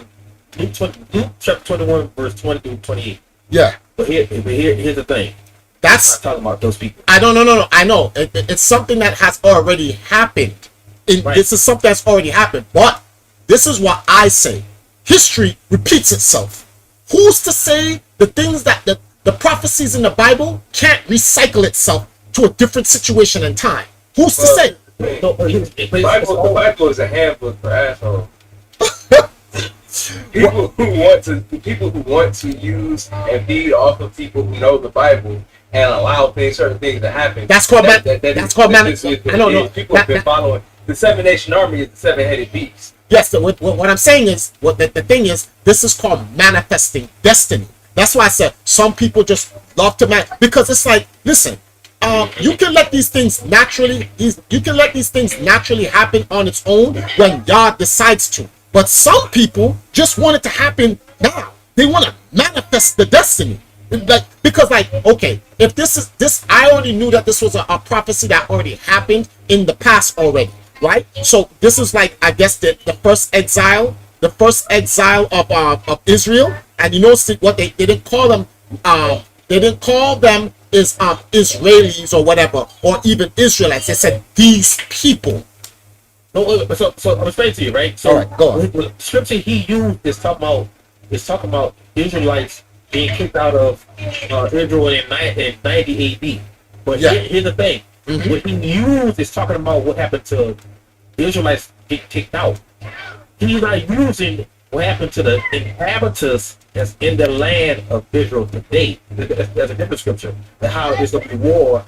Luke chapter 21, verse 20 through 28. Yeah. But here's the thing. That's I'm not talking about those people. I don't know. I know it's something that has already happened. Right. This is something that's already happened. But this is what I say: history repeats itself. Who's to say the things that the prophecies in the Bible can't recycle itself to a different situation and time? Who's to say? The Bible is a handbook for assholes. People who want to use and feed off of people who know the Bible and allow certain things to happen. That's called I don't know. People have been following. The 7 Nation Army is the 7-headed beast. Yes. What I'm saying is, the thing is, this is called manifesting destiny. That's why I said some people just love to because it's like, listen, you can let these things naturally. You can let these things naturally happen on its own when God decides to. But some people just want it to happen now. They want to manifest the destiny. Because okay, if this, I already knew that this was a prophecy that already happened in the past already, right? So this is like, I guess, the first exile of Israel. And you know what they didn't call them? They didn't call them Israelis or whatever, or even Israelites. They said these people. No, so I'm explaining to you, right? So all right, go on. The scripture he used is talking about Israelites being kicked out of Israel in 90 AD. But here's the thing: what he used is talking about what happened to Israelites get kicked out. He's not using what happened to the inhabitants that's in the land of Israel today. There's a different scripture and how there's going to be war.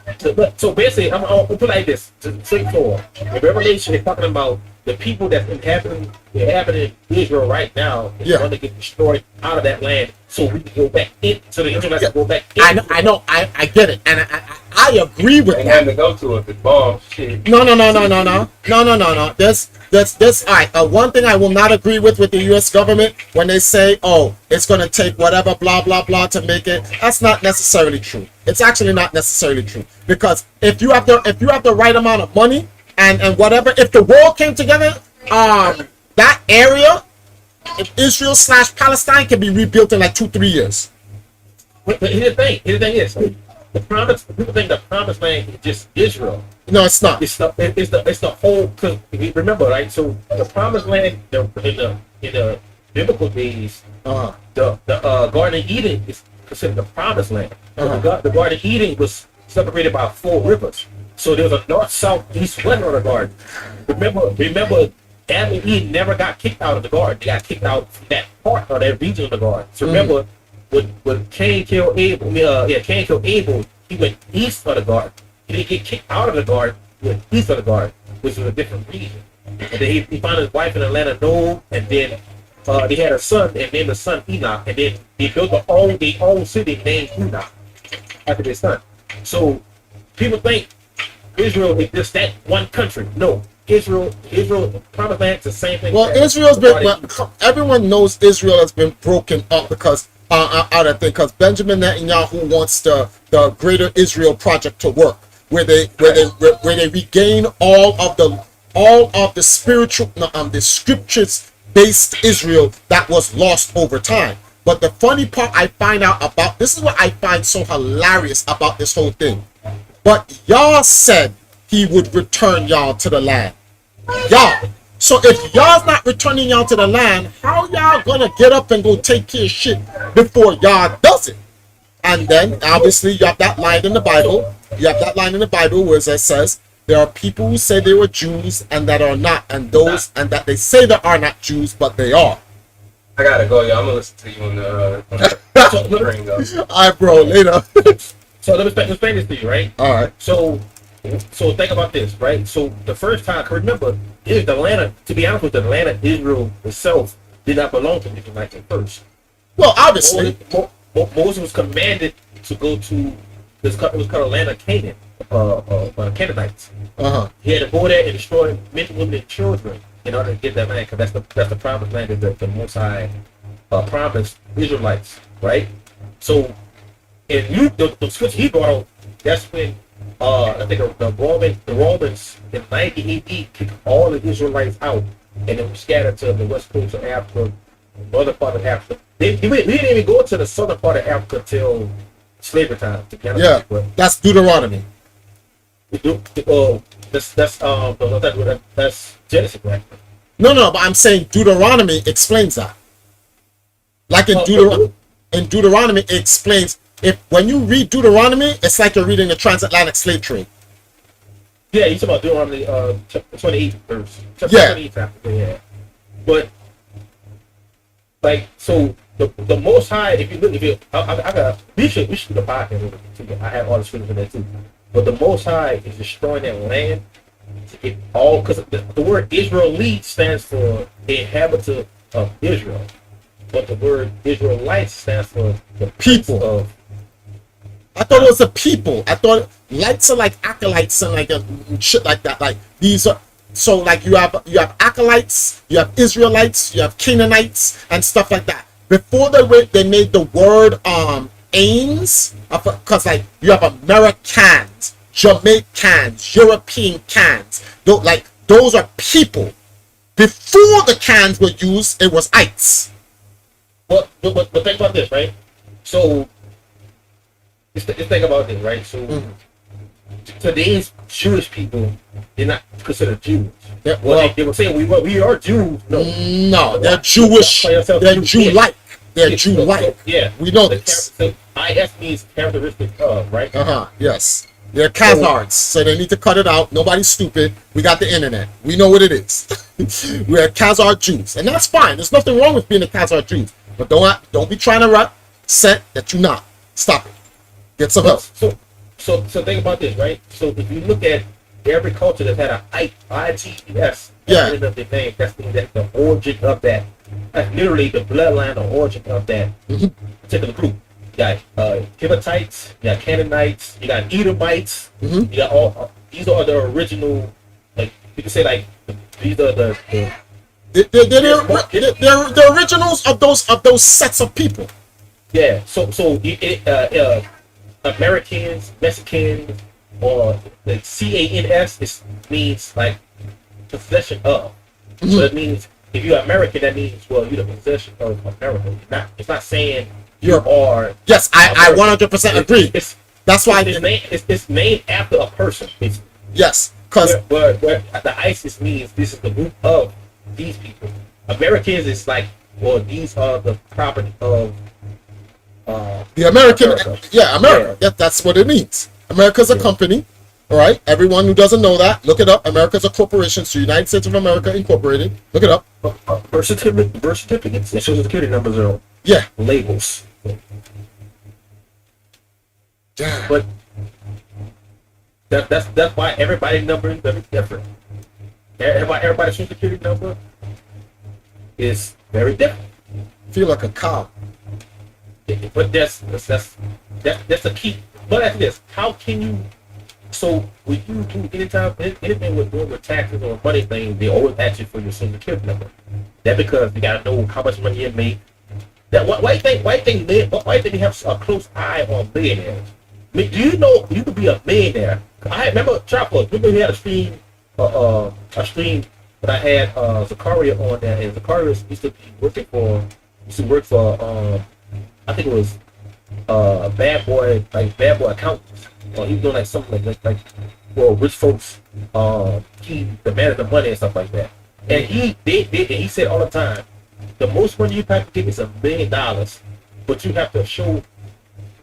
So basically, I'm going to put it like this: straightforward. In Revelation, they're talking about the people that's inhabiting Israel right now is going to get destroyed out of that land, so we can go back in. So the Israelites can go back in. I know. I get it, and I agree with They that. had to go to it. The bomb shit. No. There's all right. One thing I will not agree with the U.S. government when they say, "Oh, it's going to take whatever blah blah blah to make it." That's not necessarily true. It's actually not necessarily true, because if you have the right amount of money and whatever, if the world came together, that area, if Israel/Palestine, can be rebuilt in like 2-3 years. But here's the thing. Here's the thing is, people think the promised land is just Israel. No, it's not. It's the whole. Cause remember, right? So the promised land in the biblical days, the Garden of Eden is considered the promised land. The Garden of Eden was separated by 4 rivers. So there was a north, south, east, west on the garden. Remember, Adam and Eve never got kicked out of the garden. They got kicked out from that part or that region of the garden. So remember, when Cain killed Abel, he went east of the garden. He didn't get kicked out of the garden. He went east of the garden, which was a different region. And then he found his wife in the land of Nod, and then they had a son and named the son Enoch, and then they built their own city named Enoch after their son. So people think Israel is just that one country. No, Israel, Promised Land, the same thing. Well, Israel's been. Well, everyone knows Israel has been broken up because out of thing because Benjamin Netanyahu wants the Greater Israel Project to work, where they regain all of the spiritual the scriptures based Israel that was lost over time. But the funny part I find out about this is what I find so hilarious about this whole thing. But Yah said he would return y'all to the land. Yah. So if y'all's not returning y'all to the land, how y'all gonna get up and go take care of shit before y'all does it? And then obviously you have that line in the Bible. You have that line in the Bible where it says there are people who say they were Jews and that are not, and those and that they say they are not Jews, but they are. I gotta go, y'all. I'm gonna listen to you on the ring, though. All right, bro. Later. So let me explain this to you, right? All right. So think about this, right? So the first time, remember, is the land of, to be honest with you, the land of Israel itself did not belong to the Israelites at first. Well, obviously. Moses was commanded to go to this. It was called the land of Canaan, Canaanites. He had to go there and destroy men, women, and children in order to get that land, because that's the promised land that the Most High promised Israelites, right? So, and the scripture he brought out, that's when I think the Romans in 90 AD kicked all the Israelites out, and it was scattered to the west coast of Africa, northern part of Africa. We didn't even go to the southern part of Africa till slavery time. Yeah, that's Deuteronomy. That's Genesis, right? No, but I'm saying Deuteronomy explains that. Like in Deuteronomy, it explains. If when you read Deuteronomy, it's like you're reading the transatlantic slave trade. Yeah, you talking about Deuteronomy 28 verse. Yeah. 28 chapter, yeah. But like, so the Most High, if I got, we should do the podcast too. I have all the scriptures in there too. But the Most High is destroying that land to get all, because the word Israelite stands for the inhabitant of Israel, but the word Israelites stands for the people of. I thought it was a people. I thought lights are like acolytes and like shit like that. Like these are so like you have acolytes, you have Israelites, you have Canaanites and stuff like that. Before they made the word aims, because like you have Americans, Jamaicans, European cans. Those are people. Before the cans were used, it was ites. But think about this, right? So let's think about this, right? So today's Jewish people, they're not considered Jews. Yeah, they were saying we are Jews. No, they're Jewish. They're Jew-like. They're Jew-like. Yeah, we know this. So IS means characteristic of, right? Yes. They're Khazars, so they need to cut it out. Nobody's stupid. We got the internet. We know what it is. We're Khazar Jews, and that's fine. There's nothing wrong with being a Khazar Jew, but don't be trying to represent that you're not. Stop it. Get some help. So think about this, right? So if you look at every culture that's had a ITS, yeah, of the name, that's the origin of that. That's literally the bloodline or origin of that particular group. You got Hittites, you got Canaanites, you got Edomites, you got all. These are the original. Like you can say, like these are the they're originals of those sets of people. Yeah. So Americans, Mexicans, or the CANS means like possession of. So it means if you're American, that means you're the possession of America. It's not saying you are. Yes, I 100% agree. That's why it's named after a person. Yes, because where the ISIS means this is the group of these people. Americans is like, well, these are the property of. The American, America. Yeah, America. Yeah. That's what it means. America's a company, all right? Everyone who doesn't know that, look it up. America's a corporation, so United States of America Incorporated. Look it up. Birth certificates and social security numbers are labels. Damn. But that's why everybody's number is very different. Everybody's social security number is very different. Feel like a cow. But that's the key. But that's this. How can you? So when you do anything with taxes or money things, they always ask you for your social security number. That because you gotta know how much money you made. That why you think you have a close eye on millionaires? I mean, do you know you could be a millionaire? I remember Trapper. Remember we had a stream that I had Zakaria on there, and Zakaria used to work for I think it was bad boy accountants. Or he was doing like something like well, rich folks he demanded the money and stuff like that. And he said all the time, the most money you have to get is $1 million, but you have to show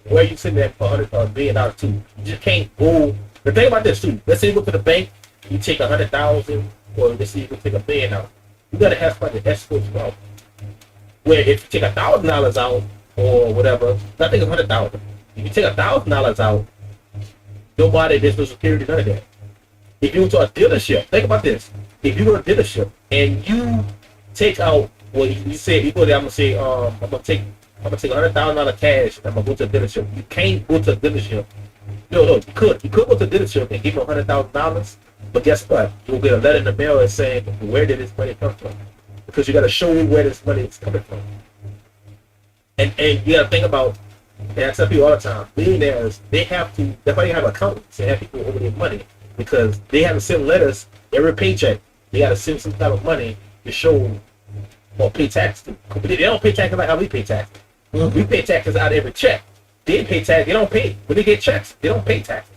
where you sitting at for $100 million too. You just can't go. The thing about this too, let's say you go to the bank, you take 100,000, or let's say you can take $1 million out. You gotta have somebody to escort you out. Where if you take $1,000 out or whatever, I think it's 100,000. If you take $1,000 out, nobody, there's no security, none of that. If you go to a dealership, think about this. If you go to a dealership and you take out, well, you say you go there, I'm gonna take $100,000 cash. I'm gonna go to a dealership. You can't go to a dealership. No, you could go to a dealership and give them $100,000, but guess what? You'll get a letter in the mail saying, where did this money come from? Because you got to show where this money is coming from. And you got to think about, and I tell people all the time, millionaires, that's why they have accountants and have people over their money, because they have to send letters every paycheck. They got to send some type of money to show or pay taxes. They don't pay taxes like how we pay taxes. Mm-hmm. We pay taxes out of every check. They pay taxes. They don't pay. When they get checks, they don't pay taxes.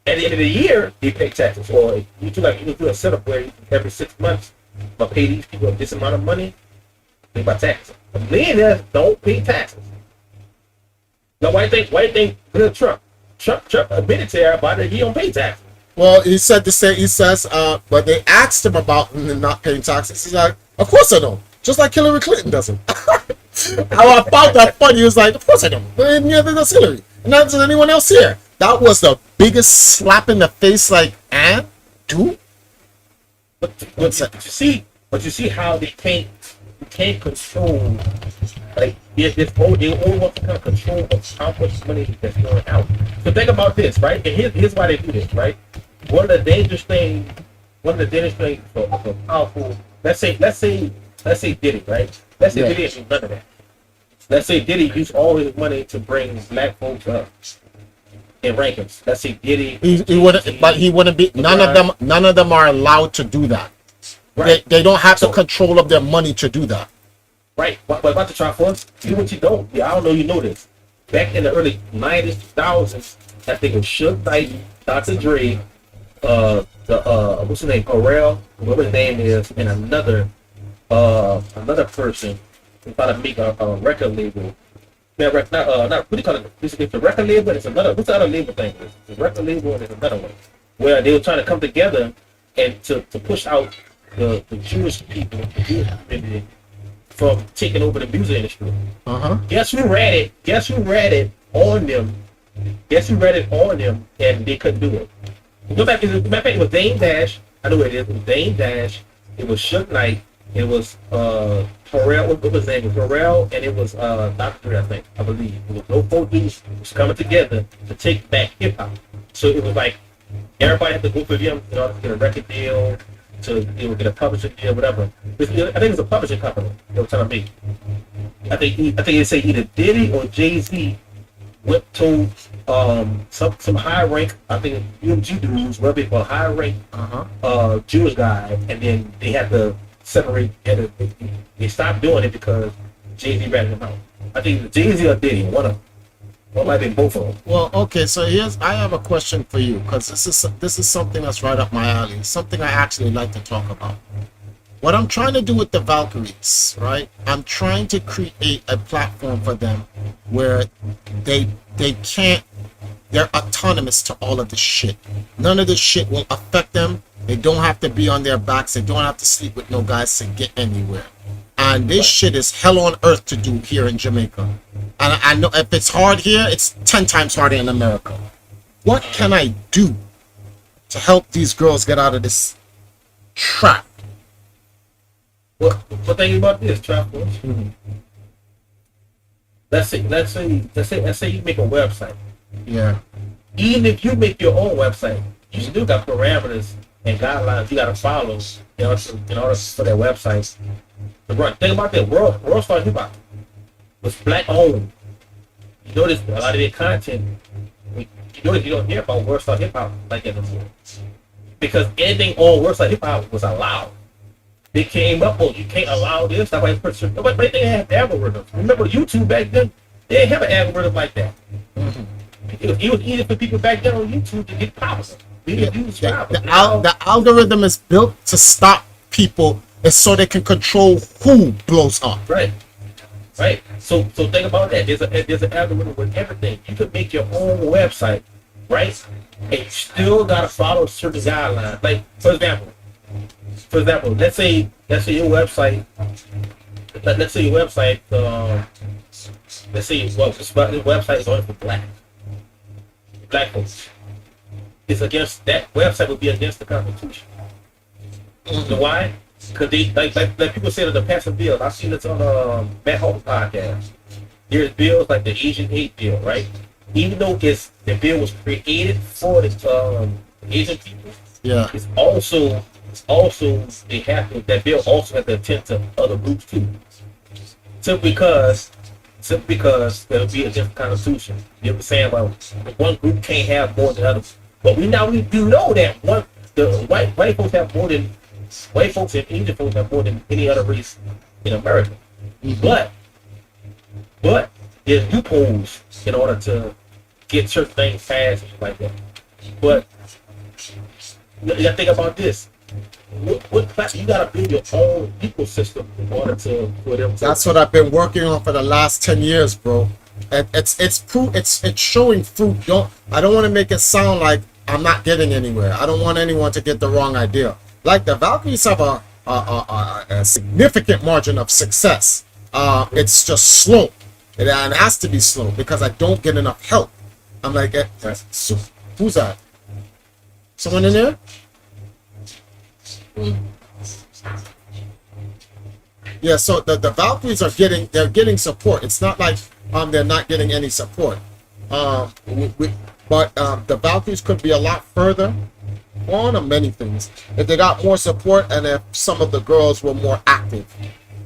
At the end of the year, they pay taxes. Or you do a setup where every 6 months, but pay these people this amount of money, pay by taxes. But millionaires don't pay taxes. Now, why do you think Trump admitted to everybody that he don't pay taxes? Well, he said the same. He says, but they asked him about not paying taxes. He's like, of course I don't. Just like Hillary Clinton doesn't. How I found that funny. He was like, of course I don't. But neither does Hillary. And neither does anyone else here. That was the biggest slap in the face. Like, and do. But you see how they can't control. Like they only want to kind of control of how much money that's going out. So think about this, right? And here's why they do this, right? One of the dangerous things for powerful. Let's say Diddy, right? Let's say Diddy ain't none of that. Let's say Diddy used all his money to bring black folks up in rankings. Let's say Diddy. He wouldn't be. None of them are allowed to do that. Right. They don't have the control of their money to do that. Right. But about the try first, you what you don't. Yeah, I don't know you know this. Back in the early 90s, 2000s, I think it was Suge Knight, Dr. Dre, what's his name, Pharrell, whatever his name is, and another person who thought to make a record label. Not what do you call it? It's a record label. It's another. What's the other label thing? It's a record label and it's another one where they were trying to come together and to push out the Jewish people, the Jewish community, from taking over the music industry. Guess who read it on them? And they couldn't do it. Go back. It was Dame Dash. I know what it is. It was Dame Dash. It was Suge Knight. It was Pharrell. What was his name? It was Pharrell, and it was Dr. Dre, I believe. It was no four dudes was coming together to take back hip hop. So it was like everybody had to go for them in order to get a record deal, to get a publishing deal, whatever. I think it was a publishing company they were trying to make. I think they say either Diddy or Jay-Z went to some high rank, I think UMG dudes, whatever they call high rank Jewish guy, and then they had to separate, and they stopped doing it because Jay-Z ratted them out. I think Jay-Z or Diddy, one of them. Well, might be both of them. Well, okay, so I have a question for you, because this is something that's right up my alley, something I actually like to talk about. What I'm trying to do with the Valkyries, right? I'm trying to create a platform for them where they're autonomous to all of this shit. None of this shit will affect them. They don't have to be on their backs. They don't have to sleep with no guys to get anywhere. And this shit is hell on earth to do here in Jamaica. And I know if it's hard here, it's 10 times harder in America. What can I do to help these girls get out of this trap? What think about this, Trapper? Let's say you make a website. Yeah. Even if you make your own website, you still got parameters and guidelines you got to follow in order for that website to run. Think about that. World Star Hip Hop was black owned. You notice a lot of their content. You notice you don't hear about World Star Hip Hop like that anymore because anything on World Star Hip Hop was allowed. They came up with you can't allow this. That's why but they didn't have algorithms. Remember YouTube back then? They didn't have an algorithm like that. It was easy for people back then on YouTube to get popular. The algorithm is built to stop people, and so they can control who blows up. Right. So think about that. There's an algorithm with everything. You could make your own website, right? And you still gotta follow certain guidelines. Like for example, let's say your website. Let's say your website. Let's say your website is only for black folks. It's against that website would be against the Constitution. You know why? Because they like people say that the passing bill. I've seen this on Matt Holt's podcast. There's bills like the Asian Hate Bill, right? Even though the bill was created for the Asian people, Yeah. it's also that bill also has to attend to other groups too. Simply because there'll be a different constitution. You know what I'm saying? Like one group can't have more than others. But we do know that the white folks have more than white folks and Asian folks have more than any other race in America. But there's loopholes in order to get certain things passed like that. But you gotta think about this. You gotta build your own ecosystem in order for them to. That's what I've been working on for the last 10 years, bro. And it's showing fruit. I don't want to make it sound like I'm not getting anywhere. I don't want anyone to get the wrong idea. Like the Valkyries have a significant margin of success. It's just slow. It has to be slow because I don't get enough help. I'm like, so, who's that? Someone in there? Yeah, so the Valkyries are getting support. It's not like they're not getting any support. But the Valkyries could be a lot further on many things if they got more support and if some of the girls were more active,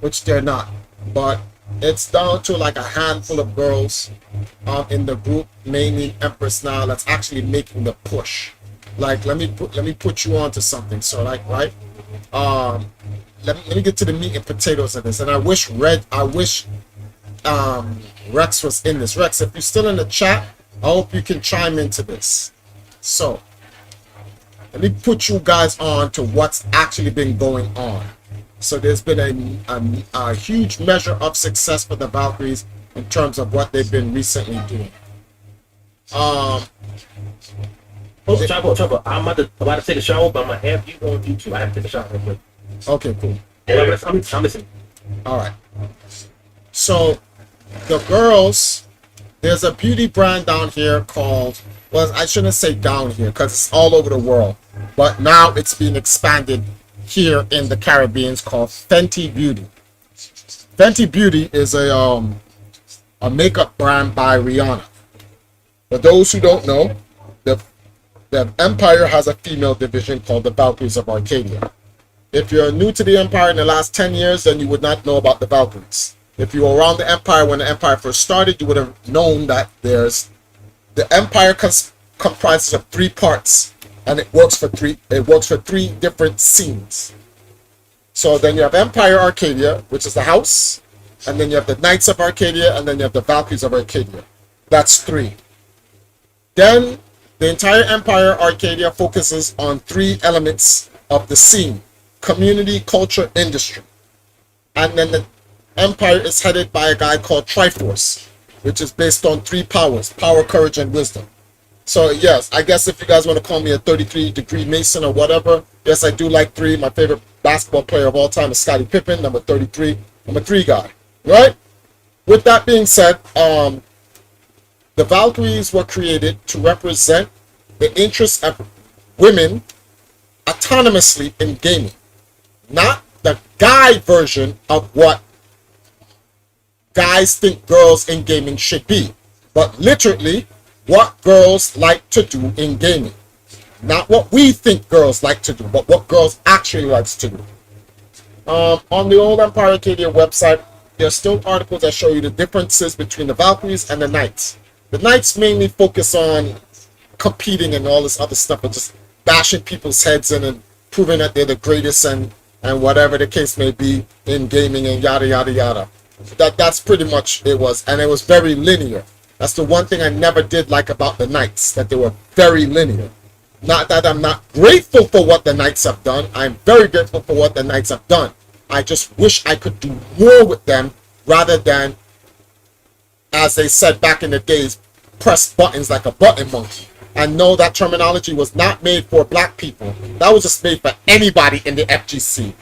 which they're not. But it's down to like a handful of girls in the group, mainly Empress now, that's actually making the push. Like let me put you on to something. So like right, let me get to the meat and potatoes of this. And I wish Rex was in this. Rex, if you're still in the chat, I hope you can chime into this. So let me put you guys on to what's actually been going on. So there's been a huge measure of success for the Valkyries in terms of what they've been recently doing. Trouble. I'm about to take a shower, but I'm gonna have you on YouTube. I have to take a shower real quick. Okay, cool. I'm listening. All right. So the girls, there's a beauty brand down here called, well, I shouldn't say down here because it's all over the world, but now it's being expanded here in the Caribbean. It's called Fenty Beauty. Fenty Beauty is a makeup brand by Rihanna. For those who don't know, the Empire has a female division called the Valkyries of Arcadia. If you're new to the Empire in the last 10 years, then you would not know about the Valkyries. If you were around the Empire when the Empire first started, you would have known that the Empire comprises of 3 parts, and it works for three different scenes. So then you have Empire Arcadia, which is the house, and then you have the Knights of Arcadia, and then you have the Valkyries of Arcadia. That's 3. Then the entire Empire Arcadia focuses on 3 elements of the scene: community, culture, industry. And then the Empire is headed by a guy called Triforce, which is based on 3 powers: power, courage, and wisdom. So yes, I guess if you guys want to call me a 33-degree Mason or whatever, yes, I do like 3. My favorite basketball player of all time is Scottie Pippen, number 33. I'm a 3 guy, right? With that being said, the Valkyries were created to represent the interests of women autonomously in gaming. Not the guy version of what guys think girls in gaming should be, but literally what girls like to do in gaming. Not what we think girls like to do, but what girls actually likes to do. On the old Empire Arcadia website, there's still articles that show you the differences between the Valkyries and the Knights. The Knights mainly focus on competing and all this other stuff and just bashing people's heads in and proving that they're the greatest and whatever the case may be in gaming and yada yada yada. That's pretty much it was, and it was very linear. That's the one thing I never did like about the Knights, that they were very linear. Not that I'm not grateful for what the Knights have done. I'm very grateful for what the Knights have done. I just wish I could do more with them rather than, as they said back in the days, press buttons like a button monkey. And no, that terminology was not made for black people. That was just made for anybody in the FGC.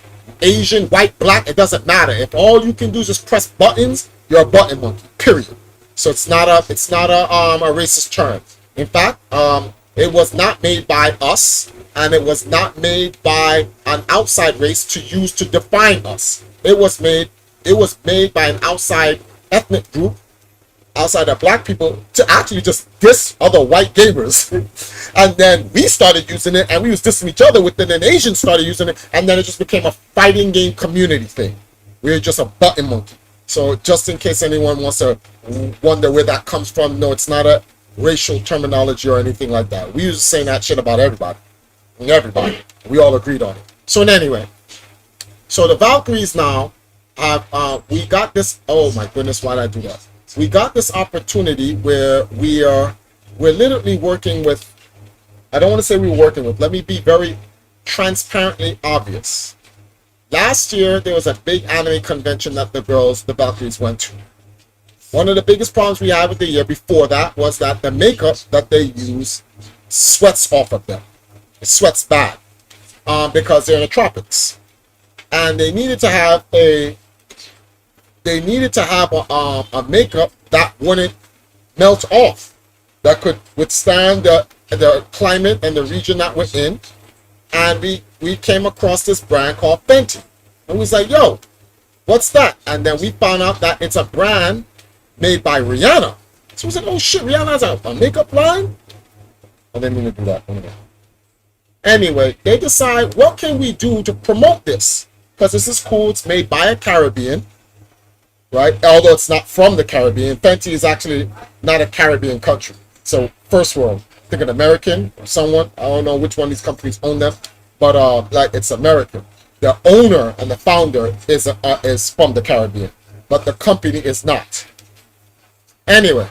Asian, white, black, it doesn't matter. If all you can do is just press buttons, you're a button monkey, period. So it's not a racist term. In fact, it was not made by us, and it was not made by an outside race to use to define us. It was made by an outside ethnic group, outside of black people, to actually just diss other white gamers. And then we started using it, and we was dissing each other with it, and Asians started using it, and then it just became a fighting game community thing. We're just a button monkey. So just in case anyone wants to wonder where that comes from, no, it's not a racial terminology or anything like that. We used to say that shit about everybody. Everybody. We all agreed on it. So anyway, so the Valkyries now have, we got this, oh my goodness, why did I do that? We got this opportunity where we're literally working with, I don't want to say we were working with, let me be very transparently obvious. Last year, there was a big anime convention that the Valkyries went to. One of the biggest problems we had with the year before that was that the makeup that they use sweats off of them. It sweats bad because they're in the tropics. And they needed to have a makeup that wouldn't melt off, that could withstand the climate and the region that we're in. And we came across this brand called Fenty. And we was like, yo, what's that? And then we found out that it's a brand made by Rihanna. So we was like, oh shit, Rihanna has a makeup line? I didn't mean to do that. Anyway, they decide, what can we do to promote this? Because this is cool, it's made by a Caribbean, right? Although it's not from the Caribbean. Fenty is actually not a Caribbean country. So first world, I think an American or someone, I don't know which one of these companies own them, but like it's American. The owner and the founder is from the Caribbean, but the company is not. Anyway,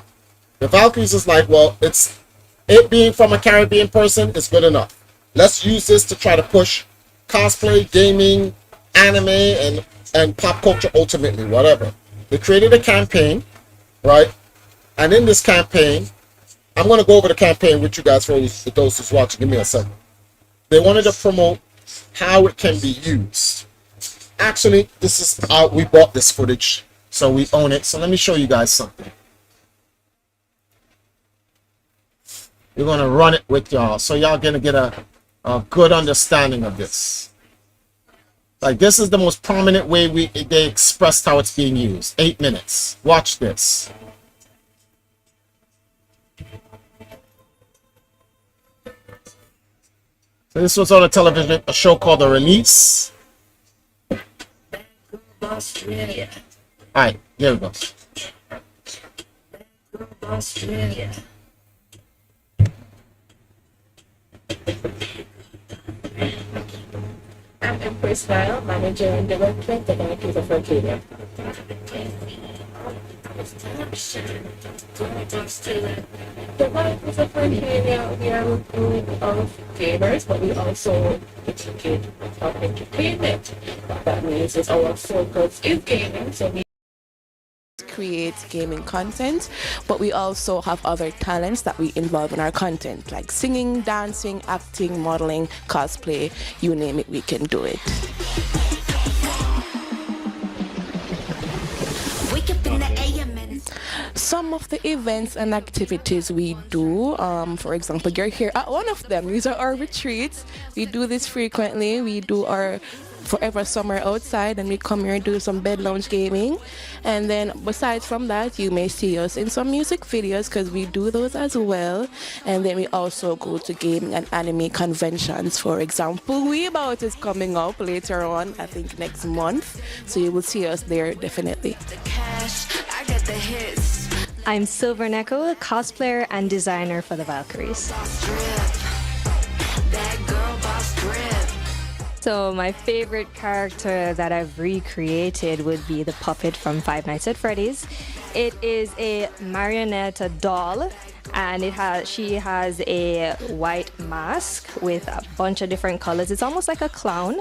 the Valkyries is like, well, it being from a Caribbean person is good enough. Let's use this to try to push cosplay, gaming, anime, and pop culture ultimately, whatever. They created a campaign, right? And in this campaign, I'm going to go over the campaign with you guys for those who's watching. Give me a second. They wanted to promote how it can be used. Actually, this is we bought this footage, so we own it. So let me show you guys something. We're going to run it with y'all, so y'all going to get a good understanding of this. Like, this is the most prominent way they expressed how it's being used. 8 minutes. Watch this. So this was on a television, a show called The Release. Australia. Alright, here we go. Australia. I'm Empire Style, manager and director of the Valkyries of Arcadia. The Valkyries of Arcadia, we are a group of gamers, but we also educate of entertainment. What that means is our focus is gaming, so we create gaming content, but we also have other talents that we involve in our content, like singing, dancing, acting, modeling, cosplay, you name it, we can do it. Some of the events and activities we do, for example, you're here at one of them. These are our retreats. We do this frequently. We do our forever summer outside, and we come here and do some bed lounge gaming. And then besides from that, you may see us in some music videos because we do those as well. And then we also go to gaming and anime conventions. For example, Weebout is coming up later on, I think next month, so you will see us there definitely. I'm Silver Neko, cosplayer and designer for the Valkyries. So my favorite character that I've recreated would be the puppet from Five Nights at Freddy's. It is a marionette doll, and she has a white mask with a bunch of different colors. It's almost like a clown,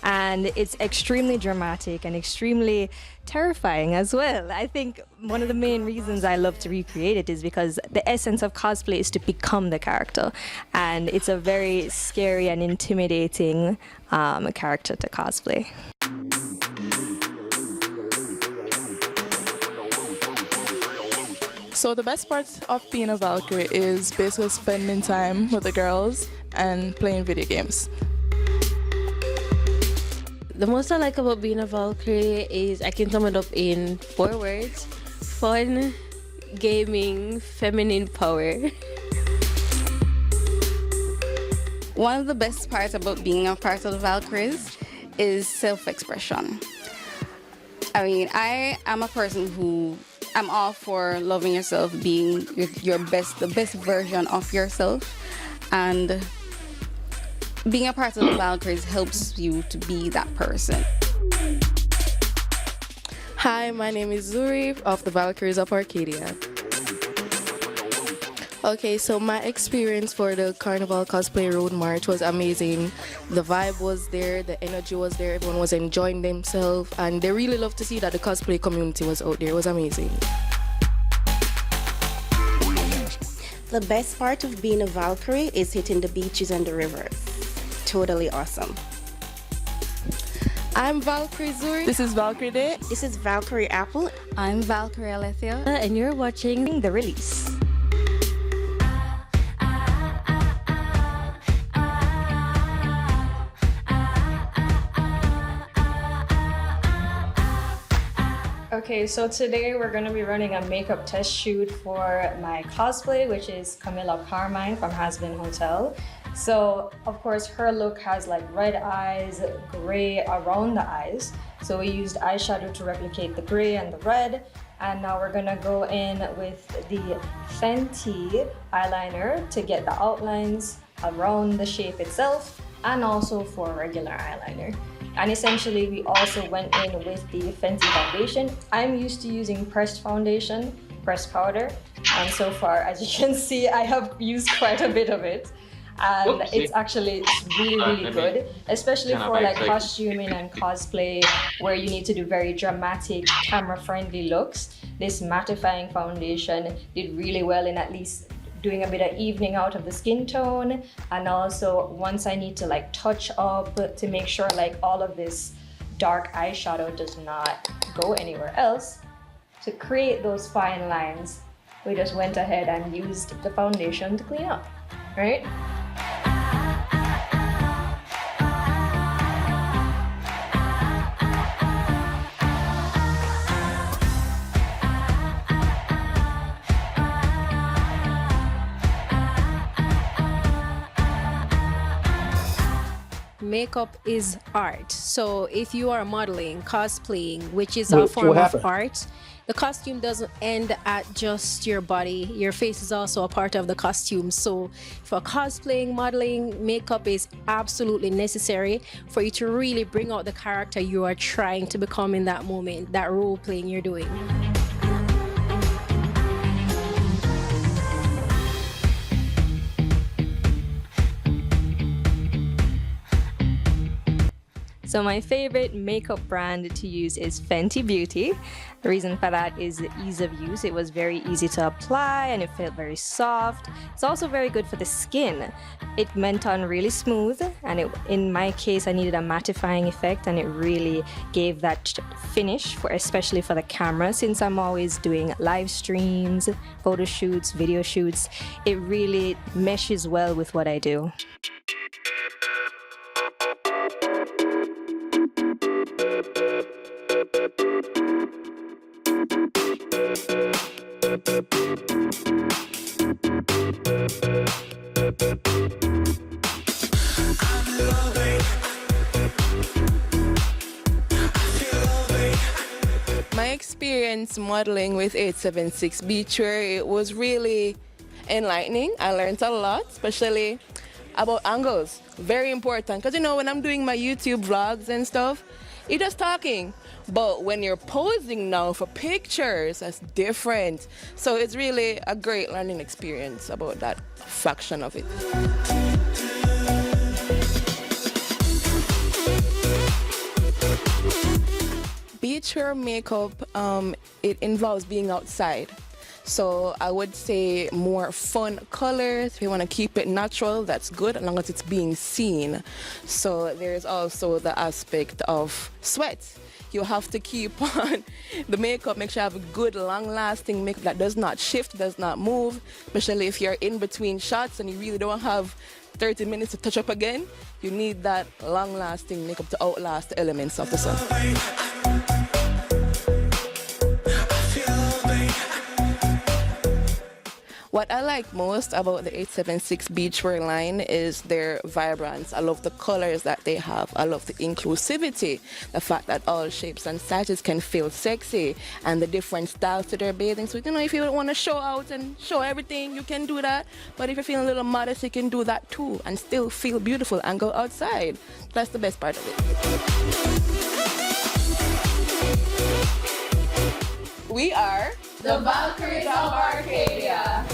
and it's extremely dramatic and extremely terrifying as well. I think one of the main reasons I love to recreate it is because the essence of cosplay is to become the character, and it's a very scary and intimidating character to cosplay. So the best part of being a Valkyrie is basically spending time with the girls and playing video games. The most I like about being a Valkyrie is I can sum it up in 4 words: fun, gaming, feminine power. One of the best parts about being a part of the Valkyries is self-expression. I mean, I am a person who I'm all for loving yourself, being the best version of yourself, and being a part of the Valkyries helps you to be that person. Hi, my name is Zuri of the Valkyries of Arcadia. Okay, so my experience for the Carnival Cosplay Road March was amazing. The vibe was there, the energy was there, everyone was enjoying themselves, and they really loved to see that the cosplay community was out there. It was amazing. The best part of being a Valkyrie is hitting the beaches and the rivers. Totally awesome. I'm Valkyrie Zuri. This is Valkyrie Day. This is Valkyrie Apple. I'm Valkyrie Alethea. And you're watching The Release. Okay, so today we're going to be running a makeup test shoot for my cosplay, which is Camilla Carmine from Hasbin Hotel. So, of course, her look has like red eyes, gray around the eyes. So we used eyeshadow to replicate the gray and the red. And now we're gonna go in with the Fenty eyeliner to get the outlines around the shape itself, and also for regular eyeliner. And essentially, we also went in with the Fenty foundation. I'm used to using pressed foundation, pressed powder. And so far, as you can see, I have used quite a bit of it. And it's really good, especially for like costuming and cosplay where you need to do very dramatic, camera-friendly looks. This mattifying foundation did really well in at least doing a bit of evening out of the skin tone, and also once I need to like touch up to make sure like all of this dark eyeshadow does not go anywhere else, to create those fine lines, we just went ahead and used the foundation to clean up, right? Makeup is art. So if you are modeling, cosplaying, which is a form of art, the costume doesn't end at just your body. Your face is also a part of the costume. So for cosplaying, modeling, makeup is absolutely necessary for you to really bring out the character you are trying to become in that moment, that role playing you're doing. So my favorite makeup brand to use is Fenty Beauty. The reason for that is the ease of use. It was very easy to apply and it felt very soft. It's also very good for the skin. It went on really smooth, and in my case I needed a mattifying effect, and it really gave that finish, especially for the camera, since I'm always doing live streams, photo shoots, video shoots. It really meshes well with what I do. My experience modeling with 876 Beachwear, it was really enlightening. I learned a lot, especially about angles. Very important, because you know, when I'm doing my YouTube vlogs and stuff, you're just talking. But when you're posing now for pictures, that's different. So it's really a great learning experience about that faction of it. Beachwear makeup, it involves being outside. So I would say more fun colors. If you want to keep it natural, that's good, as long as it's being seen. So there's also the aspect of sweat. You have to keep on the makeup, make sure you have a good long-lasting makeup that does not shift, does not move, especially if you're in between shots and you really don't have 30 minutes to touch up again. You need that long-lasting makeup to outlast the elements of the sun. What I like most about the 876 Beachwear line is their vibrance. I love the colors that they have. I love the inclusivity, the fact that all shapes and sizes can feel sexy, and the different styles to their bathing suit. You know, if you don't want to show out and show everything, you can do that. But if you're feeling a little modest, you can do that too and still feel beautiful and go outside. That's the best part of it. We are the Valkyries of Arcadia.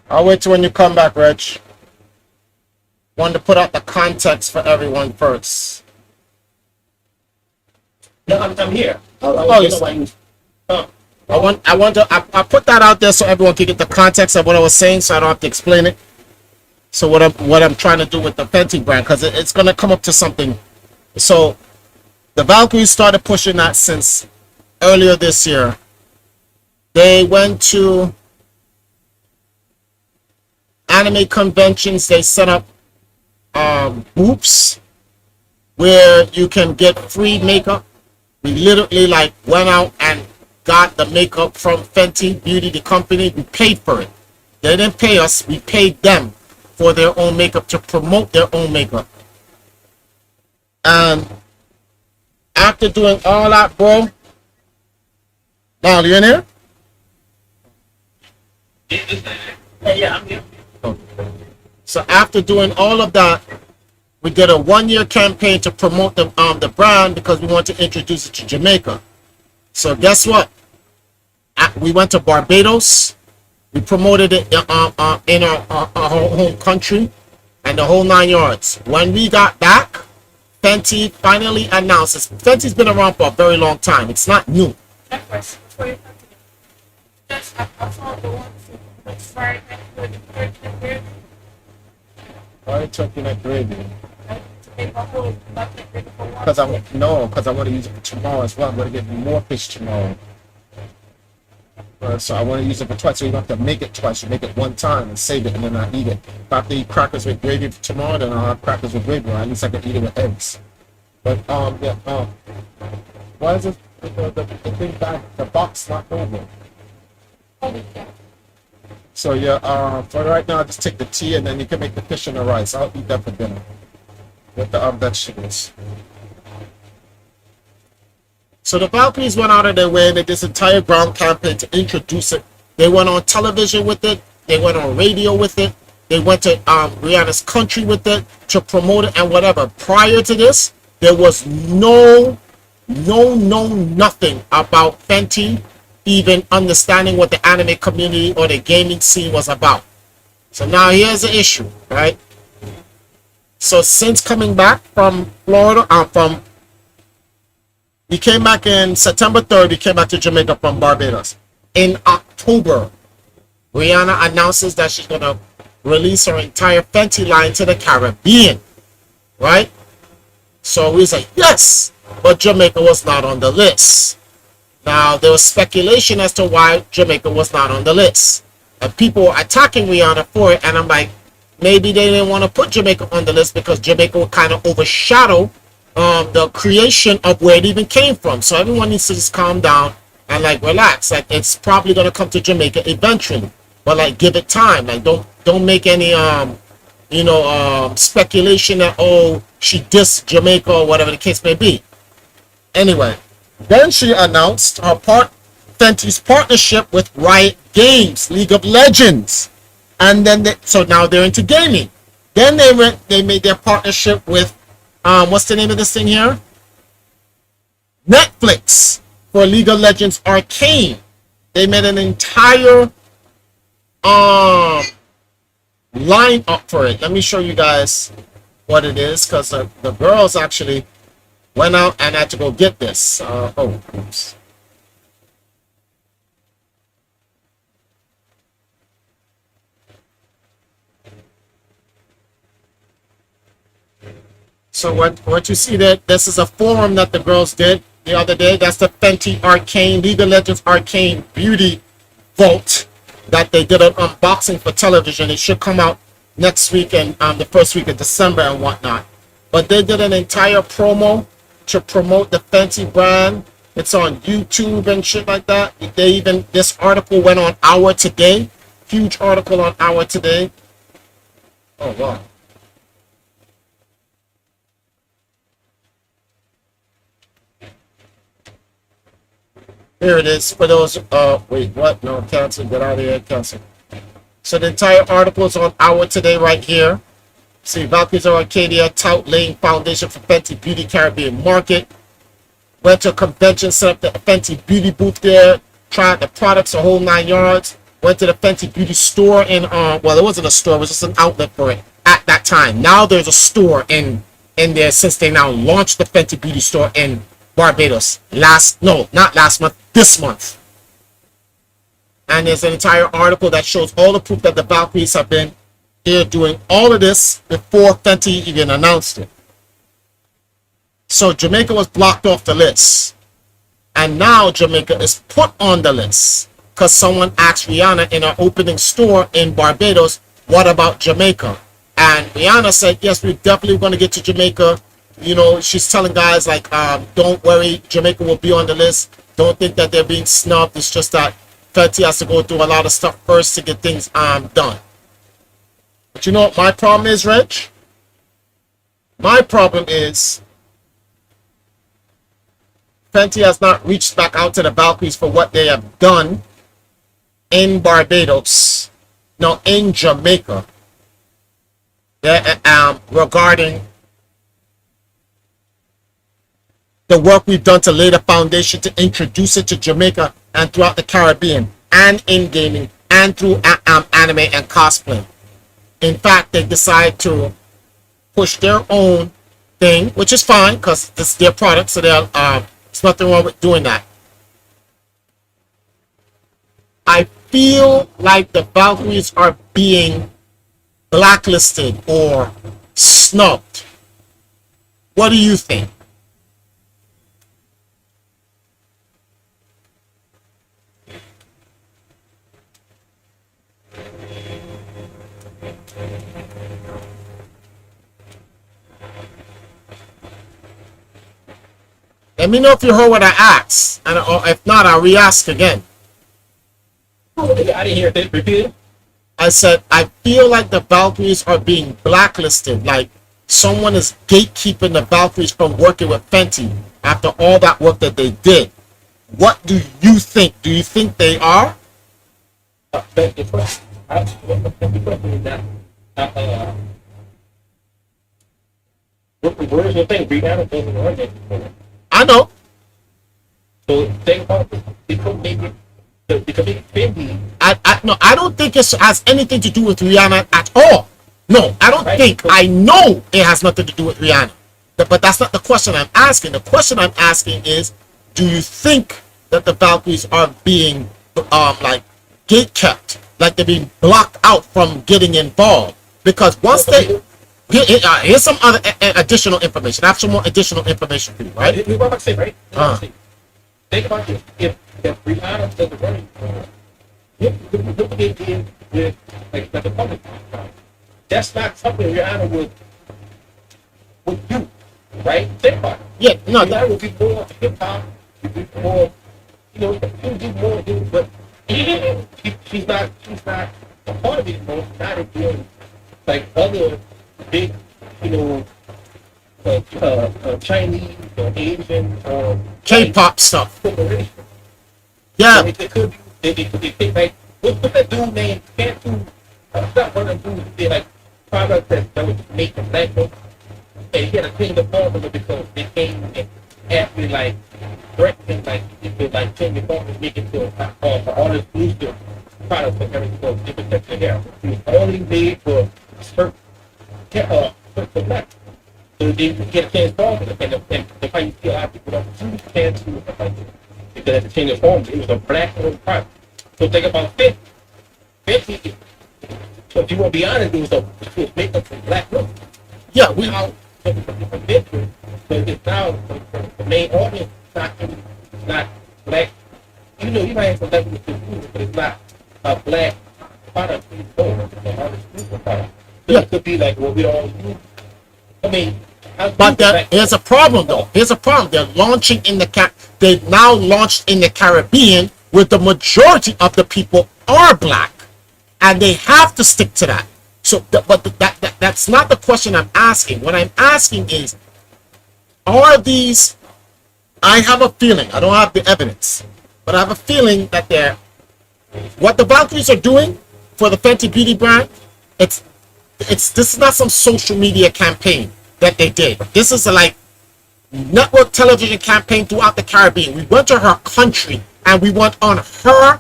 I'll wait till when you come back, Reg. Want to put out the context for everyone first. No, I'm here. I put that out there so everyone can get the context of what I was saying, so I don't have to explain it. So what I'm trying to do with the Fenty brand, because it's gonna come up to something. So the Valkyries started pushing that since earlier this year. They went to anime conventions. They set up booths where you can get free makeup. We literally went out and got the makeup from Fenty Beauty, the company. We paid for it. They didn't pay us. We paid them for their own makeup, to promote their own makeup. And after doing all that, bro. Now, you in here? Yeah, I'm here. So after doing all of that, we did a 1-year campaign to promote the brand, because we want to introduce it to Jamaica. So guess what? We went to Barbados. We promoted it in our home country and the whole 9 yards. When we got back, Fenty finally announced this. Fenty's been around for a very long time. It's not new. Why are you talking like gravy? Because I want to use it for tomorrow as well. I'm going to get more fish tomorrow. So I want to use it for twice. So you don't have to make it twice. You make it one time and save it, and then I eat it. If I have to eat crackers with gravy for tomorrow, then I'll have crackers with gravy. Or at least I can eat it with eggs. But why is it the thing back? The box knocked over. So yeah, for right now, just take the tea, and then you can make the fish and the rice. I'll eat that for dinner with the vegetables. So the Valkyries went out of their way and did this entire ground campaign to introduce it. They went on television with it. They went on radio with it. They went to Rihanna's country with it to promote it and whatever. Prior to this, there was nothing about Fenty even understanding what the anime community or the gaming scene was about. So now here's the issue, right? So since coming back from Florida, we came back in September 3rd, we came back to Jamaica from Barbados. In October, Rihanna announces that she's going to release her entire Fenty line to the Caribbean, right? So we say, yes, but Jamaica was not on the list. Now, there was speculation as to why Jamaica was not on the list. people were attacking Rihanna for it, and I'm like, maybe they didn't want to put Jamaica on the list because Jamaica would kind of overshadow the creation of where it even came from. So everyone needs to just calm down and like relax. Like it's probably gonna come to Jamaica eventually, but like give it time. Like don't make any speculation that she dissed Jamaica or whatever the case may be. Anyway, then she announced Fenty's partnership with Riot Games, League of Legends, and then so now they're into gaming. Then they made their partnership with what's the name of this thing here? Netflix for League of Legends Arcane. They made an entire line up for it. Let me show you guys what it is, because the girls actually went out and had to go get this. Oops. So what you see there, this is a forum that the girls did the other day. That's the Fenty Arcane, League of Legends Arcane Beauty Vault that they did an unboxing for television. It should come out next week and the first week of December and whatnot. But they did an entire promo to promote the Fenty brand. It's on YouTube and shit like that. This article went on Hour Today. Huge article on Hour Today. Oh wow. Here it is for those, wait, what? No, cancel, get out of here, cancel. So the entire article is on Hour Today right here. See, Valkyries of Arcadia, tout laying foundation for Fenty Beauty Caribbean market. Went to a convention, set up the Fenty Beauty booth there, tried the products, a whole 9 yards. Went to the Fenty Beauty store in, well, it wasn't a store, it was just an outlet for it at that time. Now there's a store in there since they now launched the Fenty Beauty store in Barbados. Not last month, this month. And there's an entire article that shows all the proof that the Valkyries have been here doing all of this before Fenty even announced it. So Jamaica was blocked off the list. And now Jamaica is put on the list because someone asked Rihanna in her opening store in Barbados, what about Jamaica? And Rihanna said, yes, we're definitely going to get to Jamaica. You know, she's telling guys like, don't worry, Jamaica will be on the list. Don't think that they're being snubbed. It's just that Fenty has to go through a lot of stuff first to get things done. But you know what my problem is, Reg? My problem is Fenty has not reached back out to the Valkyries for what they have done in Barbados, no, in Jamaica, regarding the work we've done to lay the foundation to introduce it to Jamaica and throughout the Caribbean and in gaming and through anime and cosplay. In fact, they decide to push their own thing, which is fine because this is their product, so there's nothing wrong with doing that. I feel like the Valkyries are being blacklisted or snubbed. What do you think? Let me know if you heard what I asked, and if not, I'll re-ask again. I didn't hear that. Repeat it. I said, I feel like the Valkyries are being blacklisted, like someone is gatekeeping the Valkyries from working with Fenty after all that work that they did. What do you think? Do you think they are? Where's the thing? Rihanna doesn't want it. I know. So think about it. Because Fenty. I don't think it has anything to do with Rihanna at all. No, I don't think. I know it has nothing to do with Rihanna. But that's not the question I'm asking. The question I'm asking is, do you think that the Valkyries are being like gate kept, like they're being blocked out from getting involved? Because once they here's some other additional information. I have some more additional information for you, right? Think about it. If Rihanna doesn't run it, look what they did with like the public. That's not something Rihanna would do, right? Think about it. Yeah, no, Rihanna would be more hip hop, would be more, she would do more things, but she's not a part of it anymore. She's not doing like other big, Chinese or Asian or K-pop stuff. corporations. Yeah. They could they think like what's that dude named Cantu? Not one of the dudes who did like products that was made from black folks. And he had to change the formula because they came and actually like threatened like if they like change the formula, make it to all this exclusive products for every for different section of hair. It was only made for certain black. So they get a change formula, and the how you see a lot of people don't choose Cantu and stuff like that. Because they had to change the formula. It was a black-owned product. So think about 50. 50. So if you want to be honest, it was makeup from black women. Yeah, we. Now, but it's now the main audience is not black. You might have some black people, but it's not a black product anymore. It's an exclusive product. So it could be like what we all use. I mean, but here's a problem though. Here's a problem. They're launching in they've now launched in the Caribbean, where the majority of the people are black, and they have to stick to that. So, that's not the question I'm asking. What I'm asking is, are these? I have a feeling. I don't have the evidence, but I have a feeling that what the Valkyries are doing for the Fenty Beauty brand. This is not some social media campaign that they did. This is a network television campaign throughout the Caribbean. We went to her country and we went on her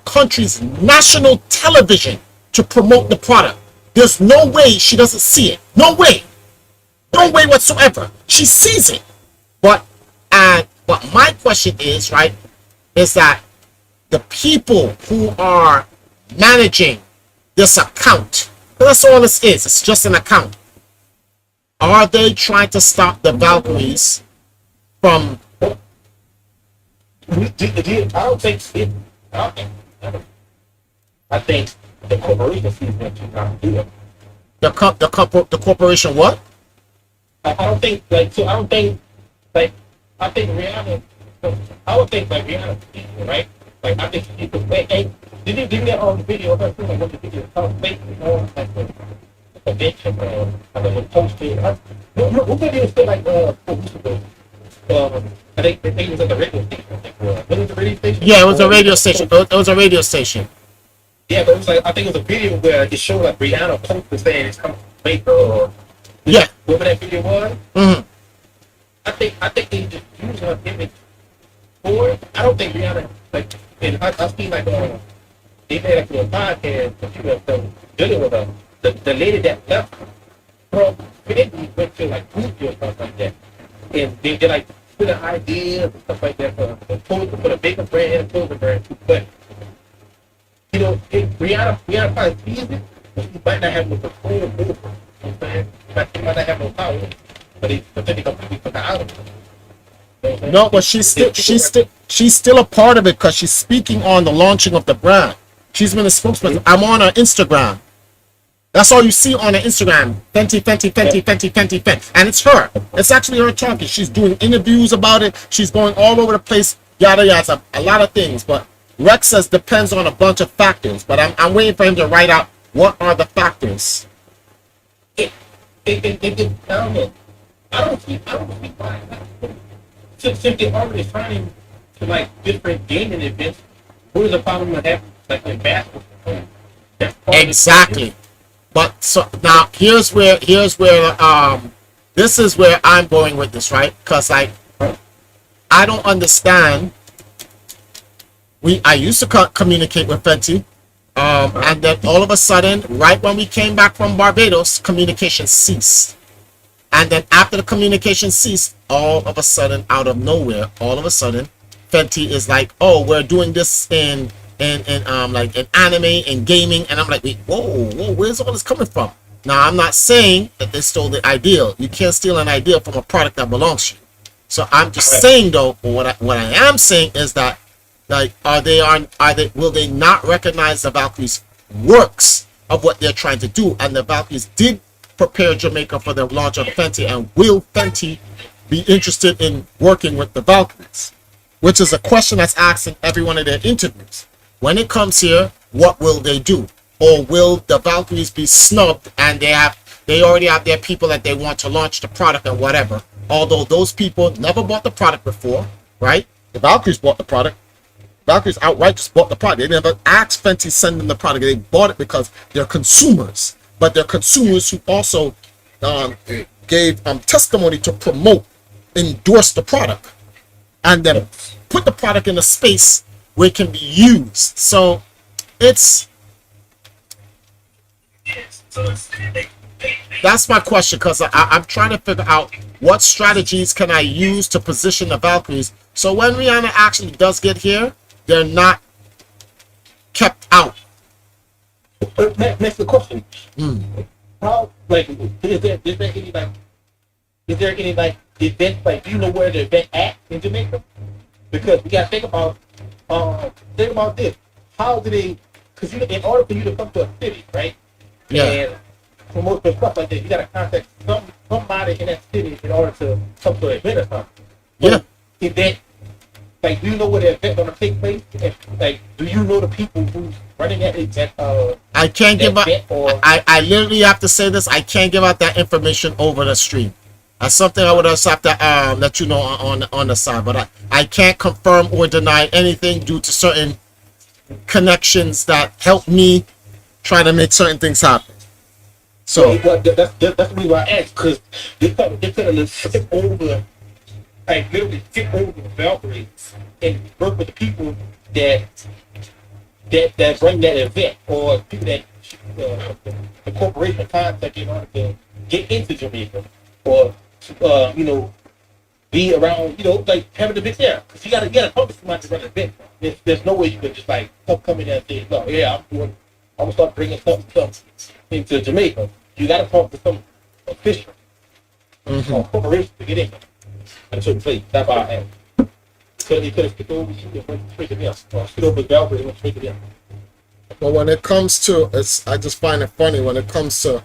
country's national television to promote the product. There's no way she doesn't see it. No way. No way whatsoever. She sees it. But my question is, right, is that the people who are managing this account, that's all this is. It's just an account. Are they trying to stop the Valkyries from? I don't think it. I think the corporation sees what you're trying to do. The corporation what? I don't think I think Rihanna. I would think like Rihanna, right? Like I think she could play. Hey, did you get on the video? What the video? How fake like the convention or I don't know posted. What video is still like I think it was at the radio station. Was it the radio station? Yeah, it was a radio station. It was a radio station. Yeah, but it was like I think it was a video where it showed like Rihanna posted saying it's coming from Baker or whatever that video was. Mm-hmm. I think they just use her image for it. I don't think Rihanna and I've seen they made a podcast but she was dealing with the lady that left from Fenty went to like Gucci or something like that. And they like put ideas and stuff like that for the bigger brand and a clothing brand too. But Rihanna probably sees it, but she might not have no control over it. You know what I'm saying? She might not have no power. But then they completely put her out of it. No, but she's still a part of it because she's speaking on the launching of the brand. She's been a spokesperson. I'm on her Instagram. That's all you see on her Instagram. Fenty. And it's her. It's actually her talking. She's doing interviews about it. She's going all over the place. Yada yada. A lot of things. But Rex says depends on a bunch of factors. But I'm waiting for him to write out what are the factors. I don't know. I don't see why. Since they're already signing to like different gaming events, what is the problem with that? Like in basketball. Exactly. But so now here's where this is where I'm going with this, right? Because I don't understand. I used to communicate with Fenty, and then all of a sudden, right when we came back from Barbados, communication ceased. And then after the communication ceased, all of a sudden, out of nowhere, Fenty is like, "Oh, we're doing this in anime and gaming," and I'm like, "Wait, whoa, where's all this coming from?" Now, I'm not saying that they stole the idea. You can't steal an idea from a product that belongs to you. So I'm just saying, though, what I am saying is that Like, will they not recognize the Valkyries' works of what they're trying to do? And the Valkyries did prepare Jamaica for the launch of Fenty, and will Fenty be interested in working with the Valkyries? Which is a question that's asked in every one of their interviews. When it comes here, what will they do? Or will the Valkyries be snubbed and they already have their people that they want to launch the product or whatever? Although those people never bought the product before, right? The Valkyries bought the product. Valkyries outright just bought the product. They never asked Fenty to send them the product. They bought it because they're consumers. But they're consumers who also gave testimony to promote, endorse the product, and then put the product in a space where it can be used. So that's my question, because I'm trying to figure out what strategies can I use to position the Valkyries so when Rihanna actually does get here, they're not kept out. Next the question. How, like, is there any event, like, do you know where the event at in Jamaica? Because we gotta think about this. How do they, because in order for you to come to a city, right? Yeah. And promote the stuff like that, you gotta contact somebody in that city in order to come to an event or something. Yeah. Event, like, do you know where the event gonna take place? And, like, do you know the people who's running that event? I can't give out. I literally have to say this. I can't give out that information over the stream. That's something I would just have to let you know on the side. But I can't confirm or deny anything due to certain connections that help me try to make certain things happen. So that's the reason why I asked, because they're trying to skip over, like, literally skip over the Valkyries and work with the people that bring that event, or people that the corporation contact in order to get into Jamaica, or be around, like, having the event there. Because you gotta talk to somebody to run the event. There's no way you could just, like, come in there and say, no, yeah, I'm gonna start bringing something into Jamaica. You gotta talk to some official or corporation to get in at a certain place. That's why I asked. So they could have skipped over you and went straight to them, or skipped over Valkyrie and went straight to them. But when it comes to, I just find it funny when it comes to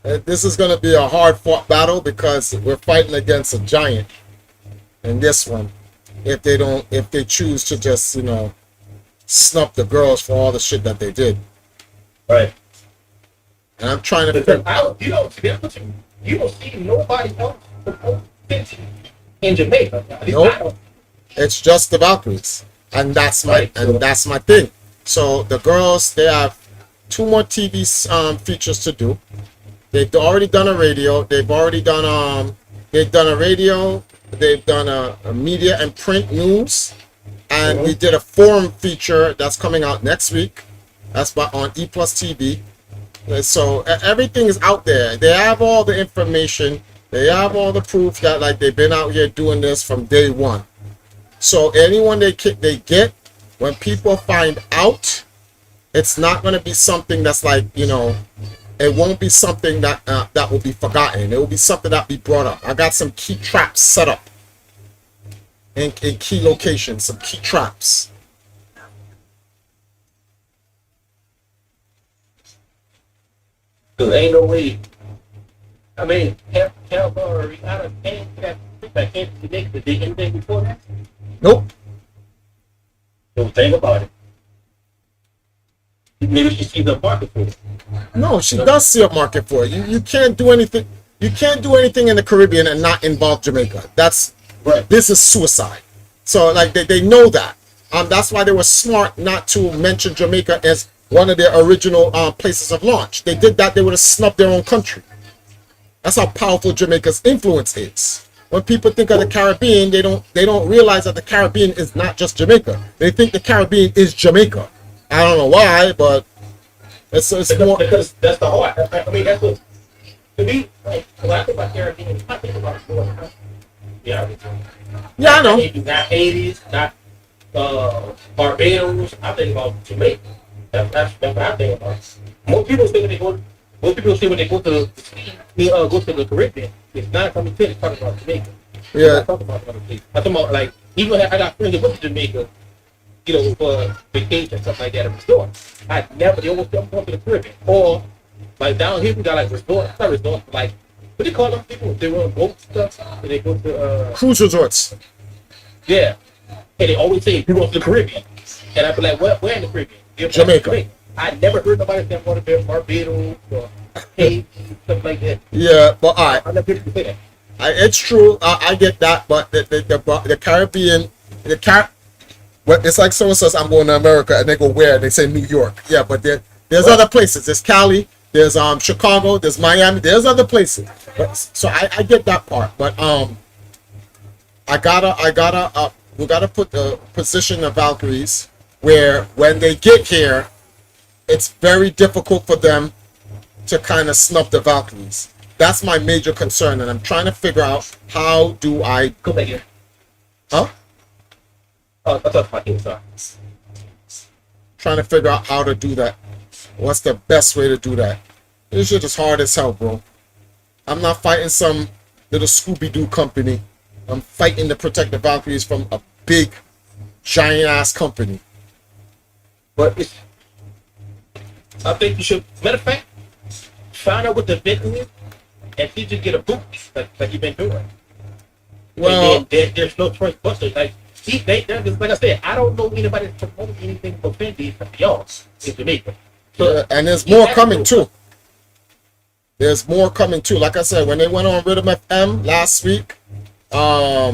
this is going to be a hard fought battle, because we're fighting against a giant in this one. If they choose to just, snub the girls for all the shit that they did. Right. And I'm trying to figure out, you don't see nobody else in Jamaica. Nope. It's just the Valkyries. And that's my thing. So the girls, they have 2 more TV features to do. They've already done a radio. They've already done a radio. They've done a media and print news, and we did a forum feature that's coming out next week. That's on E Plus TV. And so everything is out there. They have all the information. They have all the proof that, like, they've been out here doing this from day one. So anyone they get, when people find out, it's not going to be something that's like, it won't be something that will be forgotten. It will be something that will be brought up. I got some key traps set up in key locations, some key traps. Because ain't no way. I mean, Tampa or Rihanna came to that Jamaica. Did they anything before that? Nope. So think about it. Maybe she sees a market for it. No, she does see a market for it. You can't do anything. You can't do anything in the Caribbean and not involve Jamaica. That's right. This is suicide. So, like, they know that. That's why they were smart not to mention Jamaica as one of their original places of launch. They did that, they would have snubbed their own country. That's how powerful Jamaica's influence is. When people think of the Caribbean, they don't realize that the Caribbean is not just Jamaica. They think the Caribbean is Jamaica. I don't know why, but it's more because that's the heart. I mean, that's what, to me, like, when I think about Caribbean, I think about Florida. Yeah, I know. Not Hades, not Barbados. I think about Jamaica. That's what I think about. Most people say when they go. Most people say when they go to the Caribbean, it's not coming to talking about Jamaica. Yeah. I'm talking about other places. I'm talking about like even I got friends that went to Jamaica, you know, for vacation stuff like that at a resort. They always come to the Caribbean or like down here we got like resorts, not resorts, but like what do you call them people? They run boats stuff and they go to cruise resorts. Yeah. And they always say you go to the Caribbean. And I'd be like, where in the Caribbean? Jamaica. I never heard nobody say want to be Barbados or Haiti, stuff like that. Yeah, but I never heard people say that. it's true. I get that, but the Caribbean, well, it's like someone says I'm going to America and they go where? They say New York. Yeah, but there's other places. There's Cali, there's Chicago, there's Miami, there's other places. But so I get that part, but we gotta put the position of Valkyries where when they get here, it's very difficult for them to kind of snub the Valkyries. That's my major concern, and I'm trying to figure out how do I go back here. Huh? Oh, I thought fucking sorry. Trying to figure out how to do that. What's the best way to do that? This shit is hard as hell, bro. I'm not fighting some little Scooby-Doo company. I'm fighting to protect the Valkyries from a big, giant-ass company. But I think you should, matter of fact, find out what the event is and see if you get a boot like you've been doing. Well, and then there's no choice but to like I said, I don't know anybody that's promoting anything for Fendi from y'all in Jamaica. So, yeah, and there's more coming too. There's more coming too. Like I said, when they went on Rhythm FM last week, well,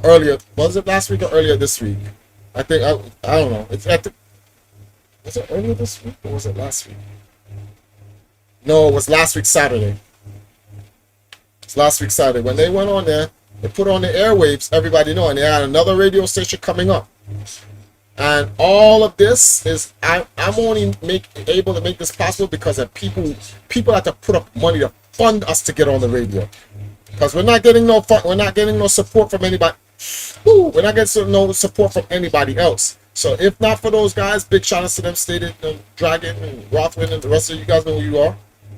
earlier, was it last week or earlier this week? I think I don't know. Was it earlier this week or was it last week? No, it was last week Saturday. It's last week Saturday. When they went on there, they put on the airwaves, everybody know, and they had another radio station coming up. And all of this is I'm only able to make this possible because of people have to put up money to fund us to get on the radio. Because we're not getting no support from anybody. We're not getting no support from anybody else. So if not for those guys, big shout outs to them, Stated, Dragon, and Rothman, and the rest of you guys know who you are.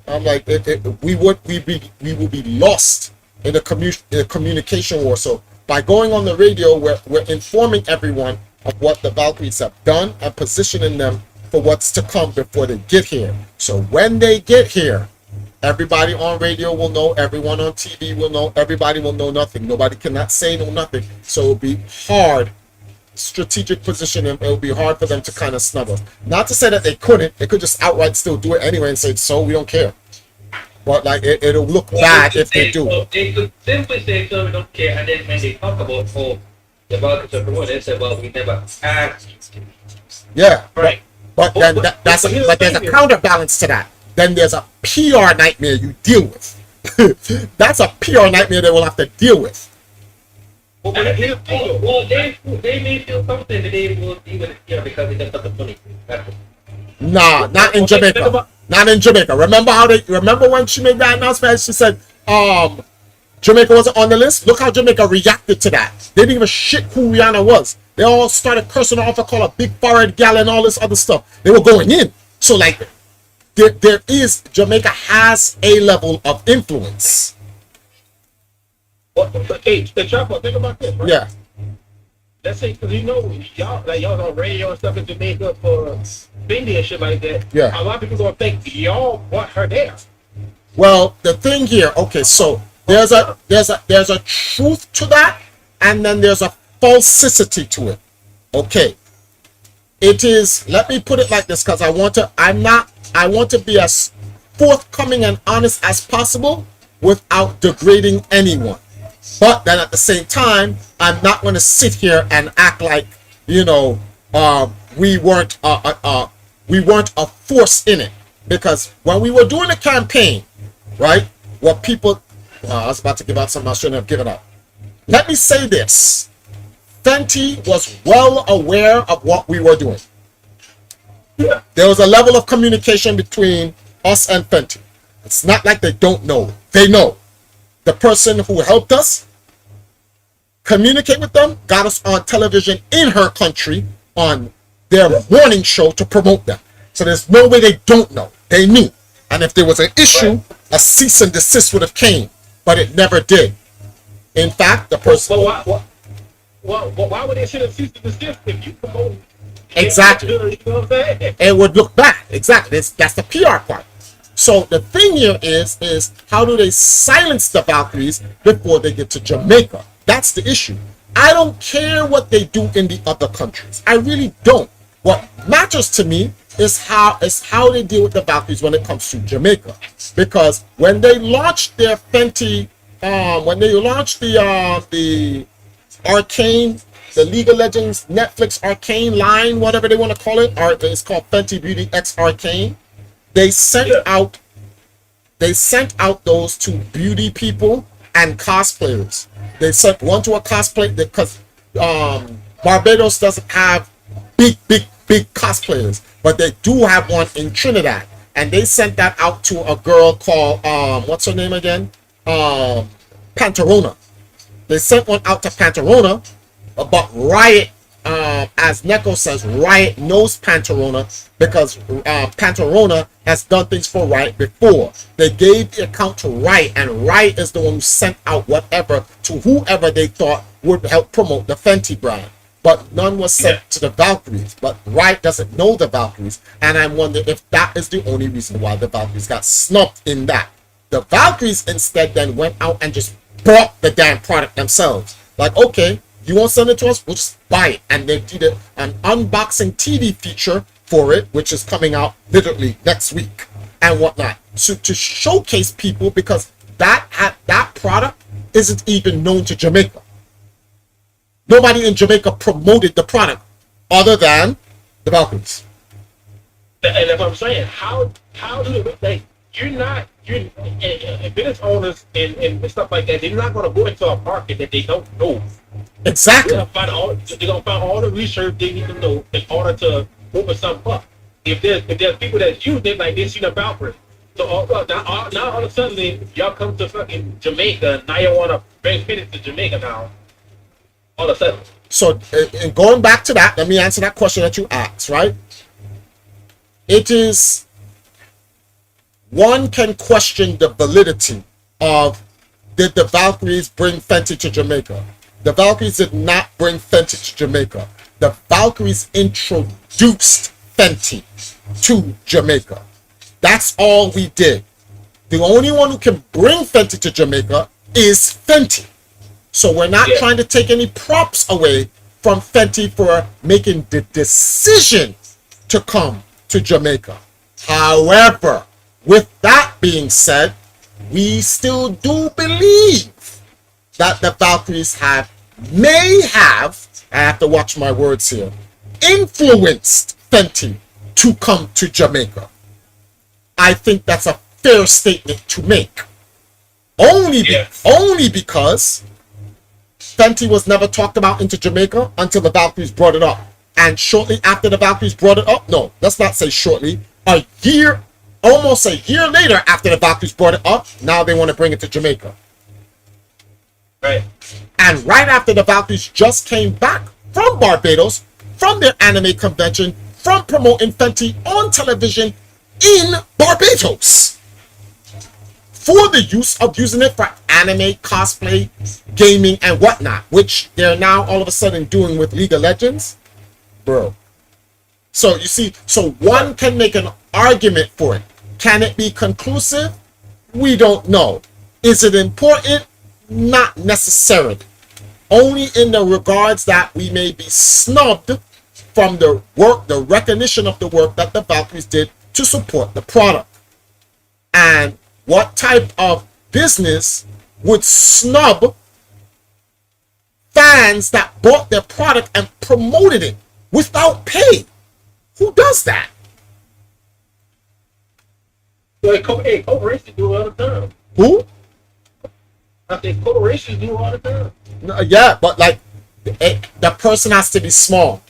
I'm like, we will be lost in the communication war. So by going on the radio, we're informing everyone of what the Valkyries have done and positioning them for what's to come before they get here. So when they get here, everybody on radio will know, everyone on TV will know, everybody will know nothing. Nobody cannot say no nothing. So it'll be hard. Strategic positioning, it'll be hard for them to kind of snub us. Not to say that they couldn't, they could just outright still do it anyway and say, so we don't care. But like it'll look bad if they do. So they could simply say, so we don't care, and then when they talk about the Valkyries of Arcadia, they say, well, we never asked. Yeah, right. But then there's a counterbalance to that. Then there's a PR nightmare you deal with. That's a PR nightmare they will have to deal with. Well, they may feel something that they will even, because they just have the money. Nah, not in Jamaica. Not in Jamaica. Remember when she made that announcement? She said, Jamaica wasn't on the list. Look how Jamaica reacted to that. They didn't give a shit who Rihanna was. They all started cursing her off and call her big forehead gal and all this other stuff. They were going in. So like, Jamaica has a level of influence. Hey, think about this, right? Yeah. Let's say, because y'all on radio and stuff in Jamaica for Fendi and shit like that. Yeah. A lot of people gonna think y'all want her there. Well, the thing here, okay, so there's a truth to that, and then there's a falsity to it. Okay. It is, let me put it like this, because I want to be as forthcoming and honest as possible without degrading anyone. But then at the same time, I'm not going to sit here and act like, we weren't a force in it. Because when we were doing the campaign, right, what people, I was about to give out something I shouldn't have given out. Let me say this. Fenty was well aware of what we were doing. Yeah. There was a level of communication between us and Fenty. It's not like they don't know. They know. The person who helped us communicate with them got us on television in her country on their morning show to promote them. So there's no way they don't know. They knew. And if there was an issue, a cease and desist would have came. But it never did. In fact, the person. Why would they send a cease and desist if you promote? Exactly. You know what I'm saying? It would look bad. Exactly. That's the PR part. So the thing here is how do they silence the Valkyries before they get to Jamaica? That's the issue. I don't care what they do in the other countries. I really don't. What matters to me is how they deal with the Valkyries when it comes to Jamaica. Because when they launched their Fenty, when they launched the Arcane, the League of Legends Netflix Arcane line, whatever they want to call it, or it's called Fenty Beauty X Arcane. They sent out those to beauty people and cosplayers. They sent one to a cosplay because Barbados doesn't have big cosplayers, but they do have one in Trinidad, and they sent that out to a girl called what's her name again? Pantarona. They sent one out to Pantarona, but Riot, as Neko says, Riot knows Pantarona because Pantarona has done things for Riot before. They gave the account to Riot, and Riot is the one who sent out whatever to whoever they thought would help promote the Fenty brand. But none was sent to the Valkyries. But Riot doesn't know the Valkyries, and I wonder if that is the only reason why the Valkyries got snubbed in that. The Valkyries instead then went out and just bought the damn product themselves. Like, okay, you won't send it to us, we'll just buy it. And they did an unboxing TV feature for it, which is coming out literally next week and whatnot. So to showcase people, because that product isn't even known to Jamaica. Nobody in Jamaica promoted the product other than the Valkyries. And that's what I'm saying. How do they? You're business owners and stuff like that. They're not going to go into a market that they don't know. Exactly. They're gonna find all the research they need to know in order to open something up. If there's people that use it, like they see the Valkyrie. So now all of a sudden y'all come to fucking Jamaica. Now you want to bring it to Jamaica now. All of a sudden. So, and going back to that, let me answer that question that you asked, right? It is, one can question the validity of, did the Valkyries bring Fenty to Jamaica? The Valkyries did not bring Fenty to Jamaica. The Valkyries introduced Fenty to Jamaica. That's all we did. The only one who can bring Fenty to Jamaica is Fenty. So we're not trying to take any props away from Fenty for making the decision to come to Jamaica. However, with that being said, we still do believe that the Valkyries may have, I have to watch my words here, influenced Fenty to come to Jamaica. I think that's a fair statement to make. Only because Fenty was never talked about into Jamaica until the Valkyries brought it up. And shortly after the Valkyries brought it up, no, let's not say shortly, almost a year later after the Valkyries brought it up, now they want to bring it to Jamaica. Right. And right after the Valkyries just came back from Barbados, from their anime convention, from promoting Fenty on television in Barbados, for the use of using it for anime, cosplay, gaming, and whatnot, which they're now all of a sudden doing with League of Legends, bro. So you see, so one can make an argument for it. Can it be conclusive? We don't know. Is it important? Not necessarily. Only in the regards that we may be snubbed from the work, the recognition of the work that the Valkyries did to support the product. And what type of business would snub fans that bought their product and promoted it without pay? Who does that? Corporations do it all the time. Who? I think corporations do it all the time. No, yeah, but like the person has to be small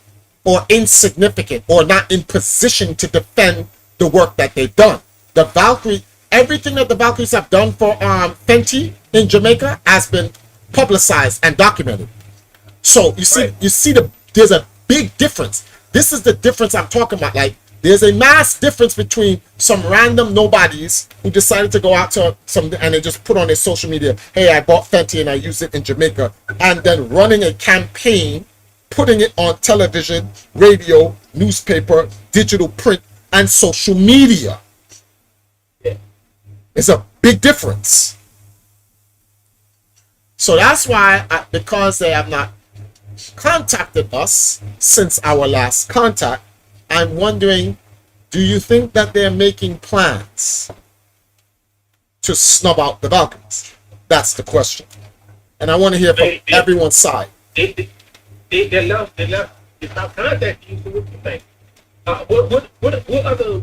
or insignificant or not in position to defend the work that they've done. The Valkyrie, everything that the Valkyries have done for Fenty in Jamaica has been publicized and documented. So you see, there's a big difference. This is the difference I'm talking about. Like There's a mass difference between some random nobodies who decided to go out to some and they just put on their social media, hey, I bought Fenty and I used it in Jamaica, and then running a campaign, putting it on television, radio, newspaper, digital print, and social media. It's a big difference. So that's why, because they have not contacted us since our last contact, I'm wondering, do you think that they're making plans to snub out the Valkyries? That's the question. And I want to hear from everyone's side. They left. They stopped contacting you. So what do you think? What other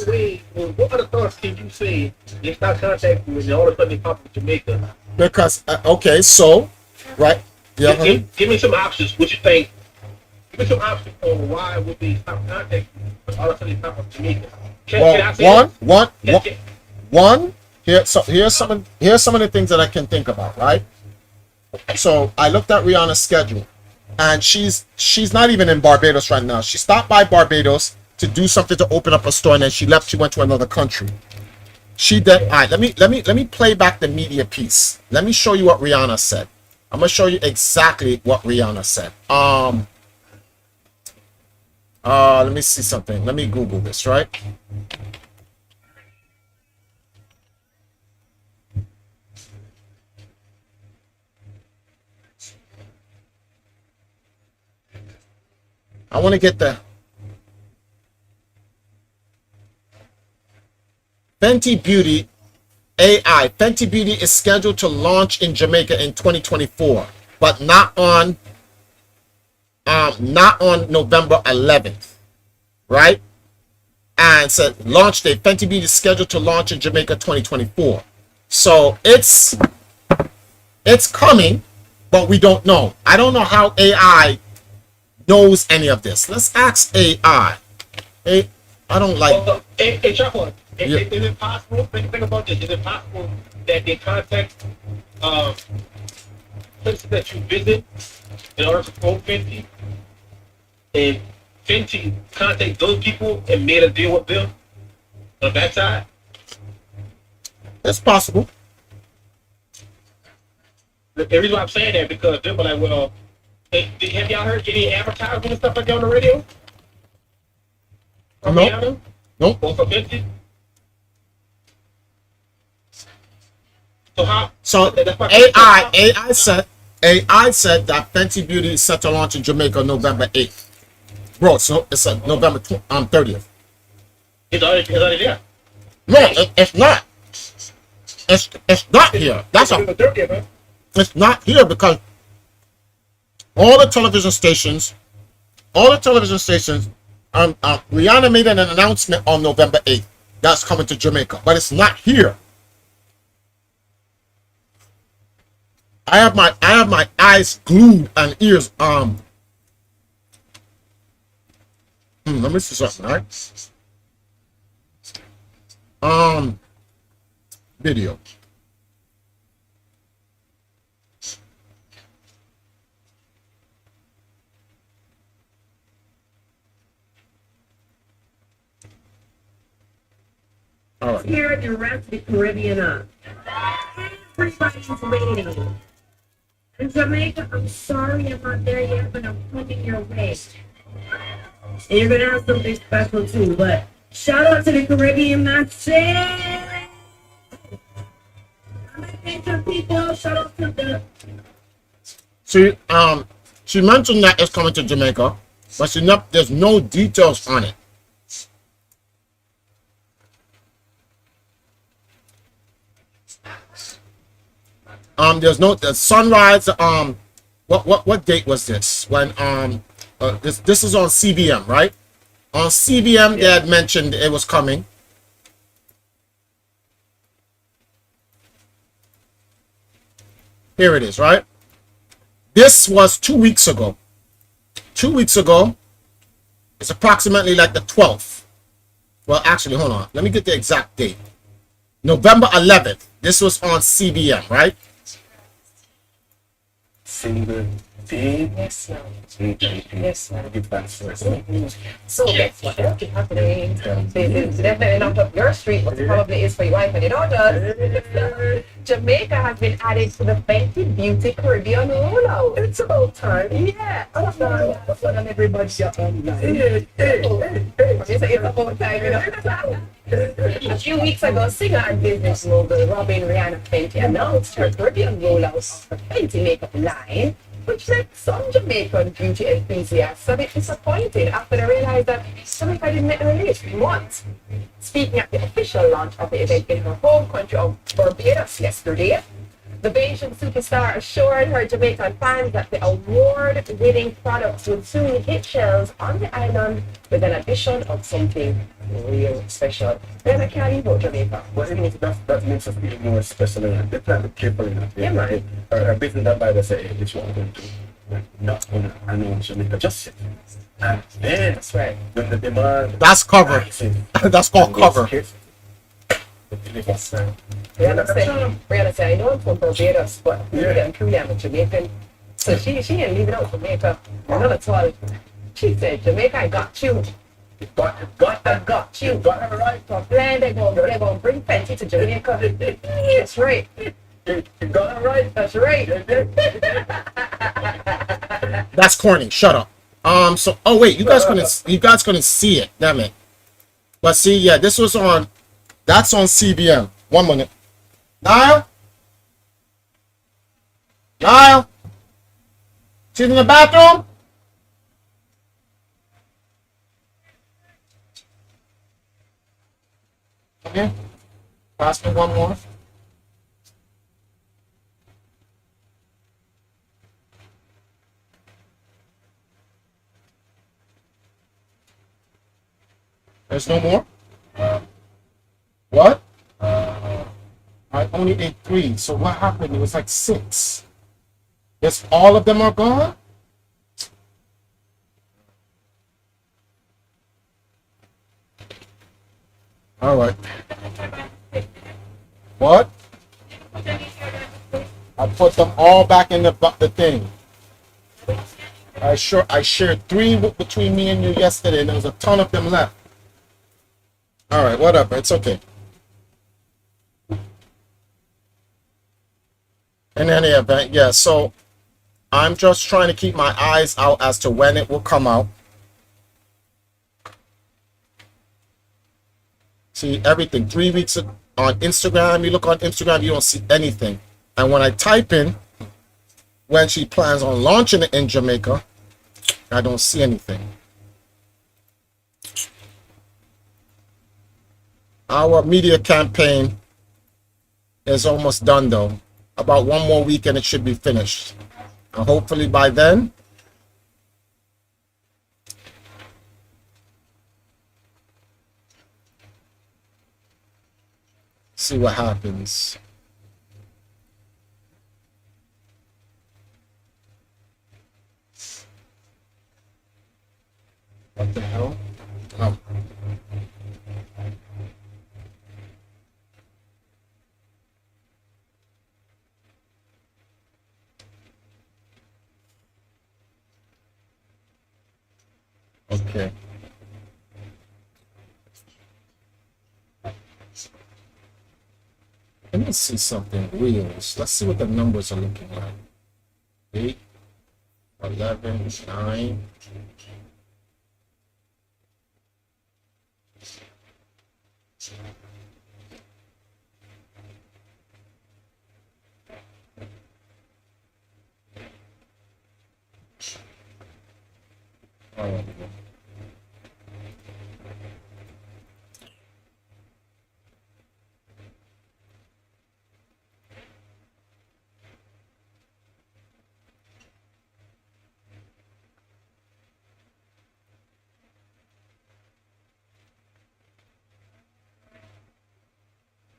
way? What other thoughts can you say they stopped contacting you and all of a sudden they pop up to Jamaica? Because okay, so right, yeah. Give me some options. What you think? Give me some options on why would they stop contacting you? But all of a sudden they pop up to Jamaica. Can I say one. Here's some of the things that I can think about. Right. So I looked at Rihanna's schedule, and she's not even in Barbados right now. She stopped by Barbados to do something to open up a store, and then she left. She went to another country. She did. All right, let me play back the media piece. Let me show you what Rihanna said. I'm gonna show you exactly what Rihanna said. Let me see something. Let me Google this, right? I want to get the Fenty Beauty AI. Fenty Beauty is scheduled to launch in Jamaica in 2024, but not on November 11th, right? And said launch date. Fenty Beauty is scheduled to launch in Jamaica 2024. So it's coming, but we don't know. I don't know how AI knows any of this. Let's ask AI. I don't like. Hey, Chuck, is it possible? Think about this. Is it possible that they contact places that you visit in order to promote Fenty, and Fenty contact those people and made a deal with them on that side? That's possible. The reason why I'm saying that because they're like, well, have y'all heard any advertisement and stuff like that on the radio? No. Nope. Or from Fenty? So AI said that Fenty Beauty is set to launch in Jamaica November 8th. Bro, so it's November 30th. It's already there. No, it's not. It's not here. It's not here because all the television stations, Rihanna made an announcement on November 8th that's coming to Jamaica, but it's not here. I have my eyes glued and ears let me see something, right? Video. All right. Here at the rest of the Caribbean up. Everybody's waiting. In Jamaica, I'm sorry I'm not there yet, but I'm coming your way. And you're gonna have something special too, but shout out to the Caribbean Massive! People, shout out to the she mentioned that it's coming to Jamaica, but there's no details on it. There's no the sunrise. What date was this? When this is on CBM, right? On CBM, they had mentioned it was coming. Here it is, right? This was 2 weeks ago. 2 weeks ago, it's approximately like the 12th. Well, actually, hold on. Let me get the exact date. November 11th. This was on CBM, right? See? Yes, ma'am. Yes, Yes, ma'am. Give thanks first. So guess what else is happening? This is definitely not up your street, but it probably is for your wife and your daughter. Jamaica has been added to the Fenty Beauty Caribbean rollout. It's about time. Yeah. So not everybody's online. Hey. It's about time, you know. A few weeks ago, singer and business mogul Robin Rihanna Fenty announced her Caribbean rollout for Fenty makeup line, which left some Jamaican beauty enthusiasts a bit disappointed after they realized that Jamaica didn't make the release month. Speaking at the official launch of the event in her home country of Barbados yesterday, the Bayesian superstar assured her Jamaican fans that the award-winning products would soon hit shelves on the island with an addition of something real special. Then I can't even Jamaica. Well, that makes us feel more special. It's not careful enough. Yeah, man. Our business that by the say, hey, this one going to not going to announce Jamaica just yet. And then, That's right. when the demand. That's cover. That's called cover. Yes, ma'am. Rihanna said, I know I'm from Barbados, but I'm Jamaican. So she ain't leaving out Jamaica. Not at all. She said, Jamaica, I got you. I got you. Got her right. So plan they're gonna bring Fenty to Jamaica. That's right. You got her right. That's right. That's corny. Shut up. So oh wait, you guys gonna see it, damn it. But see, yeah, this was on. That's on CBM. 1 minute. Niall? She's in the bathroom? Come here. Pass me one more. There's no more? What? I only ate 3. So what happened? It was like 6. Yes, all of them are gone? All right. What? I put them all back in the thing. I shared 3 between me and you yesterday, and there was a ton of them left. All right, whatever. It's okay. In any event, yeah, so I'm just trying to keep my eyes out as to when it will come out. See, everything. 3 weeks on Instagram. You look on Instagram, you don't see anything. And when I type in when she plans on launching it in Jamaica, I don't see anything. Our media campaign is almost done, though. About 1 more week and it should be finished. And hopefully by then, see what happens. What the hell? Oh. Okay. Let me see something real. Let's see what the numbers are looking like. 8, 11, 9.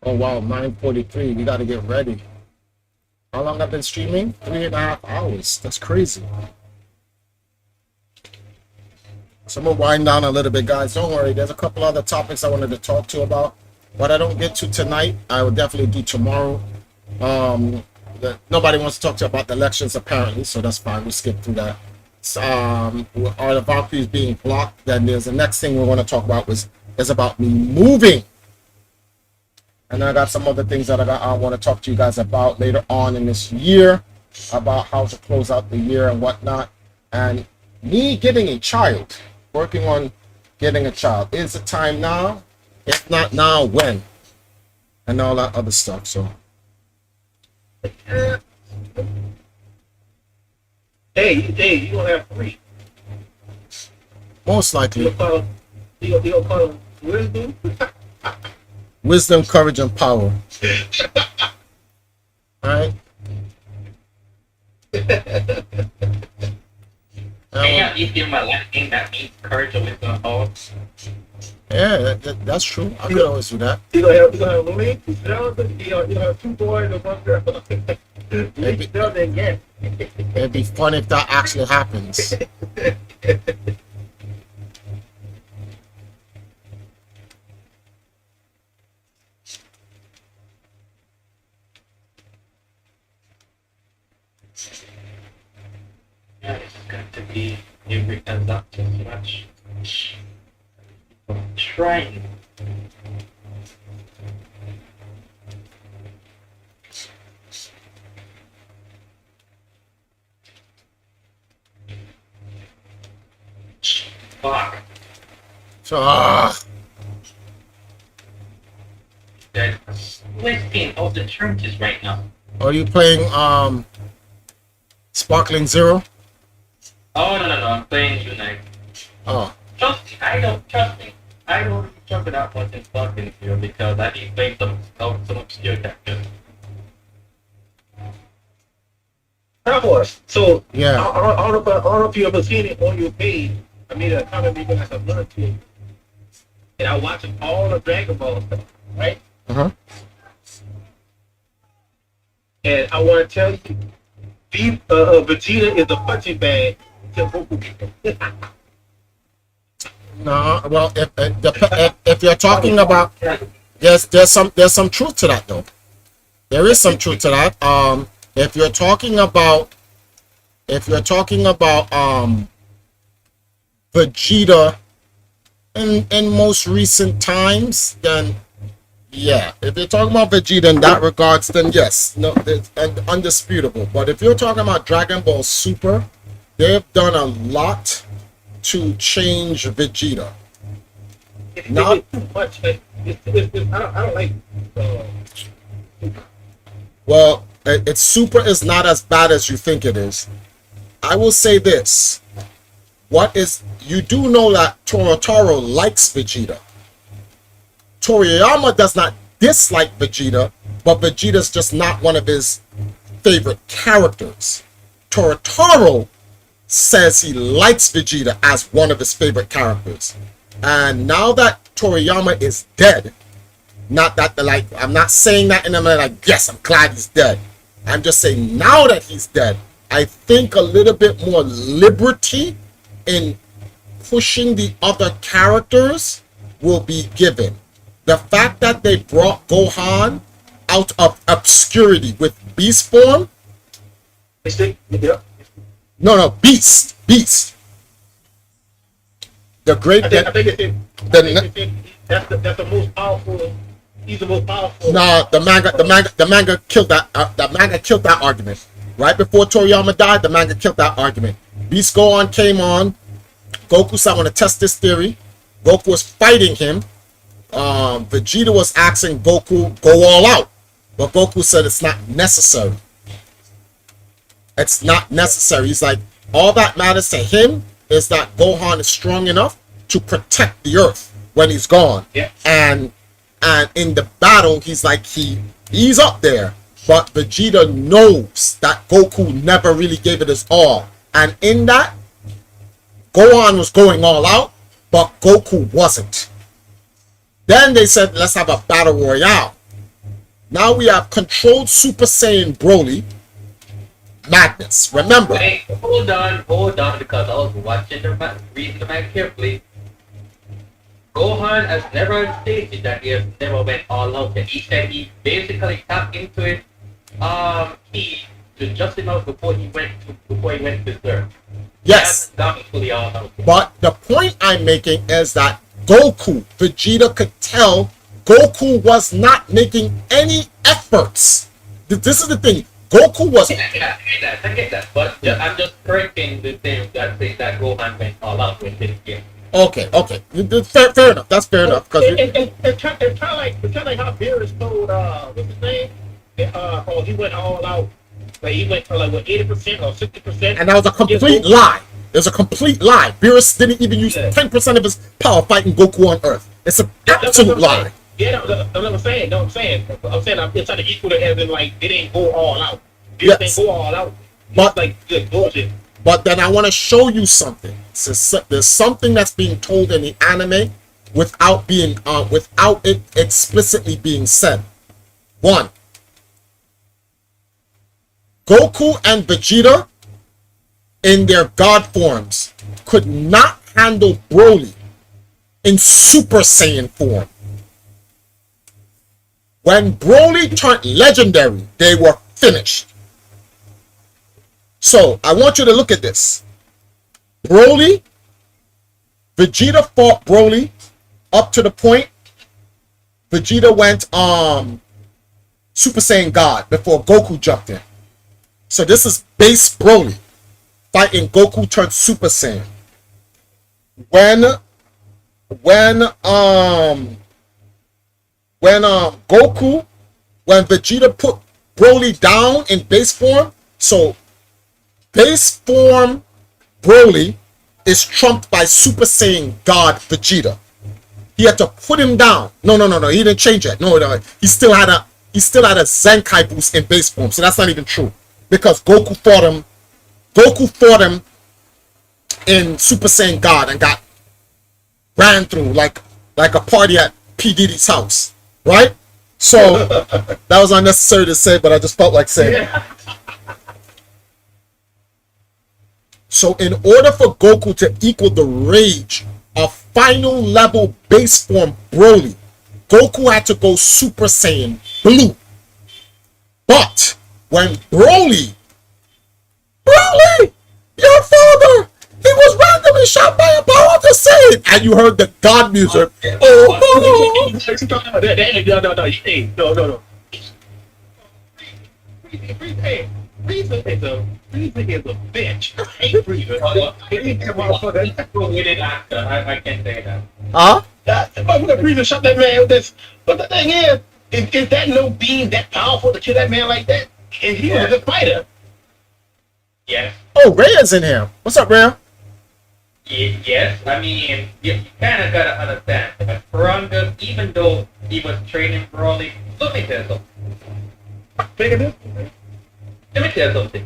Oh wow, 9:43. We gotta get ready. How long I've been streaming? 3.5 hours. That's crazy. So I'm gonna wind down a little bit, guys. Don't worry. There's a couple other topics I wanted to talk to you about. What I don't get to tonight, I will definitely do tomorrow. nobody wants to talk to you about the elections apparently, so that's fine. We skip through that. Are the Valkyries being blocked? Then there's the next thing we want to talk about is about me moving. And I got some other things that I want to talk to you guys about later on in this year, about how to close out the year and whatnot. And me getting a child, working on getting a child. Is the time now? If not now, when? And all that other stuff. So Hey, you gonna have 3. most likely, You gonna call them wisdom? wisdom, courage, and power. All right. Yeah, if you're my last name, that means courage or wisdom. Yeah, that's true. I could always do that. You gonna have Louis? You gonna have 2 boys and 1 girl. It'd be fun if that actually happens. Yeah, it's got to be every adapter much. Trying. Fuck. So, That's listing of the churches right now. are you playing Sparkling Zero? Oh no, I'm playing Unite. Oh, Trust me, I don't jump it out once in Sparkling Zero because I need to play some obscure characters. So yeah. I don't know if you ever seen it on your page. I made a comment because I said blood to it. And I watched all the Dragon Ball stuff, right? Uh-huh. And I want to tell you, Vegeta is a punching bag to Goku. No, well, if you're talking about, there's some truth to that though. There is some truth to that. If you're talking about Vegeta in most recent times, then yeah. If you're talking about Vegeta in that regards, then yes, no, it's undisputable. But if you're talking about Dragon Ball Super, they've done a lot to change Vegeta. Not too much. I don't like. Well, it's Super is not as bad as you think it is. I will say this. You do know that Torotoro likes Vegeta. Toriyama does not dislike Vegeta, but Vegeta's just not one of his favorite characters. Torotoro says he likes Vegeta as one of his favorite characters. And now that Toriyama is dead, not that I'm not saying that in a manner like, yes, I'm glad he's dead. I'm just saying now that he's dead, I think a little bit more liberty in pushing the other characters will be given. The fact that they brought Gohan out of obscurity with Beast form. No, Beast. The great. I think that's the most powerful. He's the most powerful. No, the manga killed that. The manga killed that argument. Right before Toriyama died, the manga killed that argument. Beast Gohan came on. Goku said, "I want to test this theory." Goku was fighting him. Vegeta was asking Goku, "Go all out," but Goku said it's not necessary. It's not necessary. He's like, all that matters to him is that Gohan is strong enough to protect the Earth when he's gone. Yeah. And in the battle, he's like he's up there, but Vegeta knows that Goku never really gave it his all, and in that, Gohan was going all out, but Goku wasn't. Then they said, let's have a battle royale. Now we have controlled Super Saiyan Broly. Madness. Remember. Hey, hold on, because I was watching reading the man carefully. Gohan has never stated that he has never went all out. He said he basically tapped into it He just enough before he went to third. Yes. That fully all out. But the point I'm making is that Goku, Vegeta could tell Goku was not making any efforts. This is the thing. Goku was. I get that. But I'm just correcting the thing that says that Gohan went all out with this game. Okay. Fair enough. That's fair enough. Because It's kind of like how Beerus told what's his name? He went all out. Like he went for like what 80% or 60%. and that was a complete lie. It was a complete lie. Beerus didn't even use 10% of his power fighting Goku on Earth. It's an absolute lie. Yeah, that's what I'm saying. No, I'm saying I'm just trying to equal it as in like it ain't go all out. It Yes. didn't go all out. But Like good bullshit. But then I want to show you something. There's something that's being told in the anime without it explicitly being said. One, Goku and Vegeta in their god forms could not handle Broly in Super Saiyan form. When Broly turned legendary, they were finished. So I want you to look at this. Vegeta fought Broly up to the point Vegeta went Super Saiyan God before Goku jumped in. So this is base Broly fighting Goku turned Super Saiyan. When Vegeta put Broly down in base form, so base form Broly is trumped by Super Saiyan God Vegeta. He had to put him down. No. He didn't change it. No. He still had a Zenkai boost in base form. So that's not even true. Because Goku fought him in Super Saiyan God and got ran through like a party at P. Diddy's house. Right? So that was unnecessary to say, but I just felt like saying it. So in order for Goku to equal the rage of final level base form Broly, Goku had to go Super Saiyan Blue. But when Broly, your father, he was randomly shot by a power of the Saiyan, and you heard the God music. No. Frieza is a bitch. I hate Frieza. I can't say that. Huh? Frieza shot that man with this. But the thing is that no being that powerful to kill that man like that? And he was a good fighter. Yes. Oh, Rhea's in here. What's up, Rhea? Yes. I mean, you kind of gotta understand that Kuranga, even though he was training Broly, let me tell you something. Let me tell you something.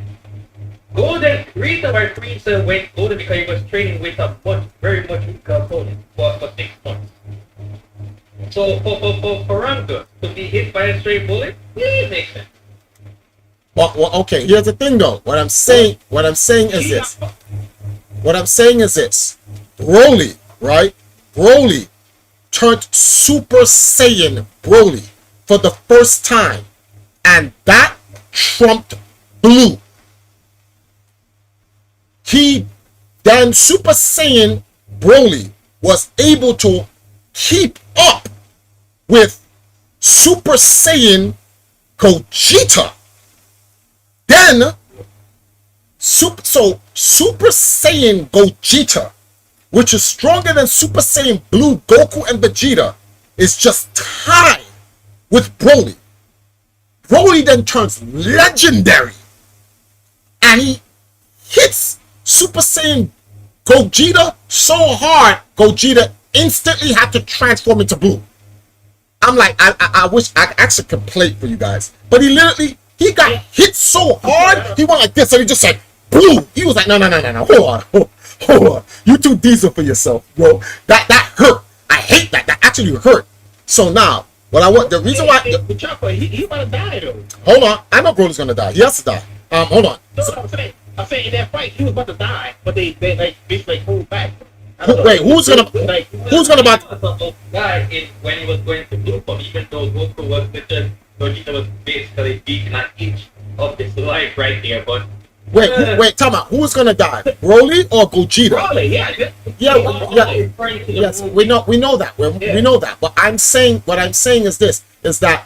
Golden, reason why Frieza went golden because he was training with a very much weaker opponent for 6 months. So for Kuranga to be hit by a stray bullet, it makes sense. Well, okay. Here's the thing, though. What I'm saying is this. Broly, right? Broly turned Super Saiyan Broly for the first time, and that trumped Blue. Then Super Saiyan Broly was able to keep up with Super Saiyan Gogeta. Then Super Saiyan Gogeta, which is stronger than Super Saiyan Blue Goku and Vegeta, is just tied with Broly. Broly then turns legendary, and he hits Super Saiyan Gogeta so hard, Gogeta instantly had to transform into Blue. I'm like, I wish I actually could play it for you guys, but he got hit so hard, he went like this, and he just said, Blue. He was like, no, hold on. You too diesel for yourself, bro. That hurt. I hate that. That actually hurt. So now, the reason why... He might have died, though. Hold on. I know Broly's gonna die. He has to die. Hold on. No, I'm saying in that fight, he was about to die, but they like basically pulled back. Wait, who's gonna die when he was going to Blue Form, even though Goku was Vegeta was basically beating an inch of this life right there, but Wait, tell me, who's gonna die? Broly or Gogeta? Broly, Yes, we know that. We know that. But what I'm saying is this: is that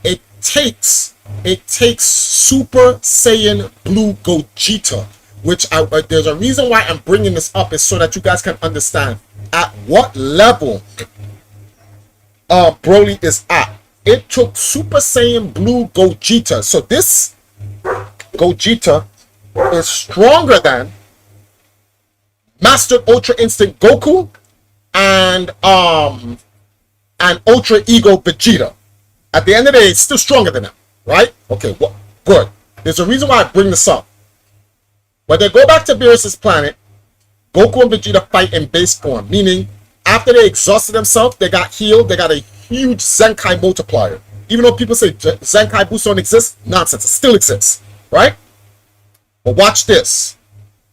it takes Super Saiyan Blue Gogeta, which there's a reason why I'm bringing this up is so that you guys can understand at what level Broly is at. It took Super Saiyan Blue Gogeta. So this Gogeta is stronger than Master Ultra Instinct Goku and Ultra Ego Vegeta. At the end of the day, it's still stronger than them, right? Okay, well, good. There's a reason why I bring this up. When they go back to Beerus' planet, Goku and Vegeta fight in base form, meaning after they exhausted themselves, they got healed, they got a huge Zenkai multiplier. Even though people say Zenkai boosts don't exist, nonsense, it still exists, right? But watch this.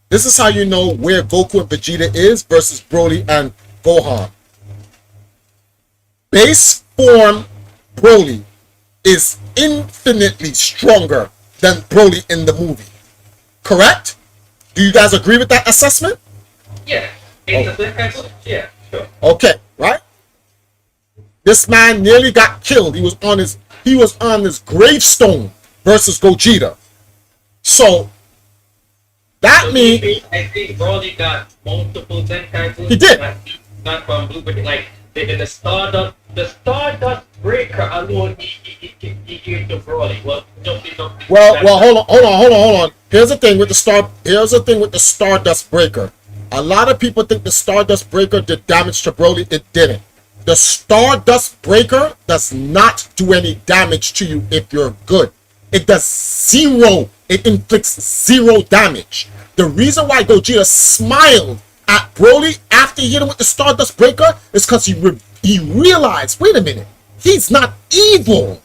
This is how you know where Goku and Vegeta is versus Broly and Gohan. Base form Broly is infinitely stronger than Broly in the movie. Correct? Do you guys agree with that assessment? yeah, yeah, sure. Okay, right? This man nearly got killed. He was on his gravestone versus Gogeta. So that means I think Broly got multiple Zenkai boosts. He did. Not from Blue, but like the Stardust Breaker alone, he gave to Broly. Well, hold on. Here's the thing with the Stardust Breaker. A lot of people think the Stardust Breaker did damage to Broly. It didn't. The Stardust Breaker does not do any damage to you if you're good. It does zero. It inflicts zero damage. The reason why Gogeta smiled at Broly after he hit him with the Stardust Breaker is because he realized, wait a minute, he's not evil.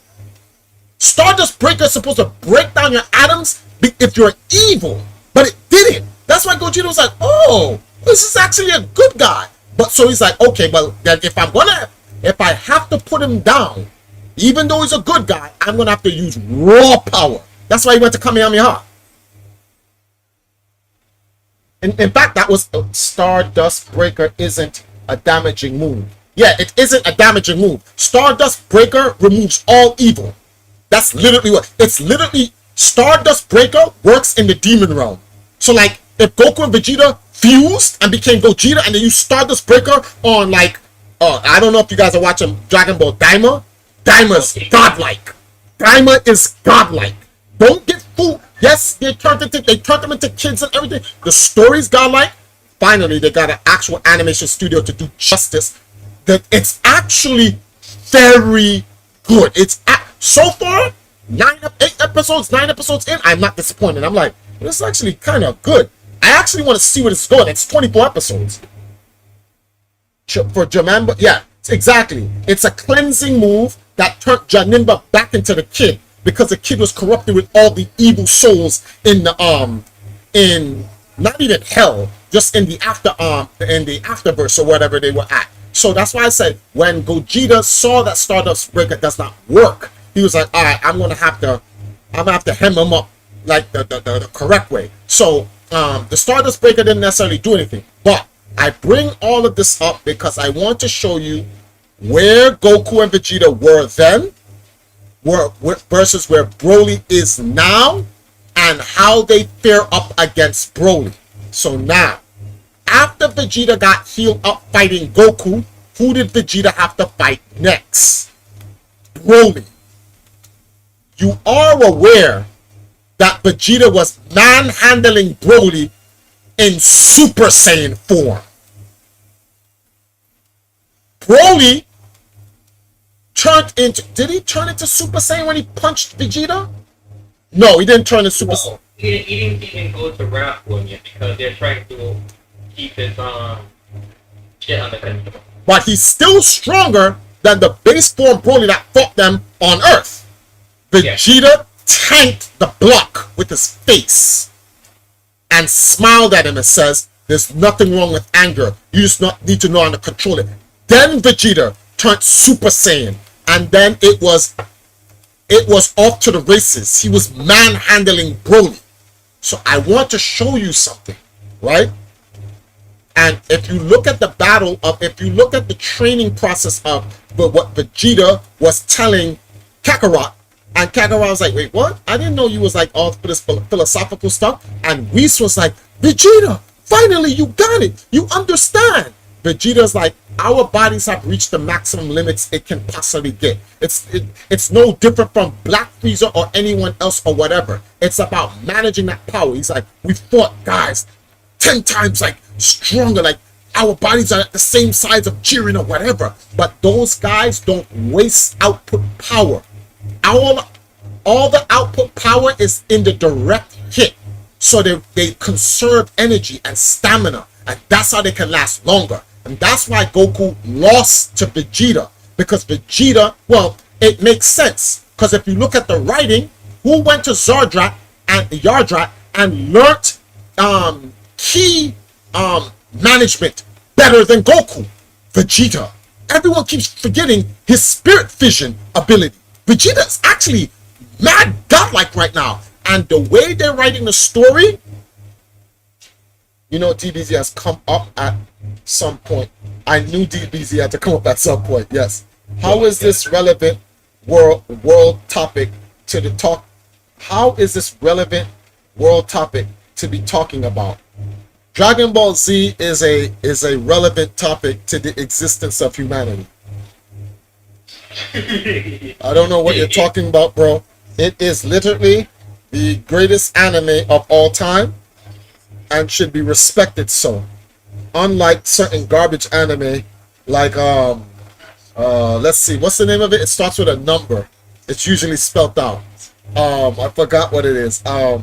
Stardust Breaker is supposed to break down your atoms if you're evil, but it didn't. That's why Gogeta was like, oh, this is actually a good guy. But so he's like, okay, well, then if I have to put him down, even though he's a good guy, I'm gonna have to use raw power. That's why he went to Kamehameha. In fact, that was Stardust Breaker isn't a damaging move. Yeah, it isn't a damaging move. Stardust Breaker removes all evil. That's literally what it's literally. Stardust Breaker works in the demon realm. So like, if Goku and Vegeta fused and became Gogeta, and they used Stardust Breaker on like, I don't know if you guys are watching Dragon Ball Daima. Daima's godlike. Daima is godlike. Don't get fooled. Yes, they turned them into kids and everything. The story's godlike. Finally, they got an actual animation studio to do justice. That it's actually very good. So far 9 episodes in. I'm not disappointed. I'm like, this is actually kind of good. I actually want to see where this is going. It's 24 episodes for Janemba. Yeah, exactly. It's a cleansing move that turned Janemba back into the kid, because the kid was corrupted with all the evil souls in the in not even hell, just in the afterverse or whatever they were at. So that's why I said when Gogeta saw that Stardust Breaker does not work, he was like, all right, I'm gonna have to hem him up like the correct way. So the Stardust Breaker didn't necessarily do anything, but I bring all of this up because I want to show you where Goku and Vegeta were then, versus where Broly is now, and how they fare up against Broly. So now, after Vegeta got healed up fighting Goku, who did Vegeta have to fight next? Broly. You are aware that Vegeta was manhandling Broly in Super Saiyan form. Broly turned into... Did he turn into Super Saiyan when he punched Vegeta? No, he didn't turn into Super Saiyan. He didn't even go to Wrath Form yet because they're trying to keep his shit under control. But he's still stronger than the base form Broly that fought them on Earth. Vegeta tanked the block with his face and smiled at him and says, there's nothing wrong with anger. You just need to know how to control it. Then Vegeta turned Super Saiyan, and then it was it was off to the races. He was manhandling Broly. So I want to show you something, right? And if you look at the battle of, if you look at the training process of what Vegeta was telling Kakarot, and Kakarot was like, wait, what? I didn't know you was like all for this philosophical stuff. And Whis was like, Vegeta, finally you got it. You understand. Vegeta's like, our bodies have reached the maximum limits it can possibly get. It's no different from Black Frieza or anyone else or whatever. It's about managing that power. He's like, we fought guys 10 times like stronger, like our bodies are at the same size of Jiren or whatever. But those guys don't waste output power. All the output power is in the direct hit. So they conserve energy and stamina. And that's how they can last longer. And that's why Goku lost to Vegeta. Because Vegeta, well, it makes sense. Because if you look at the writing, who went to Yardrat and learnt key management better than Goku? Vegeta. Everyone keeps forgetting his spirit fission ability. Vegeta is actually mad godlike right now. And the way they're writing the story, you know, DBZ has come up at some point. I knew DBZ had to come up at some point. Yes. How is this relevant world topic to the talk? How is this relevant world topic to be talking about? Dragon Ball Z is a relevant topic to the existence of humanity. I don't know what you're talking about, bro. It is literally the greatest anime of all time and should be respected so. Unlike certain garbage anime like let's see, what's the name of it? It starts with a number. It's usually spelled out. I forgot what it is. Yeah,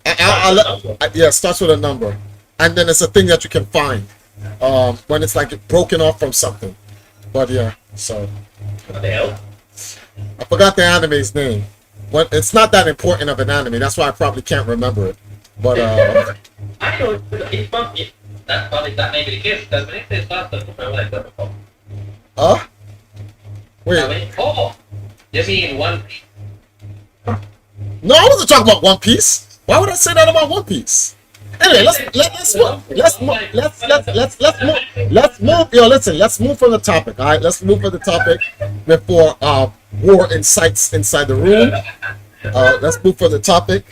it starts with a number. And then it's a thing that you can find when it's like broken off from something. But yeah, so What the hell? I forgot the anime's name. But it's not that important of an anime. That's why I probably can't remember it. But I know it's funky. That probably that may be the case because when it says fast stuff, I like that before. Wait. Oh, you mean One Piece? No, I wasn't talking about One Piece. Why would I say that about One Piece? Anyway, let's move. Yo, listen, let's move from the topic. All right, let's move from the topic before war incites inside the room. Let's move from the topic.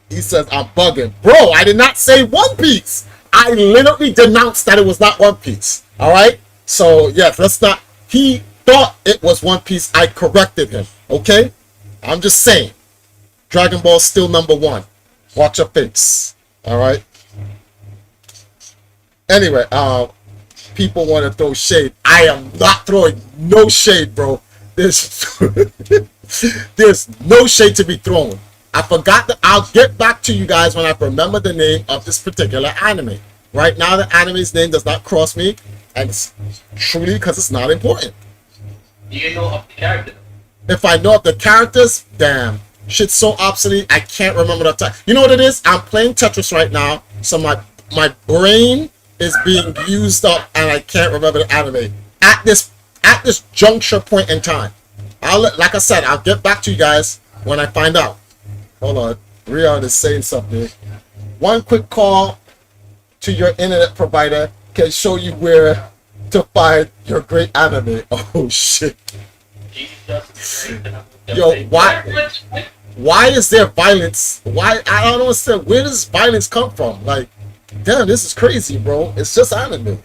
He says I'm bugging, bro. I did not say One Piece. I literally denounced that it was not One Piece. All right. So yes, let's not. He thought it was One Piece. I corrected him. Okay. I'm just saying. Dragon Ball still #1. Watch your face. All right. Anyway, people want to throw shade. I am not throwing no shade, bro. There's no shade to be thrown. I forgot that. I'll get back to you guys when I remember the name of this particular anime. Right now, the anime's name does not cross me, and it's truly because it's not important. Do you know of the character? If I know of the characters, damn. Shit's so obsolete, I can't remember the time. You know what it is? I'm playing Tetris right now, so my brain is being used up, and I can't remember the anime at this juncture point in time. Like I said, I'll get back to you guys when I find out. Hold on, Rion is saying something. One quick call to your internet provider can show you where to find your great anime. Oh shit. Yo, why is there violence? Why? I don't understand. Where does violence come from? Like, damn, this is crazy, bro. It's just anime.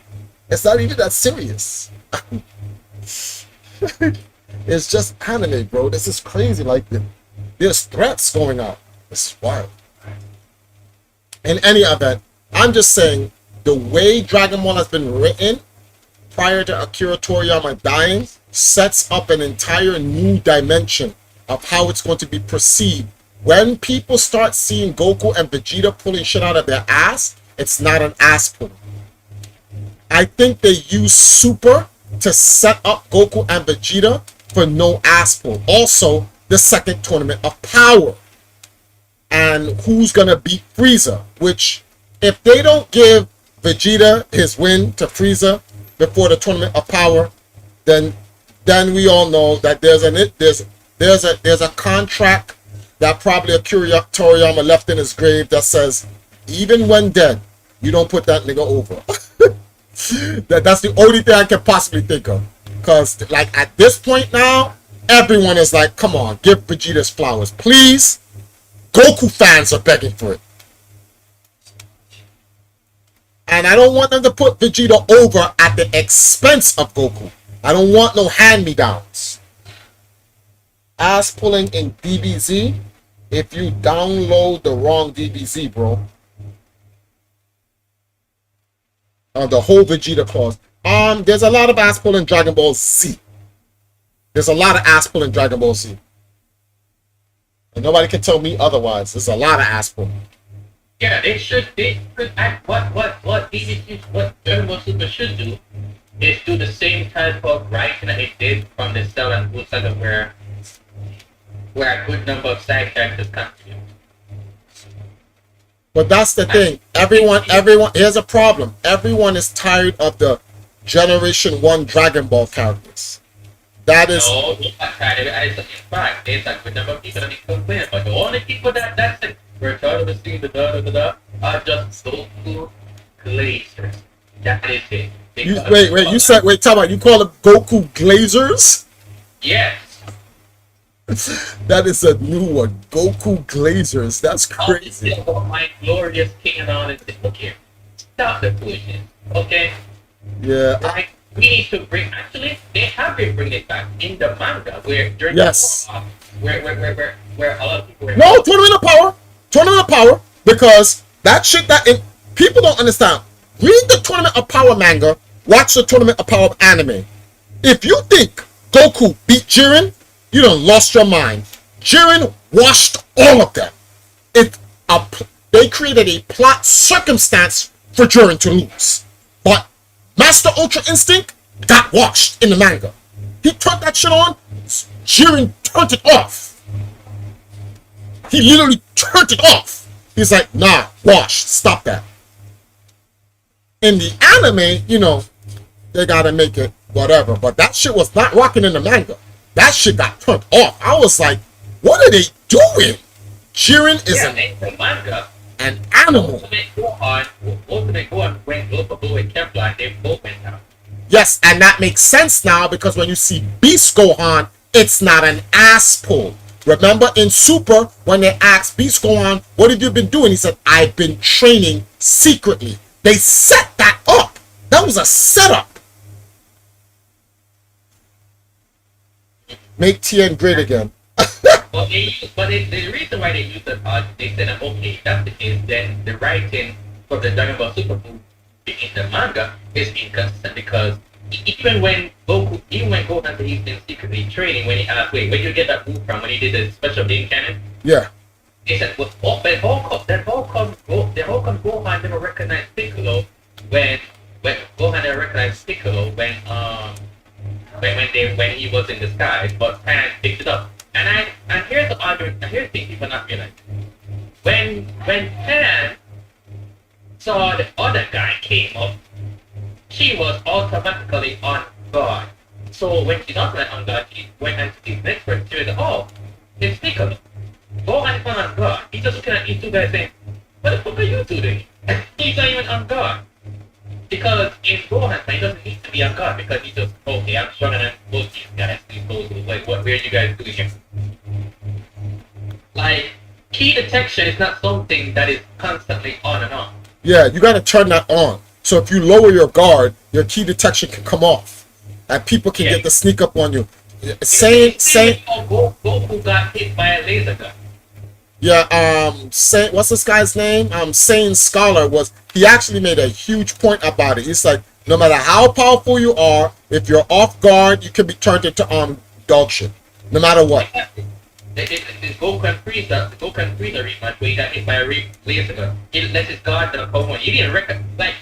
It's not even that serious. It's just anime, bro. This is crazy. Like, there's threats going on. It's wild. In any event, I'm just saying the way Dragon Ball has been written prior to Akira Toriyama dying sets up an entire new dimension of how it's going to be perceived. When people start seeing Goku and Vegeta pulling shit out of their ass, it's not an ass pull. I think they use Super to set up Goku and Vegeta for no ass pull. Also, the second tournament of power. And who's gonna beat Frieza? Which, if they don't give Vegeta his win to Frieza before the tournament of power, then then we all know that there's a contract that probably Akira Toriyama left in his grave that says, even when dead, you don't put that nigga over. That's the only thing I can possibly think of. Because, like, at this point now, everyone is like, come on, give Vegeta's flowers. Please. Goku fans are begging for it. And I don't want them to put Vegeta over at the expense of Goku. I don't want no hand-me-downs. Ass pulling in DBZ. If you download the wrong DBZ, bro. The whole Vegeta clause. There's a lot of ass pulling Dragon Ball Z. There's a lot of ass pulling Dragon Ball Z. And nobody can tell me otherwise. There's a lot of ass pulling. Yeah, they should act what Dragon Ball Super should do is do the same type of writing that it did from the Cell and Blue Saga where a good number of side characters come to. But that's the thing. Everyone, here's a problem. Everyone is tired of the Generation 1 Dragon Ball characters. That is... No, in fact, there's a good number of people that complain, but the only people that's it, we're tired of the scene, are just Goku Glazers. That is it. Wait, tell me, you call them Goku Glazers? Yes. That is a new one. Goku Glazers. That's crazy. Oh, my glorious king and all this. Okay, stop the foolishness. Okay. Yeah. Like, we need to bring. Actually, they have been bringing it back in the manga where during yes. the where a lot of people were. No, Tournament of Power, because that shit people don't understand. Read the Tournament of Power manga. Watch the Tournament of Power anime. If you think Goku beat Jiren, you done lost your mind. Jiren washed all of them. They created a plot circumstance for Jiren to lose. But Master Ultra Instinct got washed in the manga. He turned that shit on, Jiren turned it off. He literally turned it off. He's like, nah, wash, stop that. In the anime, they gotta make it whatever. But that shit was not rocking in the manga. That shit got turned off. I was like, what are they doing? Jiren is an animal. Ultimate Gohan went Global and Kevlar, they both went down. Yes, and that makes sense now because when you see Beast Gohan, it's not an ass pull. Remember in Super, when they asked Beast Gohan, what have you been doing? He said, I've been training secretly. They set that up. That was a setup. Make TN great again. Well, the reason why they used it, they said, okay, that's the case, then the writing for the Dragon Ball Super movie in the manga is inconsistent because even when Gohan said he's been secretly training, when he asked, wait, where did you get that move from when he did the special game cannon? Yeah. They said, well, how come Gohan never recognized Piccolo when Gohan never recognized Piccolo when he was in the sky, but Pan picked it up. And here's the argument, and here's the thing people not realize. When Pan saw the other guy came up, she was automatically on guard. So when she's not on guard, she went and sees next person. She was like, oh, it's Piccolo. Gohan is not on guard. He's just looking at these two guys saying, what the fuck are you two doing? He's not even on guard. Because in Gohan, he doesn't need to be on guard because he's just, okay, I'm stronger than both these guys. Like, what are you guys doing here? Like, key detection is not something that is constantly on and on. Yeah, you gotta turn that on. So if you lower your guard, your key detection can come off. And people can get the sneak up on you. Goku got hit by a laser gun. Yeah, what's this guy's name? Sane Scholar he actually made a huge point about it. He's like, no matter how powerful you are, if you're off guard, you can be turned into dog shit. No matter what. The Goku Frieza rematch where he got hit by a laser gun. He let his guard down for one. He didn't reckon. Like,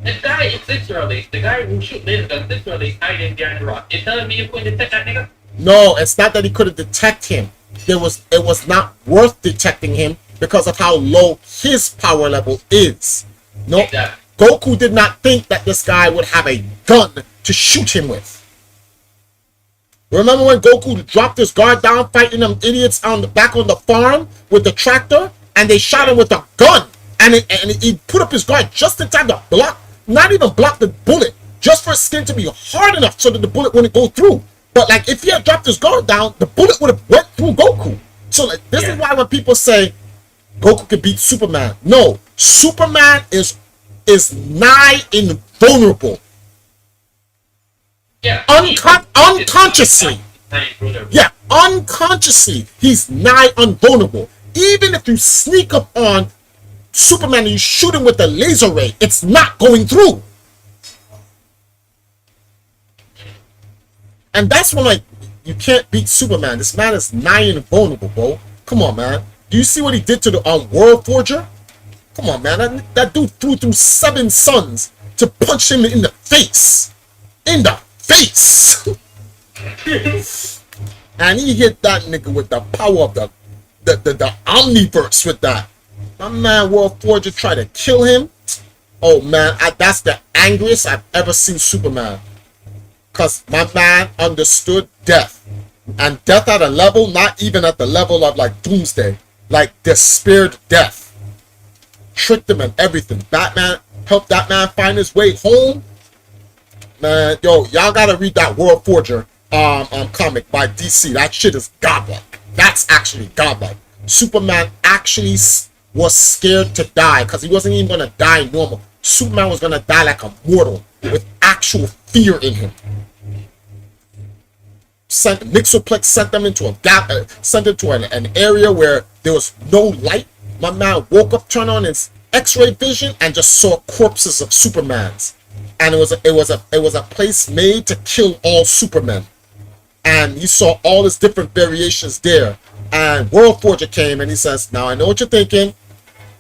the guy is literally, the guy who shoots laser guns literally hiding behind the rock. You telling me you couldn't detect that nigga? No, it's not that he couldn't detect him. It was not worth detecting him because of how low his power level is. No, exactly. Goku did not think that this guy would have a gun to shoot him with. Remember when Goku dropped his guard down fighting them idiots on the back on the farm with the tractor, and they shot him with a gun, and he put up his guard just in time to block, not even block the bullet, just for his skin to be hard enough so that the bullet wouldn't go through. But like if he had dropped his guard down, the bullet would have went through Goku. So like, this is why when people say Goku can beat Superman, no, Superman is nigh invulnerable. Yeah. Unconsciously. Yeah, unconsciously, he's nigh invulnerable. Even if you sneak up on Superman and you shoot him with a laser ray, it's not going through. And that's when, like, you can't beat Superman. This man is nigh invulnerable, bro. Come on, man. Do you see what he did to the World Forger? Come on, man. That dude threw through 7 suns to punch him in the face. In the face. And he hit that nigga with the power of the omniverse with that. My man World Forger tried to kill him. Oh man, that's the angriest I've ever seen Superman. Cause my man understood death. And death at a level, not even at the level of like Doomsday. Like despaired death. Tricked him and everything. Batman helped that man find his way home. Man, yo, y'all gotta read that World Forger comic by DC. That shit is godlike. That's actually godlike. Superman actually was scared to die because he wasn't even gonna die normal. Superman was gonna die like a mortal with actual fear in him. Mixoplex sent them into a gap, sent him to an area where there was no light. My man woke up, turned on his X-ray vision, and just saw corpses of Supermans. And it was a place made to kill all Supermen. And he saw all his different variations there. And World Forger came and he says, now I know what you're thinking.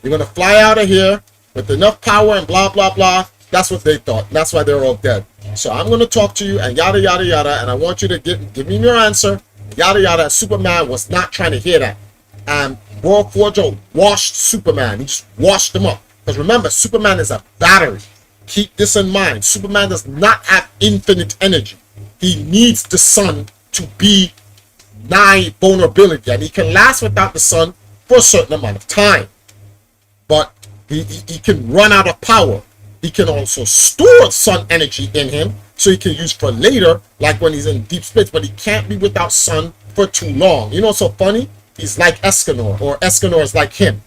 You're gonna fly out of here with enough power and blah blah blah. That's what they thought. That's why they're all dead. So I'm gonna talk to you and yada yada yada, and I want you to give me your answer. Yada yada. Superman was not trying to hear that. And World Forger washed Superman. He just washed him up. Because remember, Superman is a battery. Keep this in mind. Superman does not have infinite energy. He needs the sun to be nigh vulnerability. And he can last without the sun for a certain amount of time. But he can run out of power. He can also store sun energy in him so he can use for later, like when he's in deep space. But he can't be without sun for too long. You know what's so funny? He's like Escanor, or Escanor is like him.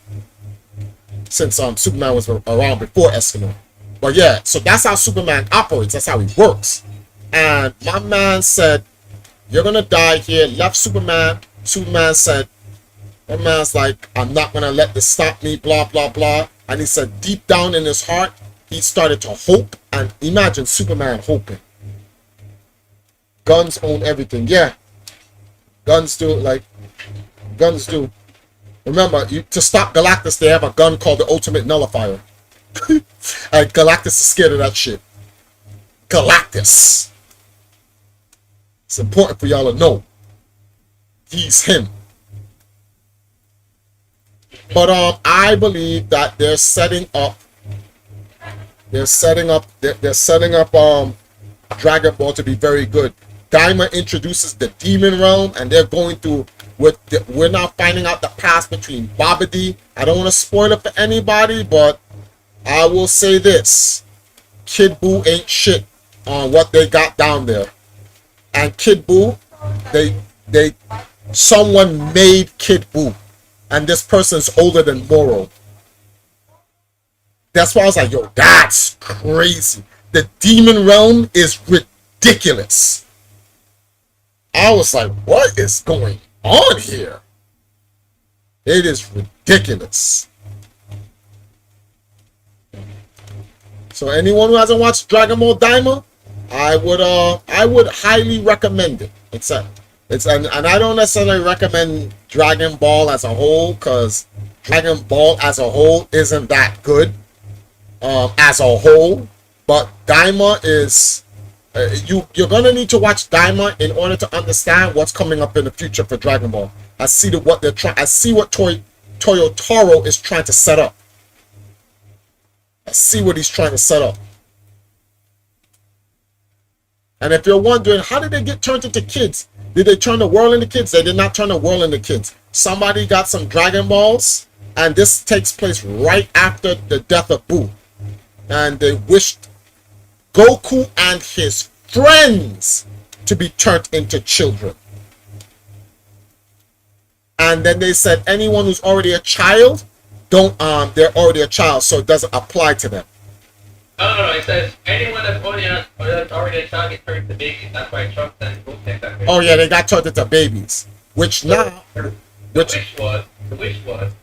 Since Superman was around before Escanor. But yeah, so that's how Superman operates. That's how he works. And my man said, you're going to die here. Left Superman. Superman said, my man's like, I'm not going to let this stop me, blah, blah, blah. And he said, deep down in his heart, he started to hope. And imagine Superman hoping. Guns own everything. Yeah. Guns do, like, guns do. Remember, to stop Galactus, they have a gun called the Ultimate Nullifier. And Galactus is scared of that shit. Galactus. It's important for y'all to know. He's him. But I believe that they're setting up Dragon Ball to be very good. Daima introduces the demon realm, and they're going through we're now finding out the past between Babidi. I don't want to spoil it for anybody, but I will say this. Kid Buu ain't shit on what they got down there. And Kid Buu, someone made Kid Buu. And this person's older than Moro. That's why I was like, yo, that's crazy. The demon realm is ridiculous. I was like, what is going on here? It is ridiculous. So anyone who hasn't watched Dragon Ball Daima, I would highly recommend it. And I don't necessarily recommend Dragon Ball as a whole, because Dragon Ball as a whole isn't that good as a whole. But Daima is you're gonna need to watch Daima in order to understand what's coming up in the future for Dragon Ball. I see what Toyotaro is trying to set up. I see what he's trying to set up. And if you're wondering, how did they get turned into kids? Did they turn the world into kids? They did not turn the world into kids. Somebody got some Dragon Balls, and this takes place right after the death of Boo. And they wished Goku and his friends to be turned into children. And then they said anyone who's already a child, they're already a child, so it doesn't apply to them. No. It says anyone that's already a child gets turned to babies. That's why Trump said go take that. Oh yeah, they got turned into babies. Which now, the wish was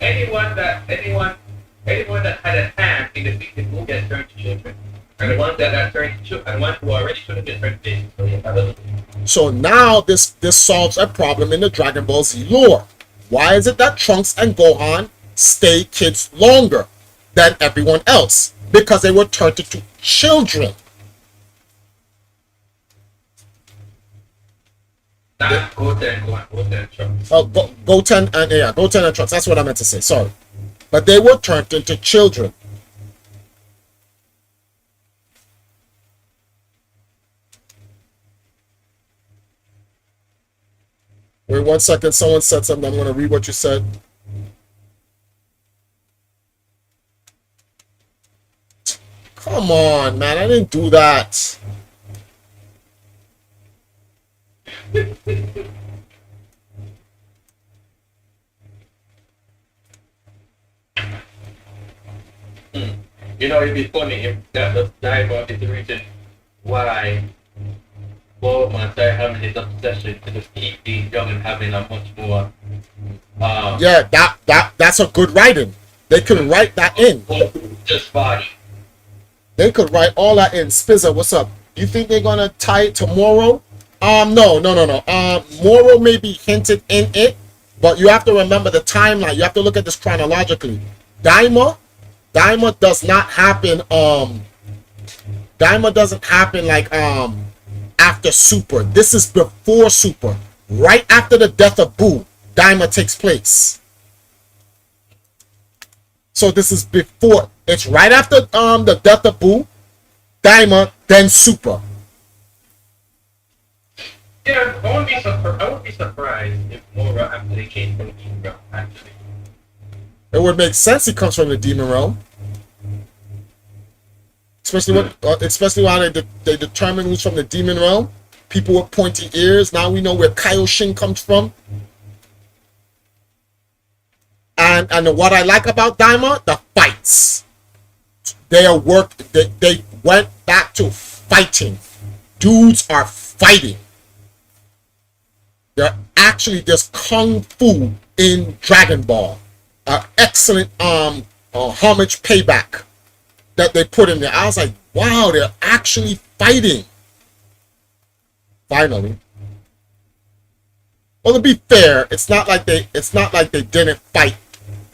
anyone that had a hand in the beacon will get turned to children. And the ones that got turned to children, and the ones who already should have been turned to babies. So yeah, so now this solves a problem in the Dragon Ball Z lore. Why is it that Trunks and Gohan stay kids longer than everyone else? Because they were turned into children. Goten and Trunks. Oh, Goten and Trunks. That's what I meant to say. Sorry, but they were turned into children. Wait 1 second. Someone said something. I'm going to read what you said. Come on, man. I didn't do that. You know, it'd be funny if that was dialogue is the reason why Bulma started having this obsession to just keep being young and having a much more. Yeah, that's a good writing. They could write that in. Just body. They could write all that in. Spizza, what's up? You think they're gonna tie it to Moro? No. Moro may be hinted in it, but you have to remember the timeline. You have to look at this chronologically. Daima does not happen. Daima doesn't happen like after Super. This is before Super. Right after the death of Boo, Daima takes place. So this is before. It's right after the death of Boo, Daima, then Super. Yeah, I wouldn't be surprised if Moro actually came from the Demon Realm, actually. It would make sense he comes from the Demon Realm. Especially when they determine who's from the Demon Realm. People with pointy ears. Now we know where Kaioshin comes from. And what I like about Daima, the fights. They went back to fighting. Dudes are fighting. There's kung fu in Dragon Ball. Excellent homage payback that they put in there. I was like, wow, they're actually fighting. Finally. Well, to be fair, it's not like they didn't fight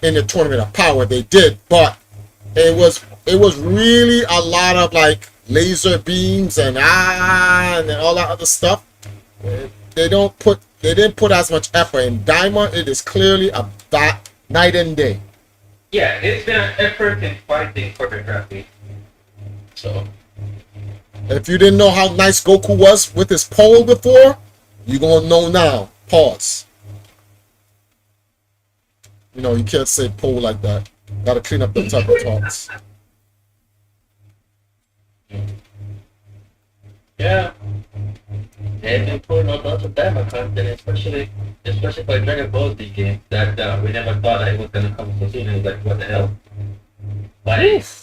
in the Tournament of Power. They did, but it was really a lot of like laser beams and all that other stuff. They didn't put as much effort in Daima. It is clearly a night and day. Yeah, it's been an effort in fighting choreography. So if you didn't know how nice Goku was with his pole before, you're gonna know now. Pause. You know, you can't say pole like that. Gotta clean up the type of talks. Yeah. They've been putting a bunch of Daima content, especially for a Dragon Ball Z game that we never thought that it was gonna come so soon. It was like, what the hell? But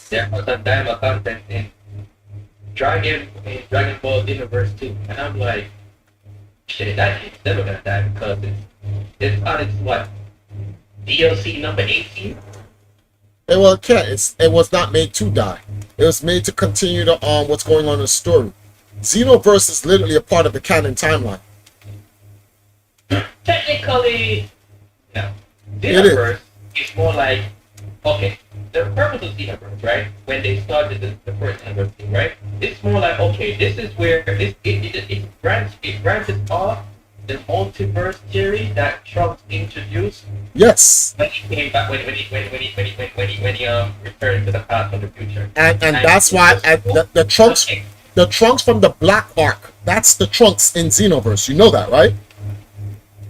there was some Daima content in Dragon Ball Universe 2, and I'm like, shit, that game's never gonna die because it's on its what? DLC number 18? It was not made to die. It was made to continue to what's going on in the story. Xenoverse is literally a part of the canon timeline. Technically, no. Xenoverse is more like, okay, the purpose of Xenoverse, right? When they started the first Xenoverse thing, right? It's more like, okay, this is where it branches off the multiverse theory that Trump introduced. Yes. When he came back, when he returned to the past or the future. And that's why the Trunks. the Trunks from the Black Ark, that's the Trunks in Xenoverse. You know that, right?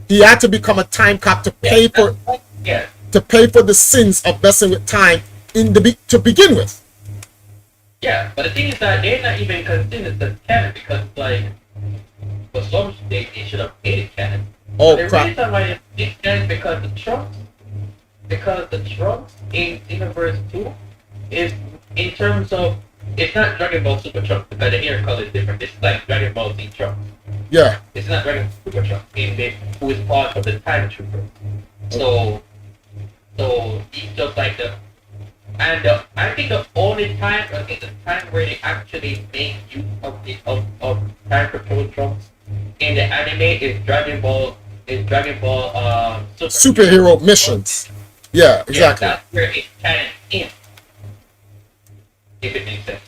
He had to become a time cop to pay for the sins of messing with time to begin with. Yeah, but the thing is that they're not even considered the canon because, like, for some they should have made it canon. Oh, the crap. reason why it's canon because the Trunks in Universe 2 is, in terms of, it's not Dragon Ball Super Trunks because the hair color is different. It's like Dragon Ball Z Trunks. Yeah. It's not Dragon Ball Super Trunks who is part of the Time Trooper. So it's just like and I think the only time, the time where they actually make use of time patrol Trunks in the anime is Dragon Ball Superhero missions. Yeah, exactly. Yeah, that's where it's canon in. If it makes sense.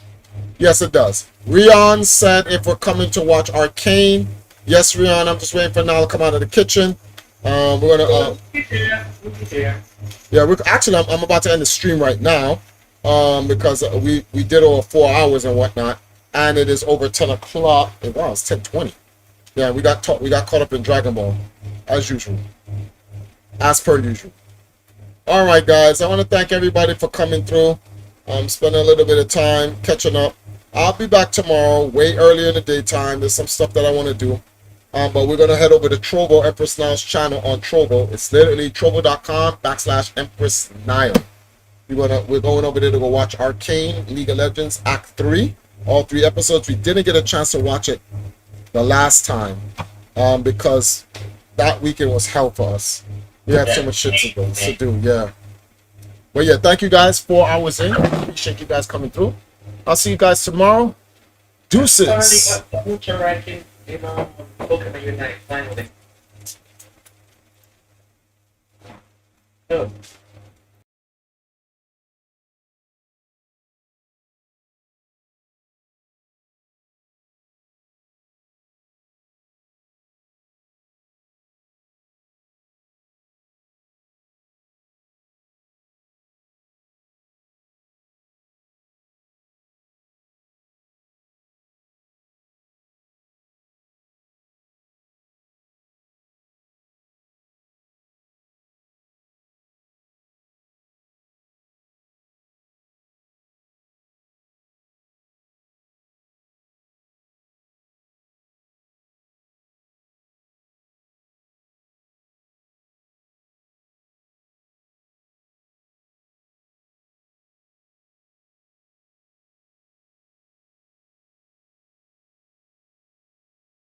Yes, it does. Rion said if we're coming to watch Arcane. Yes, Rion, I'm just waiting for Nala to come out of the kitchen. We're gonna yeah, I'm about to end the stream right now. Because we did over 4 hours and whatnot, and it is over 10 o'clock. Wow, it's 10:20. Yeah, we got caught up in Dragon Ball, as usual, as per usual. All right, guys, I want to thank everybody for coming through. Spending a little bit of time catching up. I'll be back tomorrow, way earlier in the daytime. There's some stuff that I want to do. But we're going to head over to Trovo, Empress Nile's channel on Trovo. It's literally trovo.com/Empress Nile. We're going over there to go watch Arcane League of Legends Act 3. All 3 episodes. We didn't get a chance to watch it the last time because that weekend was hell for us. We had so much shit to do, yeah. But yeah, thank you guys. 4 hours in. Appreciate you guys coming through. I'll see you guys tomorrow. Deuces. Finally.